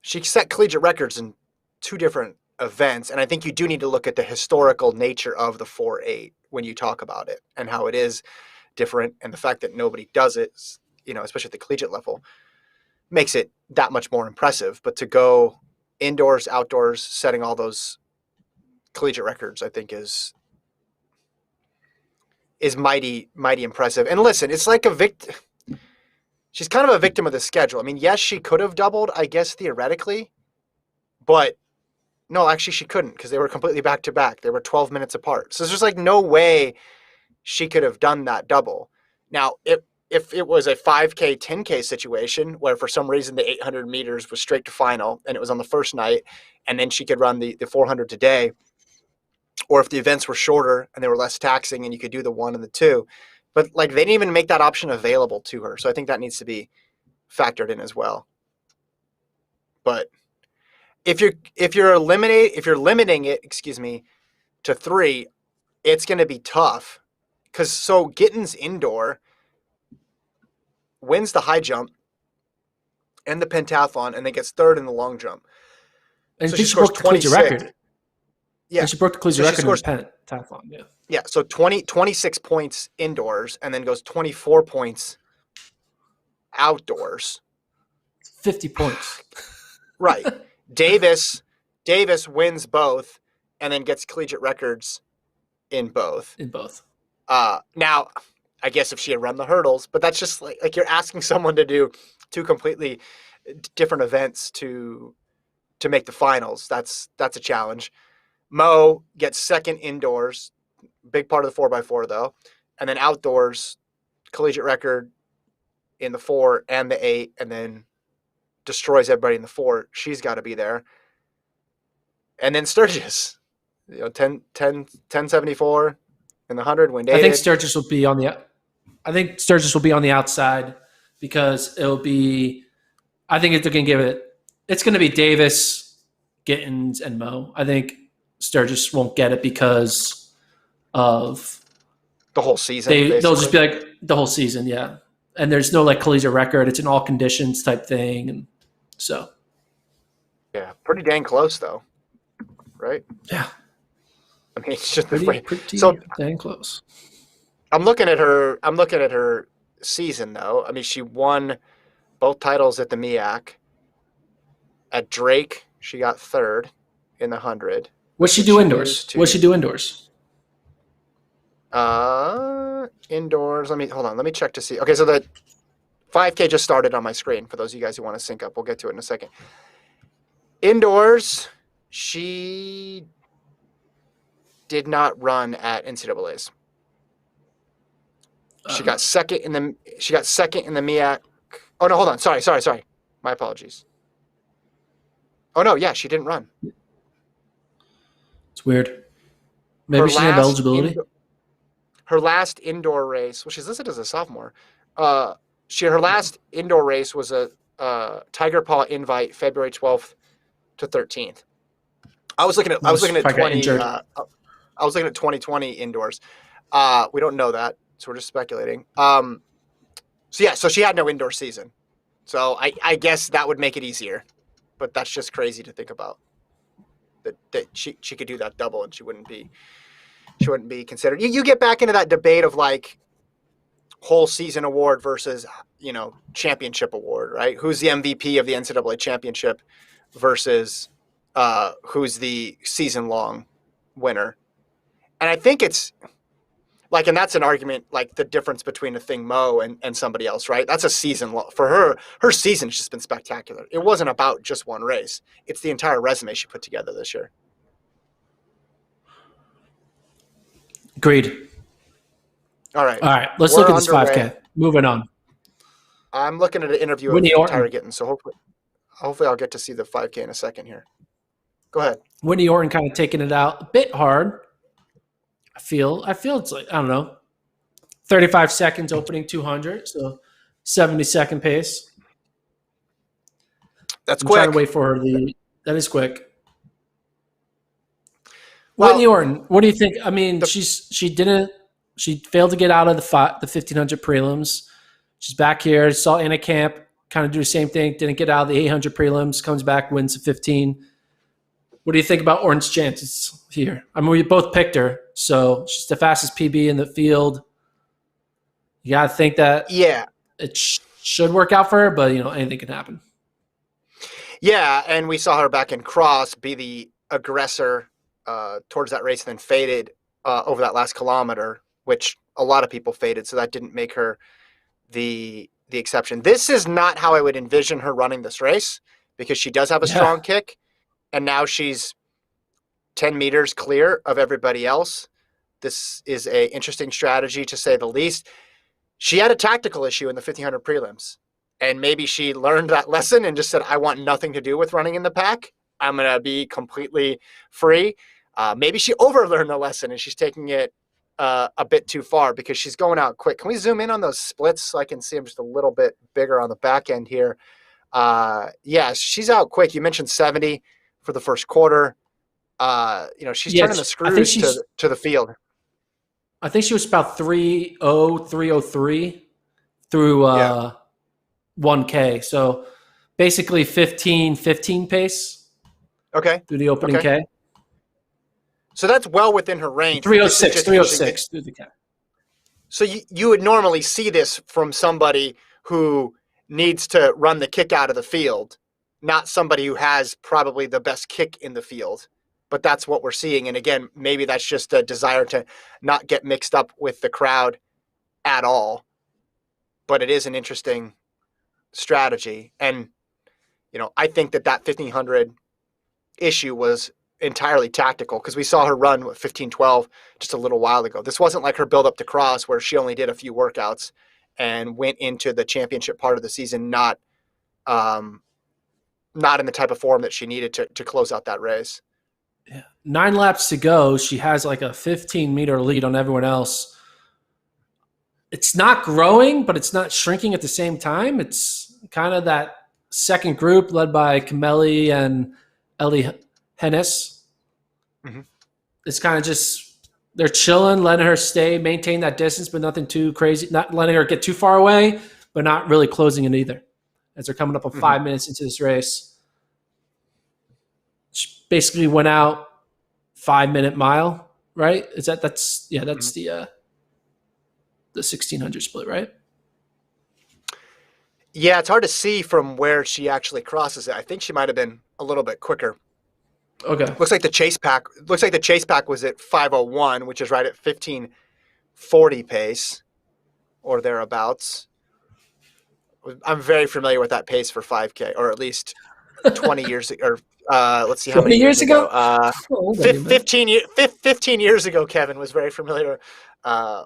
She set collegiate records in 2 different events, and I think you do need to look at the historical nature of the 4.8 when you talk about it and how it is different, and the fact that nobody does it, especially at the collegiate level, makes it that much more impressive. But to go indoors, outdoors, setting all those collegiate records, I think is mighty, mighty impressive. And listen, it's like she's kind of a victim of the schedule. I mean, yes, she could have doubled, I guess, theoretically, but no, actually she couldn't because they were completely back to back. They were 12 minutes apart. So there's just like no way she could have done that double. Now, if it was a 5K, 10K situation where for some reason the 800 meters was straight to final and it was on the first night and then she could run the 400 today, or if the events were shorter and they were less taxing and you could do the 1 and the 2. But like they didn't even make that option available to her. So I think that needs to be factored in as well. But if you're limiting it, to 3, it's going to be tough because Gittens indoor wins the high jump and the pentathlon and then gets third in the long jump. And So she she scores broke the collegiate 26. record. Yeah. And she broke the collegiate record scores, in the pentathlon. Yeah. Yeah. So 26 points indoors and then goes 24 points outdoors. 50 points. Right. Davis wins both and then gets collegiate records in both. Now, I guess if she had run the hurdles, but that's just like you're asking someone to do 2 completely different events to make the finals. That's a challenge. Mo gets second indoors, big part of the 4x4 though, and then outdoors, collegiate record in the 4 and the 8, and then destroys everybody in the 4. She's got to be there. And then Sturgis, 1074 in the 100 when dated. I think Sturgis will be on the outside because it'll be. I think they're going to give it. It's going to be Davis, Gittens, and Mo. I think Sturgis won't get it because of the whole season. They'll just be like the whole season, yeah. And there's no like collegiate record. It's an all conditions type thing, and so yeah, pretty dang close though, right? Yeah. I mean, it's just pretty dang close. I'm looking at her season though. I mean, she won both titles at the MEAC. At Drake, she got third in the 100. What'd she do indoors? Indoors. Let me check to see. Okay, so the 5K just started on my screen for those of you guys who want to sync up. We'll get to it in a second. Indoors, she did not run at NCAA's. She got second in the MEAC. Oh no, hold on. Sorry. My apologies. Oh no, yeah, she didn't run. It's weird. Maybe she didn't have eligibility. Her last indoor race, well, she's listed as a sophomore. Her last indoor race was a Tiger Paw Invite, February 12th to 13th. I was looking at 2020 indoors. We don't know that, so we're just speculating. So she had no indoor season. So I guess that would make it easier, but that's just crazy to think about. That she could do that double and she wouldn't be considered. You get back into that debate of like whole season award versus championship award, right? Who's the MVP of the NCAA championship versus who's the season long winner? And I think it's like, and that's an argument, like the difference between a thing Mo and somebody else, right? That's a season long for her. Her season's just been spectacular. It wasn't about just one race. It's the entire resume she put together this year. Agreed. All right. Let's look at this 5K. Moving on. I'm looking at an interview with Tyra Gittens, so hopefully I'll get to see the 5K in a second here. Go ahead. Whitney Orton kind of taking it out a bit hard. I feel it's like, I don't know, 35 seconds opening 200, so 70-second pace. That's quick. Trying to wait for her. That is quick. Well, Whitney Orton, what do you think? I mean, she failed to get out of the 1500 prelims. She's back here. Saw Anna Camp kind of do the same thing. Didn't get out of the 800 prelims. Comes back, wins the 15. What do you think about Orton's chances here? I mean, we both picked her, so she's the fastest PB in the field. You got to think that it should work out for her, but anything can happen. Yeah, and we saw her back in cross be the aggressor towards that race, and then faded over that last kilometer, which a lot of people faded, so that didn't make her the exception. This is not how I would envision her running this race, because she does have a strong kick, and now she's 10 meters clear of everybody else. This is a interesting strategy, to say the least. She had a tactical issue in the 1500 prelims, and maybe she learned that lesson and just said, I want nothing to do with running in the pack. I'm going to be completely free. Maybe she overlearned the lesson and she's taking it a bit too far, because she's going out quick. Can we zoom in on those splits so I can see them just a little bit bigger on the back end here? She's out quick. You mentioned 70 for the first quarter. She's turning the screws to the field. I think she was about 3:03 through 1K. So basically 15 pace. Okay. Through the opening K. So that's well within her range. 306 through the K. So you would normally see this from somebody who needs to run the kick out of the field, not somebody who has probably the best kick in the field. But that's what we're seeing. And again, maybe that's just a desire to not get mixed up with the crowd at all. But it is an interesting strategy. And, I think that 1500 issue was entirely tactical, because we saw her run 15:12 just a little while ago. This wasn't like her build up to cross where she only did a few workouts and went into the championship part of the season not in the type of form that she needed to close out that race. Yeah. 9 laps to go. She has like a 15-meter lead on everyone else. It's not growing, but it's not shrinking at the same time. It's kind of that second group led by Kameli and Ellie Hennis. Mm-hmm. It's kind of just, they're chilling, letting her maintain that distance, but nothing too crazy, not letting her get too far away, but not really closing it either. As they're coming up on 5 minutes into this race. She basically went out 5-minute mile, right? That's the 1600 split, right? Yeah, it's hard to see from where she actually crosses it. I think she might have been a little bit quicker. Okay. Looks like the chase pack was at 5:01, which is right at 15 15:40 pace or thereabouts. I'm very familiar with that pace for 5K, or at least 20 years ago. Or let's see how 20 many years years ago. ago? How old are you, man? 15 years ago, Kevin was very familiar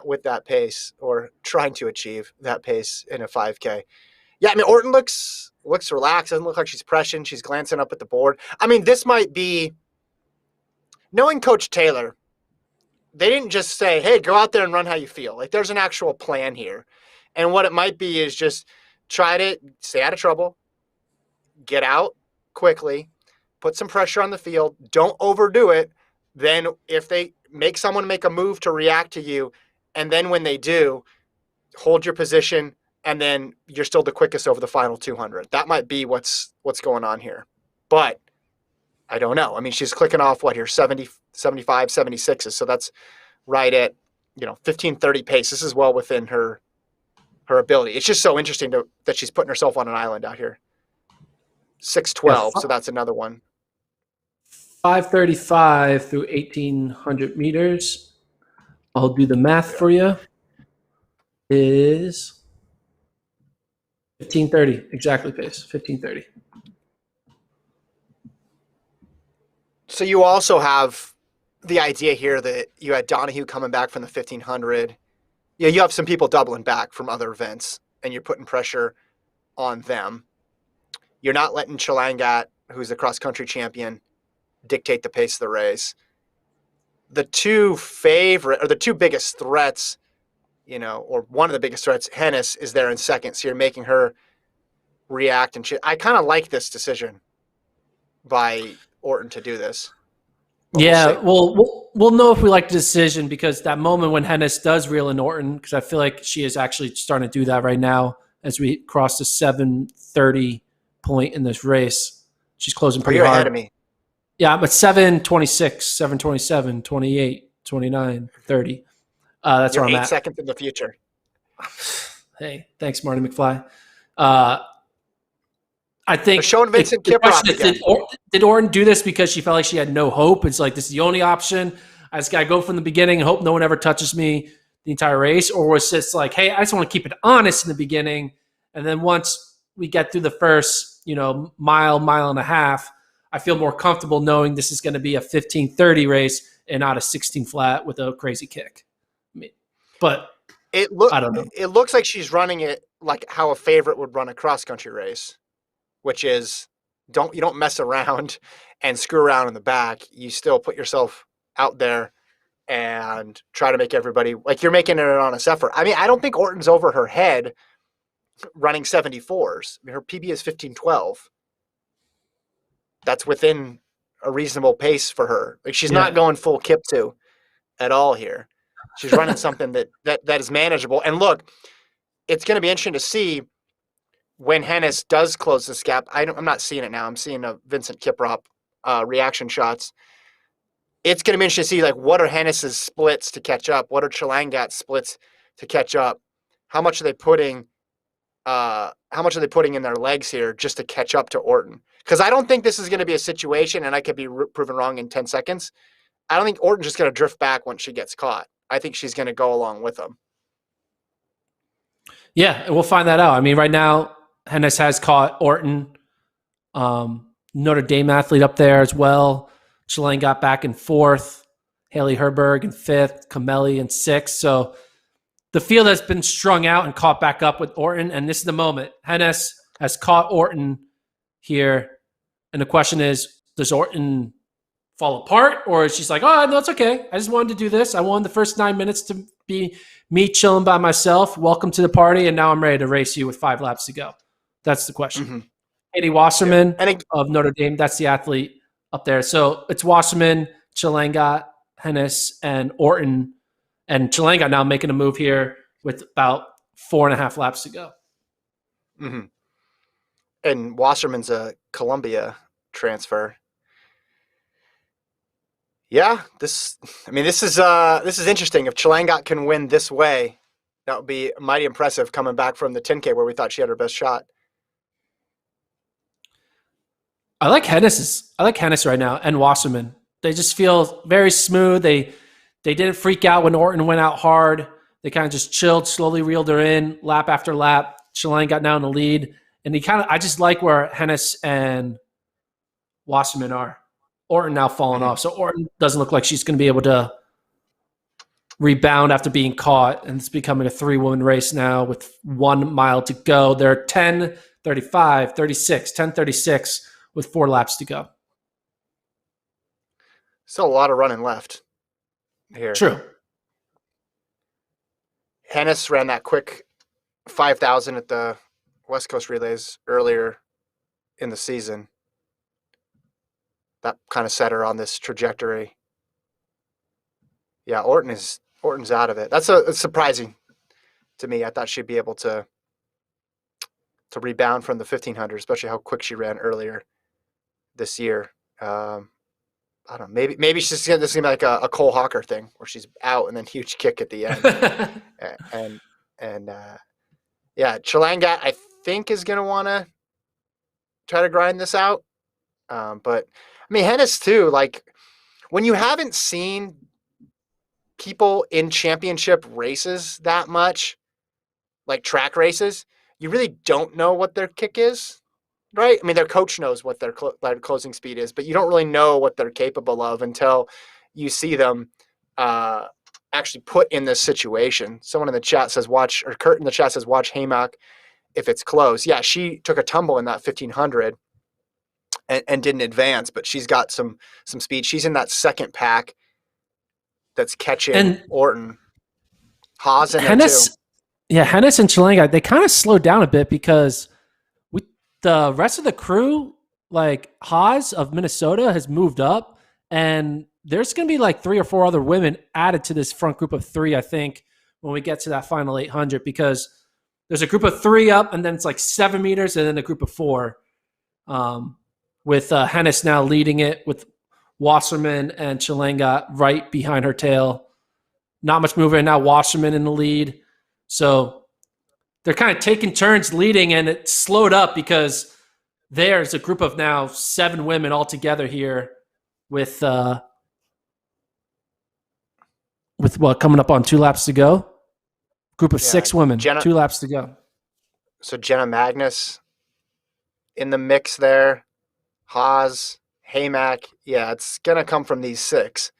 with that pace, or trying to achieve that pace in a 5K. Yeah, I mean, Orton looks relaxed. Doesn't look like she's pressing. She's glancing up at the board. I mean, this might be, knowing Coach Taylor, they didn't just say, hey, go out there and run how you feel. Like, there's an actual plan here. And what it might be is just try to stay out of trouble, get out quickly, put some pressure on the field, don't overdo it. Then if they make someone make a move to react to you, and then when they do, hold your position, and then you're still the quickest over the final 200. That might be what's going on here. But I don't know. I mean, she's clicking off what here, 70, 75, 76s. So that's right at, 15:30 pace. This is well within her ability. It's just so interesting that she's putting herself on an island out here. 6:12, so that's another one. 5:35 through 1,800 meters. I'll do the math for you. Is 15:30 exactly pace. 15:30. So you also have the idea here that you had Donahue coming back from the 1500. Yeah, you have some people doubling back from other events, and you're putting pressure on them. You're not letting Chilangat, who's the cross-country champion, dictate the pace of the race. The two biggest threats, or one of the biggest threats, Hennis is there in second, so you're making her react. And I kind of like this decision by Orton to do this. Yeah, we'll know if we like the decision, because that moment when Hennis does reel in Orton, because I feel like she is actually starting to do that right now as we cross the 7:30 point in this race. She's closing pretty hard. You're hard. Ahead of me. Yeah, I'm at 7:26, 7:27, 28, 29, 30. That's You're where I'm 8 at. seconds in the future. Hey, thanks, Marty McFly. I think they're showing Vincent Kiprop again. Did Orton do this because she felt like she had no hope? It's like, this is the only option. I just got to go from the beginning and hope no one ever touches me the entire race. Or was it just like, hey, I just want to keep it honest in the beginning. And then once we get through the first, mile and a half, I feel more comfortable knowing this is going to be a 15:30 race and not a 16 flat with a crazy kick. But I don't know. It looks like she's running it like how a favorite would run a cross-country race, which is you don't mess around and screw around in the back. You still put yourself out there and try to make everybody, like, you're making it an honest effort. I mean, I don't think Orton's over her head running 74s. I mean, her PB is 15:12. That's within a reasonable pace for her. Like, she's not going full Kiptu at all here. She's running something that is manageable. And look, it's going to be interesting to see when Hennis does close this gap. I'm not seeing it now. I'm seeing a Vincent Kiprop reaction shots. It's going to be interesting to see, like, what are Hennis's splits to catch up? What are Chilangat's splits to catch up? How much are they putting in their legs here just to catch up to Orton? Because I don't think this is going to be a situation, and I could be proven wrong in 10 seconds. I don't think Orton's just going to drift back once she gets caught. I think she's going to go along with them. Yeah, we'll find that out. I mean, right now, Hennis has caught Orton. Notre Dame athlete up there as well. Chilangat got back in fourth. Haley Herberg in fifth. Camelli in sixth. So the field has been strung out and caught back up with Orton, and this is the moment. Hennis has caught Orton here, and the question is, does Orton fall apart, or is she's like, oh, no, it's okay. I just wanted to do this. I wanted the first 9 minutes to be me chilling by myself. Welcome to the party, and now I'm ready to race you with 5 laps to go. That's the question. Mm-hmm. Katie Wasserman of Notre Dame, that's the athlete up there. So it's Wasserman, Chilangat, Hennis, and Orton. And Chilangat now making a move here with about 4.5 laps to go. Mm-hmm. And Wasserman's a Columbia transfer. Yeah, this is interesting. If Chilangat can win this way, that would be mighty impressive, coming back from the 10K where we thought she had her best shot. I like Hennis right now, and Wasserman. They just feel very smooth. They didn't freak out when Orton went out hard. They kind of just chilled, slowly reeled her in, lap after lap. Shalane got now in the lead. And I just like where Hennis and Wasserman are. Orton now falling off. So Orton doesn't look like she's going to be able to rebound after being caught. And it's becoming a 3-woman race now with 1 mile to go. They're 10:35, 36, 10:36 with 4 laps to go. Still a lot of running left here. True. Hennis ran that quick 5,000 at the West Coast Relays earlier in the season. That kind of set her on this trajectory. Yeah, Orton's out of it. It's surprising to me. I thought she'd be able to rebound from the 1,500, especially how quick she ran earlier this year. I don't know. Maybe she's this is gonna be like a Cole Hawker thing where she's out and then huge kick at the end. Yeah, Chalangat I think is gonna want to try to grind this out. But I mean, Hennis too. Like when you haven't seen people in championship races that much, like track races, you really don't know what their kick is. Right? I mean, their coach knows what their closing speed is, but you don't really know what they're capable of until you see them actually put in this situation. Someone in the chat says, Kurt in the chat says, watch Haymack if it's close. Yeah, she took a tumble in that 1,500 and didn't advance, but she's got some speed. She's in that second pack that's catching Orton. Haas in there too. Yeah, Hennis and Chalanga, they kind of slowed down a bit because the rest of the crew, like Haas of Minnesota, has moved up, and there's going to be like 3 or 4 other women added to this front group of 3, I think, when we get to that final 800, because there's a group of 3 up, and then it's like 7 meters, and then a group of 4, with Hennis now leading it, with Wasserman and Chalanga right behind her tail. Not much movement now. Wasserman in the lead. So they're kind of taking turns leading, and it slowed up because there's a group of now 7 women all together here with what, coming up on 2 laps to go? Group of 6 women, 2 laps to go. So Jenna Magnus in the mix there. Haas, Haymack. Yeah, it's going to come from these 6.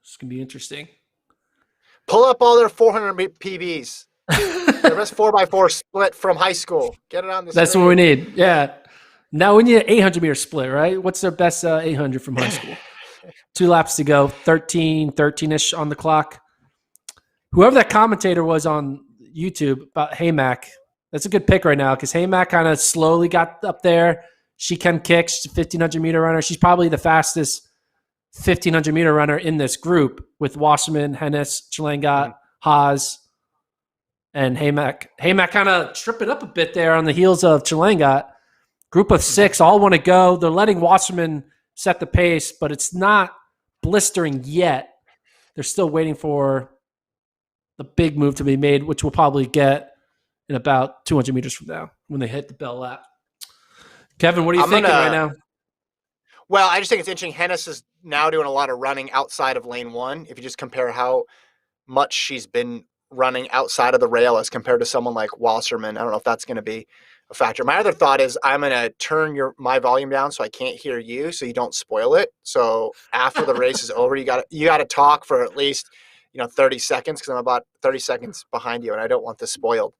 It's going to be interesting. Pull up all their 400 PBs. Their best 4x4 split from high school. Get it on the That's screen. what we need. Yeah. Now we need an 800-meter split, right? What's their best 800 from high school? 2 laps to go. 13-ish on the clock. Whoever that commentator was on YouTube about Haymack, that's a good pick right now because Haymack kind of slowly got up there. She can kick. She's a 1,500-meter runner. She's probably the fastest 1,500-meter runner in this group with Wasserman, Hennis, Chalangat, Haas, and Haymack. Haymack kind of tripping up a bit there on the heels of Chalangat. Group of 6 all want to go. They're letting Wasserman set the pace, but it's not blistering yet. They're still waiting for the big move to be made, which we'll probably get in about 200 meters from now when they hit the bell lap. Kevin, what are you thinking right now? Well, I just think it's interesting. Hennis is now doing a lot of running outside of lane 1. If you just compare how much she's been running outside of the rail as compared to someone like Wasserman, I don't know if that's going to be a factor. My other thought is I'm going to turn my volume down so I can't hear you, so you don't spoil it. So after the race is over, you got to talk for at least 30 seconds because I'm about 30 seconds behind you, and I don't want this spoiled.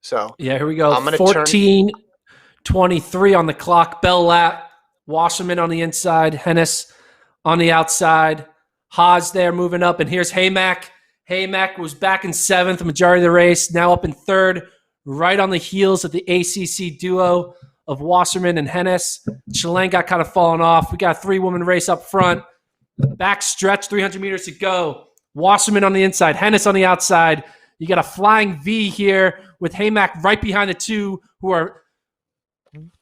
So yeah, here we go. 14:23 on the clock. Bell lap. Wasserman on the inside, Hennis on the outside. Haas there moving up, and here's Haymack. Haymack was back in 7th the majority of the race, now up in 3rd, right on the heels of the ACC duo of Wasserman and Hennis. Chalane got kind of fallen off. We got a 3-woman race up front. Back stretch, 300 meters to go. Wasserman on the inside, Hennis on the outside. You got a flying V here with Haymack right behind the 2 who are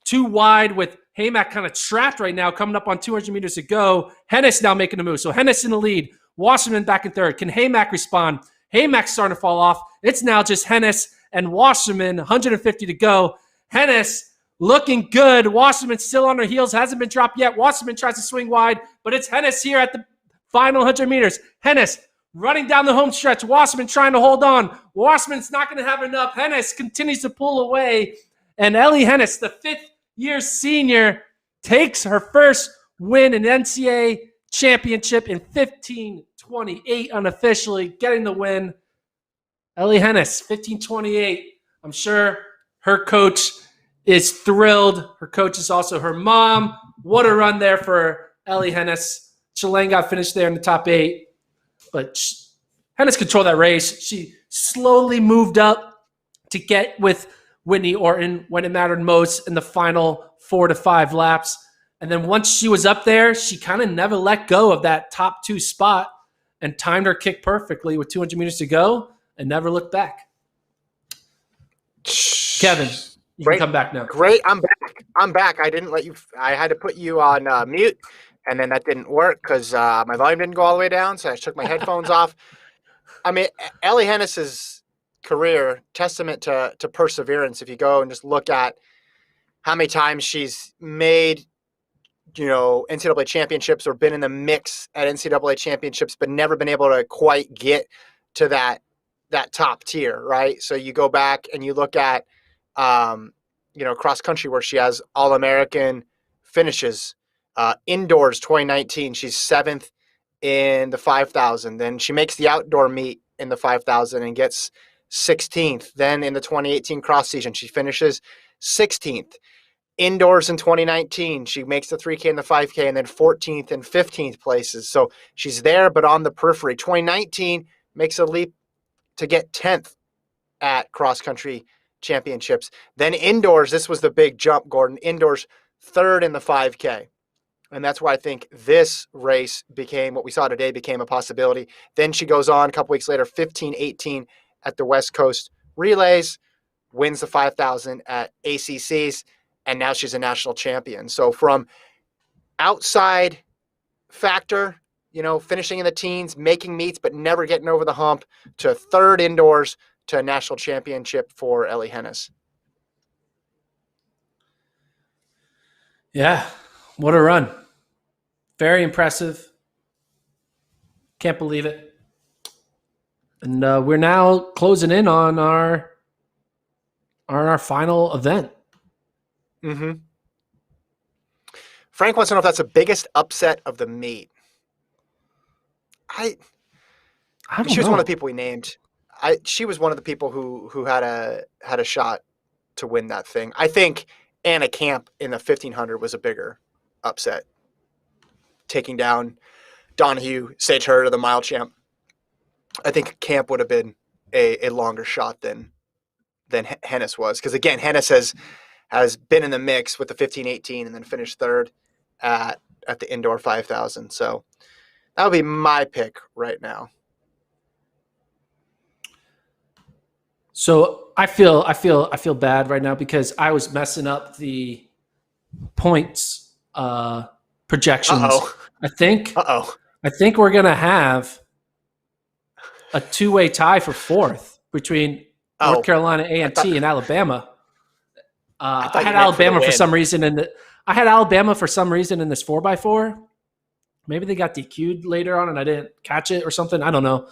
too wide, with Haymack kind of trapped right now, coming up on 200 meters to go. Hennis now making the move. So Hennis in the lead. Wasserman back in 3rd. Can Haymack respond? Haymack's starting to fall off. It's now just Hennis and Wasserman, 150 to go. Hennis looking good. Wasserman still on her heels. Hasn't been dropped yet. Wasserman tries to swing wide, but it's Hennis here at the final 100 meters. Hennis running down the home stretch. Wasserman trying to hold on. Wasserman's not going to have enough. Hennis continues to pull away. And Ellie Hennis, the fifth-year senior, takes her first win in NCAA championship in 15:28 unofficially, getting the win. Ellie Hennis, 15:28. I'm sure her coach is thrilled. Her coach is also her mom. What a run there for Ellie Hennis. Chilean got finished there in the top 8. But Hennis controlled that race. She slowly moved up to get with Whitney Orton when it mattered most in the final 4 to 5 laps. And then once she was up there, she kind of never let go of that top 2 spot and timed her kick perfectly with 200 meters to go and never looked back. Kevin, you can come back now. Great. I'm back. I didn't let you – I had to put you on mute, and then that didn't work because my volume didn't go all the way down, so I took my headphones off. I mean, Ellie Hennis's career, testament to perseverance. If you go and just look at how many times she's made – NCAA championships or been in the mix at NCAA championships, but never been able to quite get to that top tier, right? So you go back and you look at, cross country where she has All-American finishes. Indoors 2019, she's 7th in the 5,000. Then she makes the outdoor meet in the 5,000 and gets 16th. Then in the 2018 cross season, she finishes 16th. Indoors in 2019, she makes the 3K and the 5K, and then 14th and 15th places. So she's there, but on the periphery. 2019 makes a leap to get 10th at cross-country championships. Then indoors, this was the big jump, Gordon. Indoors, 3rd in the 5K. And that's why I think this race became, what we saw today, became a possibility. Then she goes on a couple weeks later, 15-18 at the West Coast Relays, wins the 5,000 at ACCs, and now she's a national champion. So from outside factor, finishing in the teens, making meets, but never getting over the hump, to 3rd indoors, to a national championship for Ellie Hennis. Yeah, what a run. Very impressive. Can't believe it. And we're now closing in on our final event. Mm-hmm. Frank wants to know if that's the biggest upset of the meet. She was one of the people we named. She was one of the people who had a shot to win that thing. I think Anna Camp in the 1500 was a bigger upset, taking down Donahue, Sage Hurd, the mile champ. I think Camp would have been a longer shot than Hennis was, because again, Hennis has been in the mix with the 15-18 and then finished 3rd at the indoor 5,000. So that would be my pick right now. So I feel bad right now because I was messing up the points projections. I think we're gonna have a 2-way tie for 4th between North Carolina A&T and Alabama. I had Alabama for some reason in this 4x4. Maybe they got DQ'd later on and I didn't catch it or something. I don't know.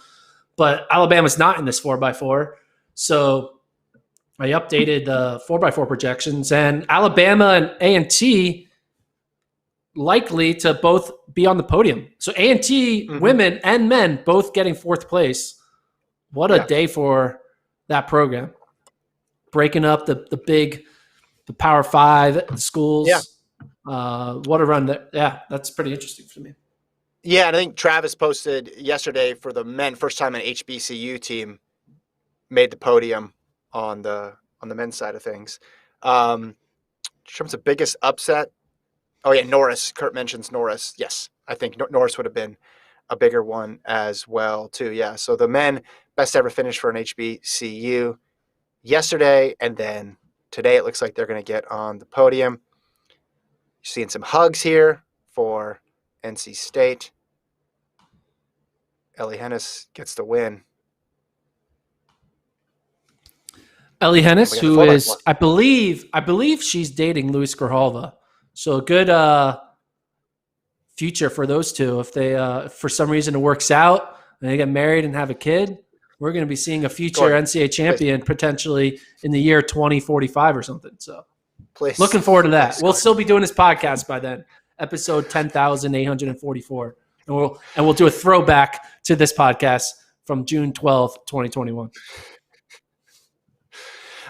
But Alabama's not in this 4x4. So I updated the 4x4 projections, and Alabama and A&T likely to both be on the podium. So A&T women and men both getting 4th place. What a day for that program. Breaking up the Power 5 schools. Yeah. What a run there. Yeah, that's pretty interesting for me. Yeah, and I think Travis posted yesterday for the men, first time an HBCU team made the podium on the men's side of things. In terms of biggest upset, Norris. Kurt mentions Norris. Yes, I think Norris would have been a bigger one as well too. Yeah, so the men best ever finish for an HBCU yesterday, and then today it looks like they're going to get on the podium. You're seeing some hugs here for NC State. Ellie Hennis gets the win. Ellie Hennis, who is, I believe she's dating Luis Grijalva. So a good future for those two. If they, for some reason it works out, and they get married and have a kid, we're going to be seeing a future Gordon, NCAA please, champion potentially in the year 2045 or something. So please, looking forward to that. please, We'll Gordon. still be doing this podcast by then, episode 10,844. And we'll do a throwback to this podcast from June 12th, 2021.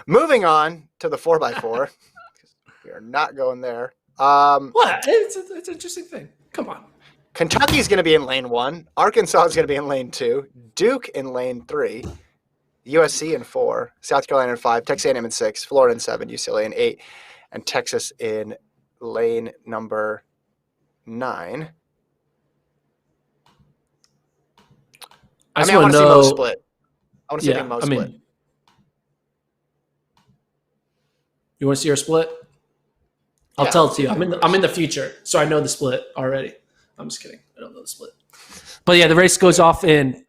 Moving on to the 4x4. We are not going there. What? It's an interesting thing. Come on. Kentucky's going to be in lane 1. Arkansas is going to be in lane 2. Duke in lane 3. USC in 4. South Carolina in 5. Texas A&M in 6. Florida in 7. UCLA in 8. And Texas in lane number 9. I want to see Mo split. I want to see Mo split. You want to see her split? I'll tell it to you. I'm in the future, so I know the split already. I'm just kidding. I don't know the split. But yeah, the race goes off in.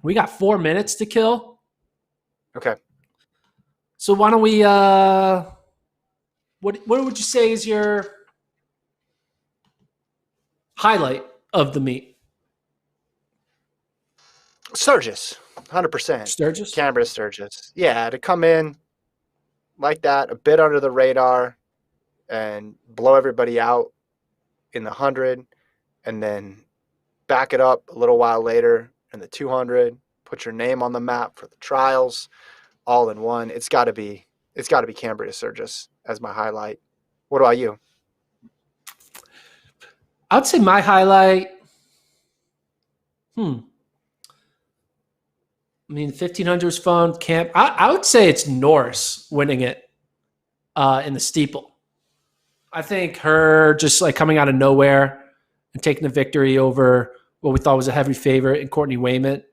We got 4 minutes to kill. Okay. So why don't we? What would you say is your highlight of the meet? Sturgis, 100%. Sturgis? Canberra Sturgis. Yeah, to come in like that, a bit under the radar, and blow everybody out in the 100, and then back it up a little while later in the 200, put your name on the map for the trials, all in one. It's got to be Canberra Sturgis as my highlight. What about you? I'd say my highlight. I mean, 1500 was fun. I would say it's Norris winning it in the steeple. I think her just like coming out of nowhere and taking the victory over what we thought was a heavy favorite in Courtney Wayment.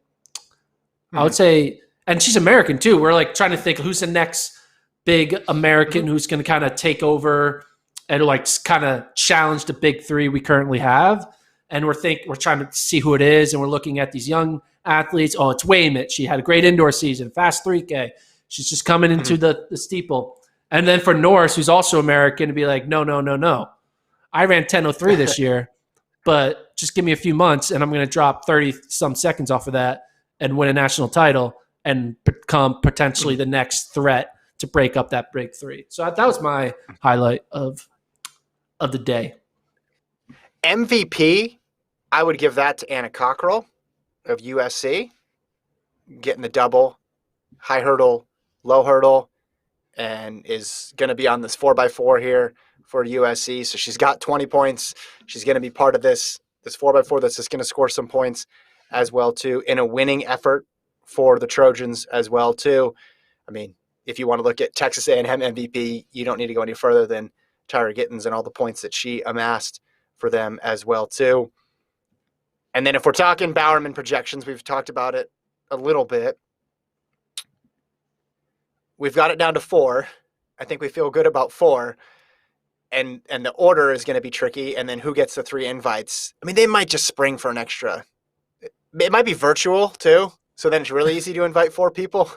I would say, and she's American too. We're like trying to think who's the next big American who's going to kind of take over and like kind of challenge the big three we currently have. And we're trying to see who it is, and we're looking at these young athletes. Oh, it's Wayment. She had a great indoor season, fast 3K. She's just coming into the steeple. And then for Norris, who's also American, to be like, no. I ran 10:03 this year, but just give me a few months, and I'm going to drop 30-some seconds off of that and win a national title and become potentially the next threat to break up that big three. So that was my highlight of the day. MVP, I would give that to Anna Cockrell of USC, getting the double, high hurdle, low hurdle, and is going to be on this 4x4 here for USC. So she's got 20 points. She's going to be part of this 4x4 that's just going to score some points as well too, in a winning effort for the Trojans as well too. I mean, if you want to look at Texas A&M MVP, you don't need to go any further than Tyra Gittens and all the points that she amassed for them as well too. And then if we're talking Bowerman projections, we've talked about it a little bit. We've got it down to 4. I think we feel good about 4. And the order is going to be tricky. And then who gets the 3 invites? I mean, they might just spring for an extra. It might be virtual too. So then it's really easy to invite 4 people.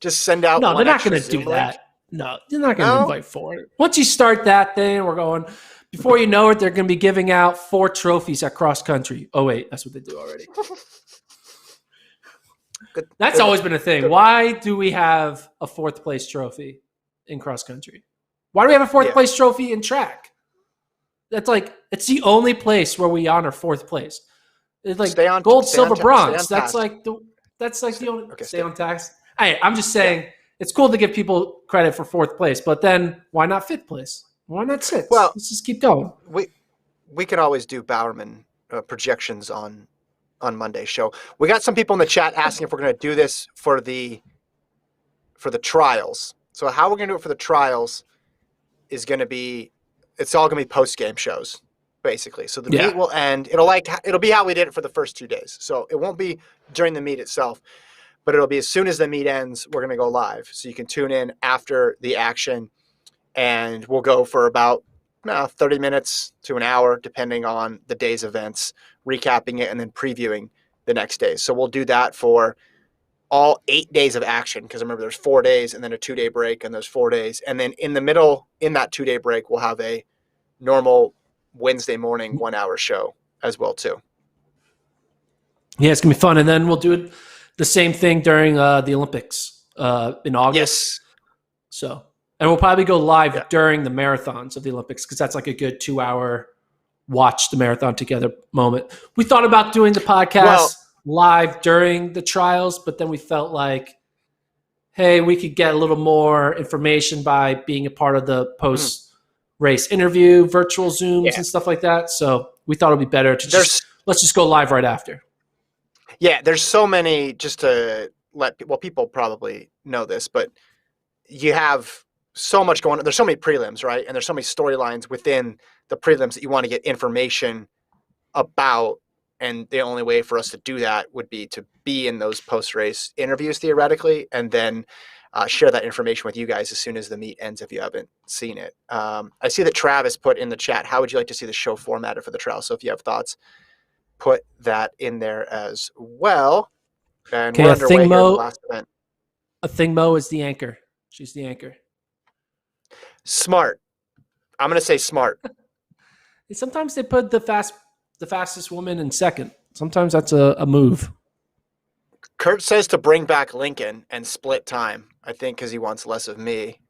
Just send out. No, they're not going to do that. No, they're not going to invite 4. Once you start that thing, we're going. Before you know it, they're going to be giving out 4 trophies at cross country. Oh wait, that's what they do already. That's always been a thing. Why do we have a 4th place trophy in cross country? Why do we have a 4th place trophy in track? That's like, it's the only place where we honor 4th place. It's like gold, silver, bronze. That's like the only stay on task. Hey, I'm just saying it's cool to give people credit for 4th place, but then why not 5th place? Why not 6th? Well, let's just keep going. We can always do Bowerman projections on Monday's show. We got some people in the chat asking if we're going to do this for the trials. So how we're going to do it for the trials is going to be, it's all going to be post-game shows, basically. So the meet will end. It'll be how we did it for the first 2 days. So it won't be during the meet itself, but it'll be as soon as the meet ends, we're going to go live. So you can tune in after the action, and we'll go for about 30 minutes to an hour, depending on the day's events, recapping it and then previewing the next day. So we'll do that for all 8 days of action, because remember there's 4 days and then a 2-day break, and there's 4 days. And then in the middle, in that 2-day break, we'll have a normal Wednesday morning 1-hour show as well too. Yeah, it's going to be fun. And then we'll do the same thing during the Olympics in August. Yes. So, and we'll probably go live Yeah. during the marathons of the Olympics because that's like a good 2-hour watch the marathon together moment. We thought about doing the podcast live during the trials, but then we felt like, hey, we could get a little more information by being a part of the post-race interview, virtual Zooms and stuff like that. So we thought it'd be better to let's just go live right after. Yeah, there's so many, just to let people probably know this, but you have so much going on. There's so many prelims, right? And there's so many storylines within the prelims that you want to get information about. And the only way for us to do that would be to be in those post-race interviews theoretically, and then share that information with you guys as soon as the meet ends if you haven't seen it. I see that Travis put in the chat, how would you like to see the show formatted for the trial? So if you have thoughts, put that in there as well. And we're underway here in the last event. A thing Mo is the anchor. She's the anchor. Smart. I'm going to say smart. Sometimes they put the fastest woman in second. Sometimes that's a move. Kurt says to bring back Lincoln and split time. I think because he wants less of me.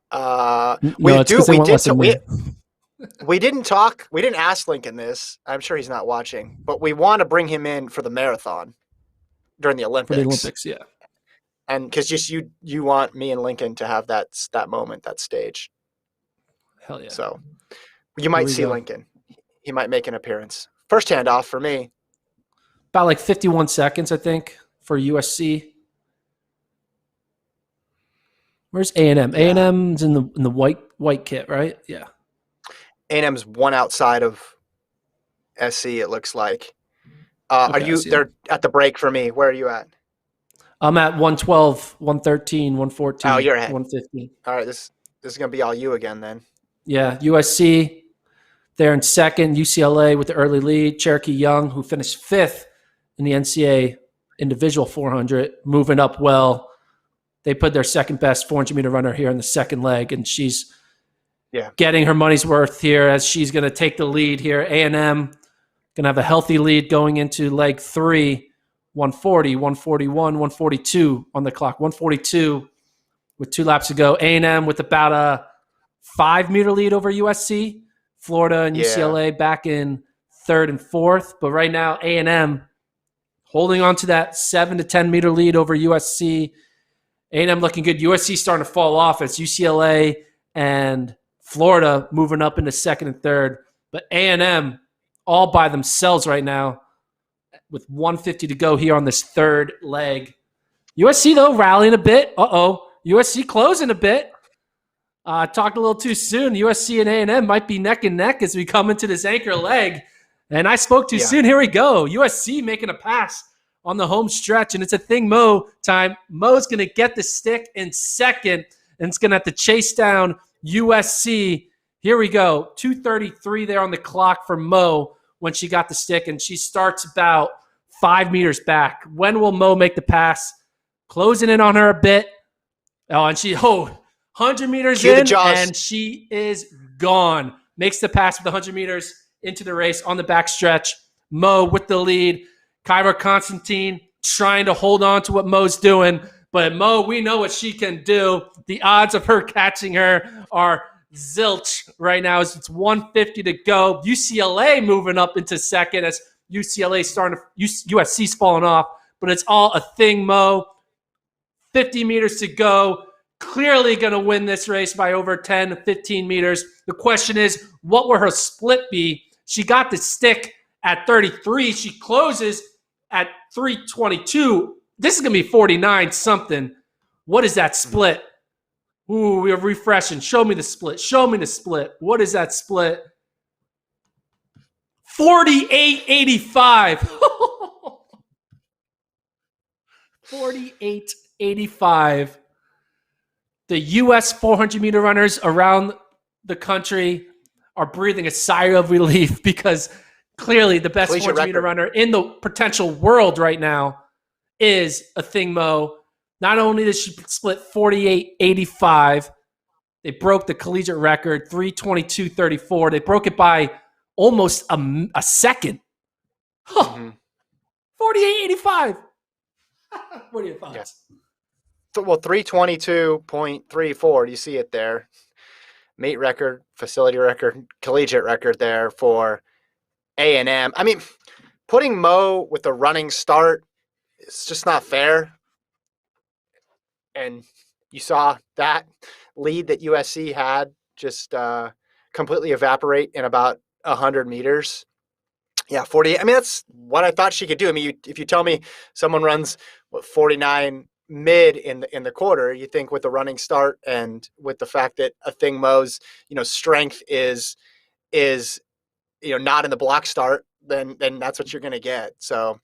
We didn't talk. We didn't ask Lincoln this. I'm sure he's not watching, but we want to bring him in for the marathon during the Olympics. For the Olympics, yeah. And because just you want me and Lincoln to have that moment, that stage. Hell yeah. So you might see Lincoln. He might make an appearance. First handoff for me. About like 51 seconds, I think, for USC. Where's A&M? Yeah. A&M's in the white kit, right? Yeah. A&M's one outside of SC, it looks like. They're at the break for me. Where are you at? I'm at 112, 113, 114. Oh, you're ahead. 115. All right, this is going to be all you again then. Yeah, USC, they're in second. UCLA with the early lead. Cherokee Young, who finished fifth in the NCAA individual 400, moving up well. They put their second best 400-meter runner here in the second leg, and she's getting her money's worth here as she's going to take the lead here. A&M going to have a healthy lead going into leg 3. 140, 141, 142 on the clock. 142 with 2 laps to go. A&M with about a 5-meter lead over USC. Florida and UCLA back in 3rd and 4th. But right now, A&M holding on to that 7 to 10-meter lead over USC. A&M looking good. USC starting to fall off as UCLA and Florida moving up into 2nd and 3rd. But A&M all by themselves right now, with 150 to go here on this 3rd leg. USC, though, rallying a bit. USC closing a bit. Talked a little too soon. USC and A&M might be neck and neck as we come into this anchor leg. And I spoke too soon. Here we go. USC making a pass on the home stretch, and it's a thing Mo time. Mo's going to get the stick in second, and it's going to have to chase down USC. Here we go. 2:33 there on the clock for Mo when she got the stick, and she starts about 5 meters back. When will Mo make the pass? Closing in on her a bit. Oh, and 100 meters in, and she is gone. Makes the pass with 100 meters into the race on the back stretch. Mo with the lead. Kyra Constantine trying to hold on to what Mo's doing. But Mo, we know what she can do. The odds of her catching her are zilch right now as it's 150 to go. UCLA moving up into second as USC's falling off. But it's all a thing, Mo. 50 meters to go. Clearly going to win this race by over 10, 15 meters. The question is, what will her split be? She got the stick at 33. She closes at 322. This is going to be 49 something. What is that split? Ooh, we are refreshing. Show me the split. Show me the split. What is that split? 48.85. 48.85. The U.S. 400-meter runners around the country are breathing a sigh of relief because clearly the best 400-meter runner in the potential world right now is a thing Mo. Not only did she split 48.85, they broke the collegiate record, 3:22.34. They broke it by almost a second. Huh. 48.85. What are your Yeah. thoughts? Well, 322.34. You see it there. Meet record, facility record, collegiate record there for A&M. I mean, putting Mo with a running start, it's just not fair. And you saw that lead that USC had just completely evaporate in about 100 meters. Yeah, 48. I mean, that's what I thought she could do. I mean, if you tell me someone runs 49 mid in the quarter, you think with the running start and with the fact that a thing Mo's strength is not in the block start, then that's what you're going to get. So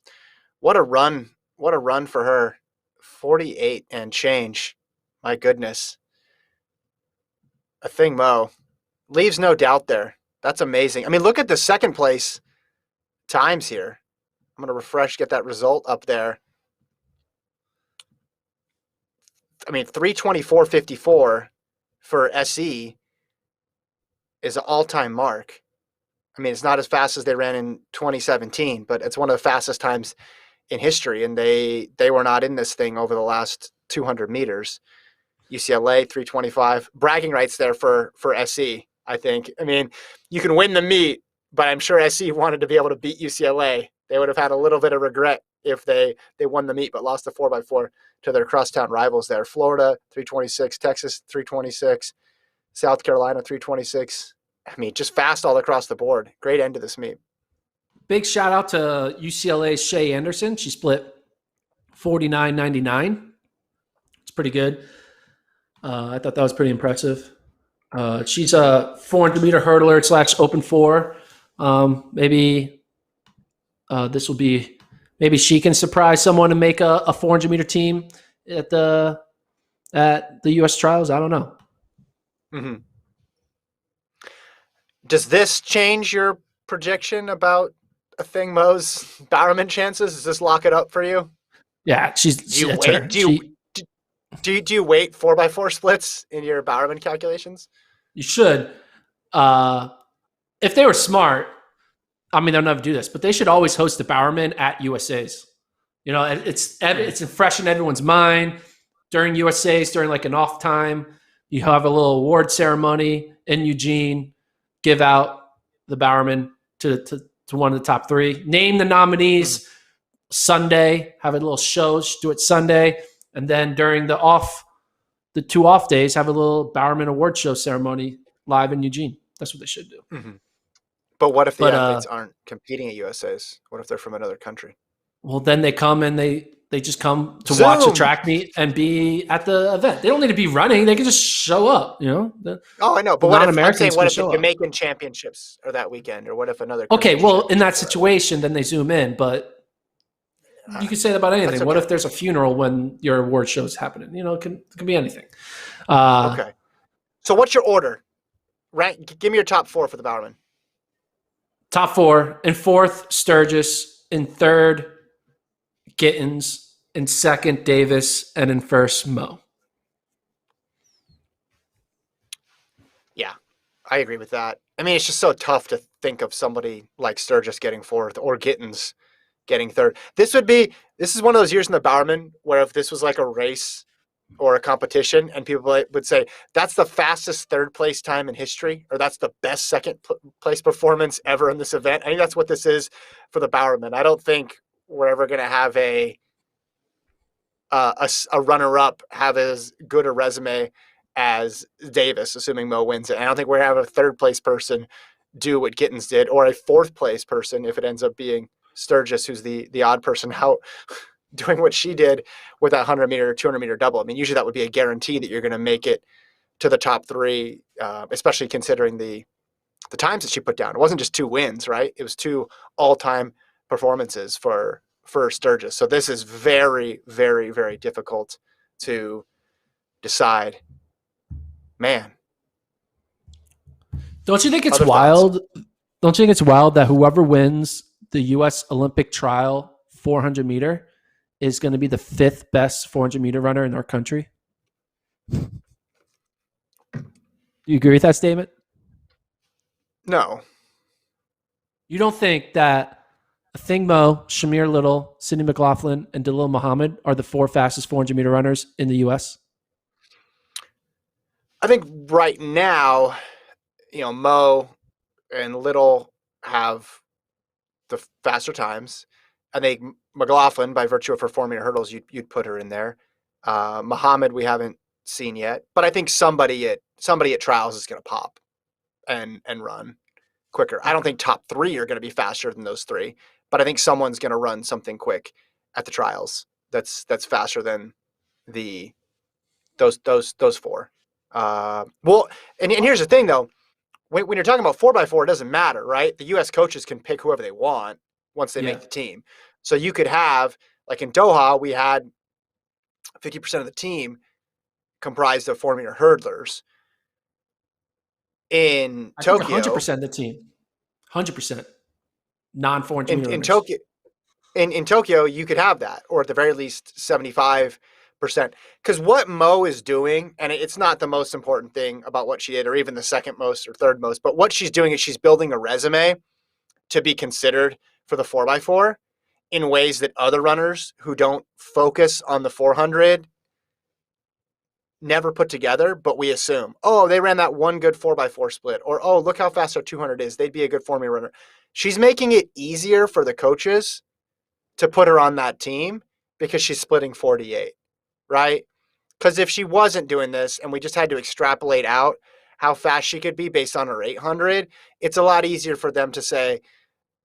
what a run! What a run for her. 48 and change. My goodness, a thing Mo leaves no doubt there. That's amazing. I mean, look at the second place times here. I'm going to refresh, get that result up there. I mean, 324.54 for SE is an all-time mark. I mean, it's not as fast as they ran in 2017, but it's one of the fastest times in history, and they were not in this thing over the last 200 meters. UCLA 325, bragging rights there for SE. I think. I mean, you can win the meet, but I'm sure SE wanted to be able to beat UCLA. They would have had a little bit of regret if they won the meet, but lost the 4x4 to their crosstown rivals there. Florida 326, Texas 326, South Carolina 326. I mean, just fast all across the board. Great end to this meet. Big shout out to UCLA's Shea Anderson. She split 49.99. It's pretty good. I thought that was pretty impressive. She's a 400-meter hurdler / open four. Maybe this will be. Maybe she can surprise someone and make a 400-meter team at the U.S. trials. I don't know. Mm-hmm. Does this change your projection about a thing Mo's Bowerman chances? Does this lock it up for you? Yeah, Do you wait? Do you weight 4x4 splits in your Bowerman calculations? You should. If they were smart, I mean, they'll never do this, but they should always host the Bowerman at USA's. It's fresh in everyone's mind. During USA's, during like an off time, you have a little award ceremony in Eugene, give out the Bowerman to one of the top three. Name the nominees Sunday, have a little show, do it Sunday, and then during the 2 off days, have a little Bowerman award show ceremony live in Eugene. That's what they should do. Mm-hmm. But what if the athletes aren't competing at USA's? What if they're from another country? Well, then they come and they just come to Zoom. watch the track meet and be at the event. They don't need to be running. They can just show up, I know. But what if the Jamaican championships are that weekend, or what if another? Okay, well, in that situation, then they zoom in. But you can say that about anything. Okay. What if there's a funeral when your award show is happening? It can be anything. Okay. So what's your order? Give me your top 4 for the Bowerman. Top 4. In 4th, Sturgis. In 3rd, Gittins. In 2nd, Davis. And in 1st, Mo. Yeah, I agree with that. I mean, it's just so tough to think of somebody like Sturgis getting 4th or Gittins getting 3rd. This is one of those years in the Bowerman where if this was like a race or a competition and people would say that's the fastest 3rd place time in history, or that's the best 2nd place performance ever in this event. I think that's what this is for the Bowerman. I don't think we're ever going to have a runner-up have as good a resume as Davis, assuming Mo wins it. And I don't think we're going to have a 3rd place person do what Gittins did, or a 4th place person if it ends up being Sturgis, who's the odd person out, doing what she did with that 100-meter or 200-meter double. I mean, usually that would be a guarantee that you're going to make it to the top 3, especially considering the times that she put down. It wasn't just 2 wins, right? It was 2 all-time performances for Sturgis. So this is very, very, very difficult to decide. Man. Don't you think it's wild? Don't you think it's wild that whoever wins the U.S. Olympic trial 400-meter is going to be the 5th best 400-meter runner in our country? Do you agree with that statement? No. You don't think that Thing Mo, Shamir Little, Sidney McLaughlin, and Dalil Muhammad are the 4 fastest 400-meter runners in the U.S.? I think right now, Mo and Little have the faster times. I think McLaughlin, by virtue of her 4 meter hurdles, you'd put her in there. Muhammad, we haven't seen yet, but I think somebody at trials is going to pop and run quicker. I don't think top 3 are going to be faster than those 3, but I think someone's going to run something quick at the trials. That's faster than those 4. Well, and here's the thing though. When you're talking about 4x4, it doesn't matter, right? The U.S. coaches can pick whoever they want once they make the team. So you could have, like in Doha, we had 50% of the team comprised of 4 meter hurdlers. In I think Tokyo, 100% of the team, 100% non-400 meter in runners. Tokyo, you could have that, or at the very least 75%. Because what Mo is doing, and it's not the most important thing about what she did, or even the second most or third most, but what she's doing is she's building a resume to be considered for the 4x4 in ways that other runners who don't focus on the 400 never put together, but we assume, oh, they ran that one good 4x4 split, or oh, look how fast our 200 is. They'd be a good 4-meter runner. She's making it easier for the coaches to put her on that team because she's splitting 48, right? Because if she wasn't doing this and we just had to extrapolate out how fast she could be based on her 800, it's a lot easier for them to say,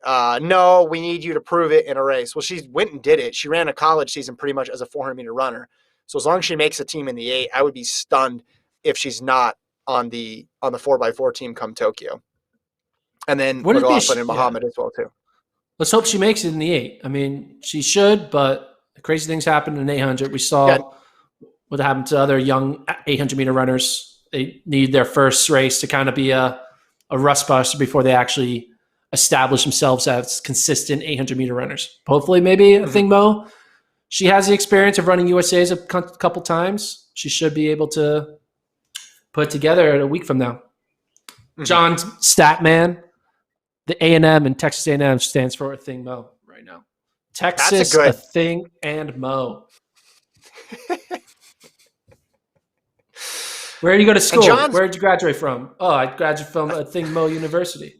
no, we need you to prove it in a race. Well, she went and did it. She ran a college season pretty much as a 400-meter runner. So as long as she makes a team in the 8, I would be stunned if she's not on the 4x4 team come Tokyo. And then McLaughlin and Muhammad as well too. Let's hope she makes it in the 8. I mean, she should, but crazy things happen in 800. We saw what happened to other young 800-meter runners. They need their first race to kind of be a rust buster before they actually establish themselves as consistent 800-meter runners. Hopefully, maybe a Thing Mo. She has the experience of running USAs a couple times. She should be able to put it together a week from now. John Statman, the A&M and Texas A&M stands for a Thing Mo right now. Texas, a Thing and Mo. Where did you go to school? Where did you graduate from? Oh, I graduated from a Thing Mo University.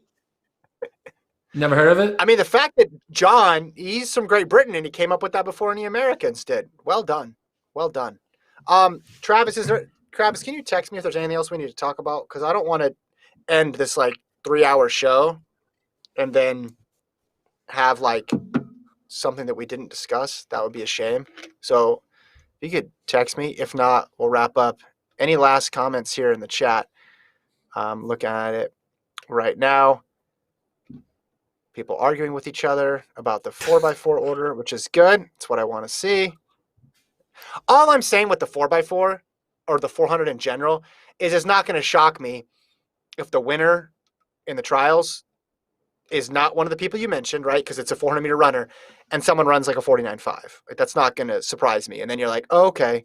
Never heard of it? I mean, the fact that John, he's from Great Britain and he came up with that before any Americans did. Well done. Well done. Travis, can you text me if there's anything else we need to talk about? Because I don't want to end this 3-hour show and then have something that we didn't discuss. That would be a shame. So if you could text me. If not, we'll wrap up. Any last comments here in the chat? I'm looking at it right now. People arguing with each other about the 4x4 order, which is good. It's what I want to see. All I'm saying with the 4x4 or the 400 in general is it's not going to shock me if the winner in the trials is not one of the people you mentioned, right? Because it's a 400-meter runner and someone runs a 49.5. That's not going to surprise me. And then you're like, oh, okay,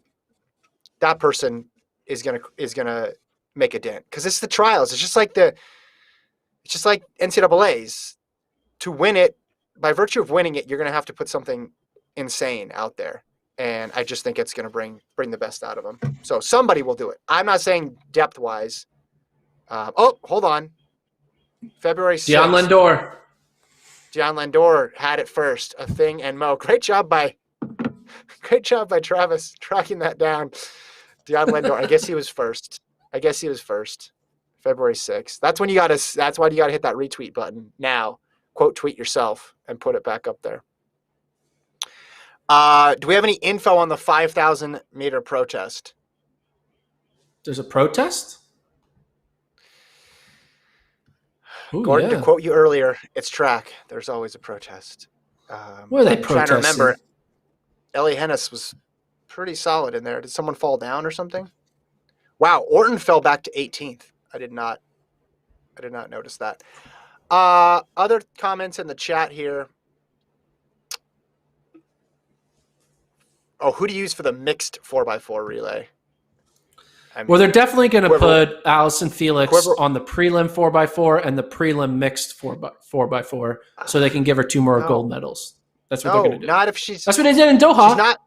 that person is going to make a dent because it's the trials. It's just like NCAA's. To win it, by virtue of winning it, you're going to have to put something insane out there. And I just think it's going to bring the best out of them. So somebody will do it. I'm not saying depth-wise. Hold on. February 6th. Deion Landor had it first. A Thing and Mo. Great job by Travis tracking that down. Deion Landor. I guess he was first. February 6th. That's why you got to hit that retweet button now. Quote tweet yourself and put it back up there. Do we have any info on the 5,000 meter protest? There's a protest? Ooh, Gordon, to quote you earlier, it's track. There's always a protest. What are they protesting? I'm trying to remember. Ellie Hennis was pretty solid in there. Did someone fall down or something? Wow, Orton fell back to 18th. I did not notice that. Other comments in the chat here. Oh, who to use for the mixed 4x4 relay? Well, they're definitely going to Quiver- put Allison Felix Quiver- on the prelim 4x4 and the prelim mixed 4x4 so they can give her 2 more gold medals. That's what they're going to do. Not if she's. That's what they did in Doha. She's not,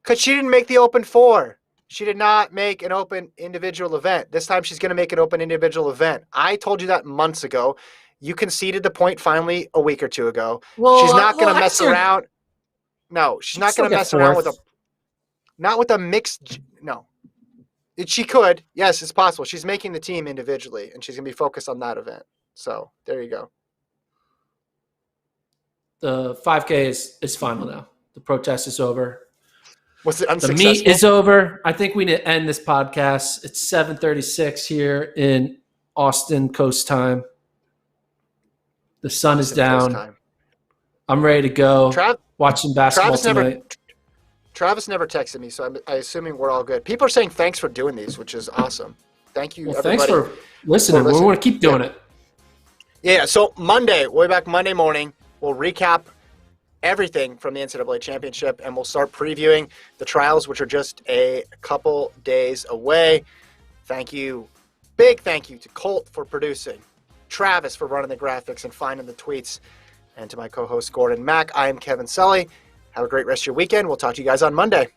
because she didn't make the Open 4. She did not make an open individual event. This time she's going to make an open individual event. I told you that months ago. You conceded the point finally a week or two ago. Well, she's not going to mess around. No, she's not going to mess around with not with a mixed. No. She could. Yes, it's possible. She's making the team individually, and she's going to be focused on that event. So there you go. The 5K is final now. The protest is over. Was it unsuccessful? The meet is over. I think we need to end this podcast. It's 7:36 here in Austin Coast time. The sun is down. I'm ready to go. Watching basketball tonight. Travis never texted me, so I'm assuming we're all good. People are saying thanks for doing these, which is awesome. Thank you, everybody. Thanks for listening. We want to keep doing it. Yeah, so Monday, we'll be back Monday morning. We'll recap everything from the NCAA championship, and we'll start previewing the trials, which are just a couple days away. Thank you. Big thank you to Colt for producing, Travis for running the graphics and finding the tweets, and to my co-host Gordon Mack. I am Kevin Sully. Have a great rest of your weekend. We'll talk to you guys on Monday.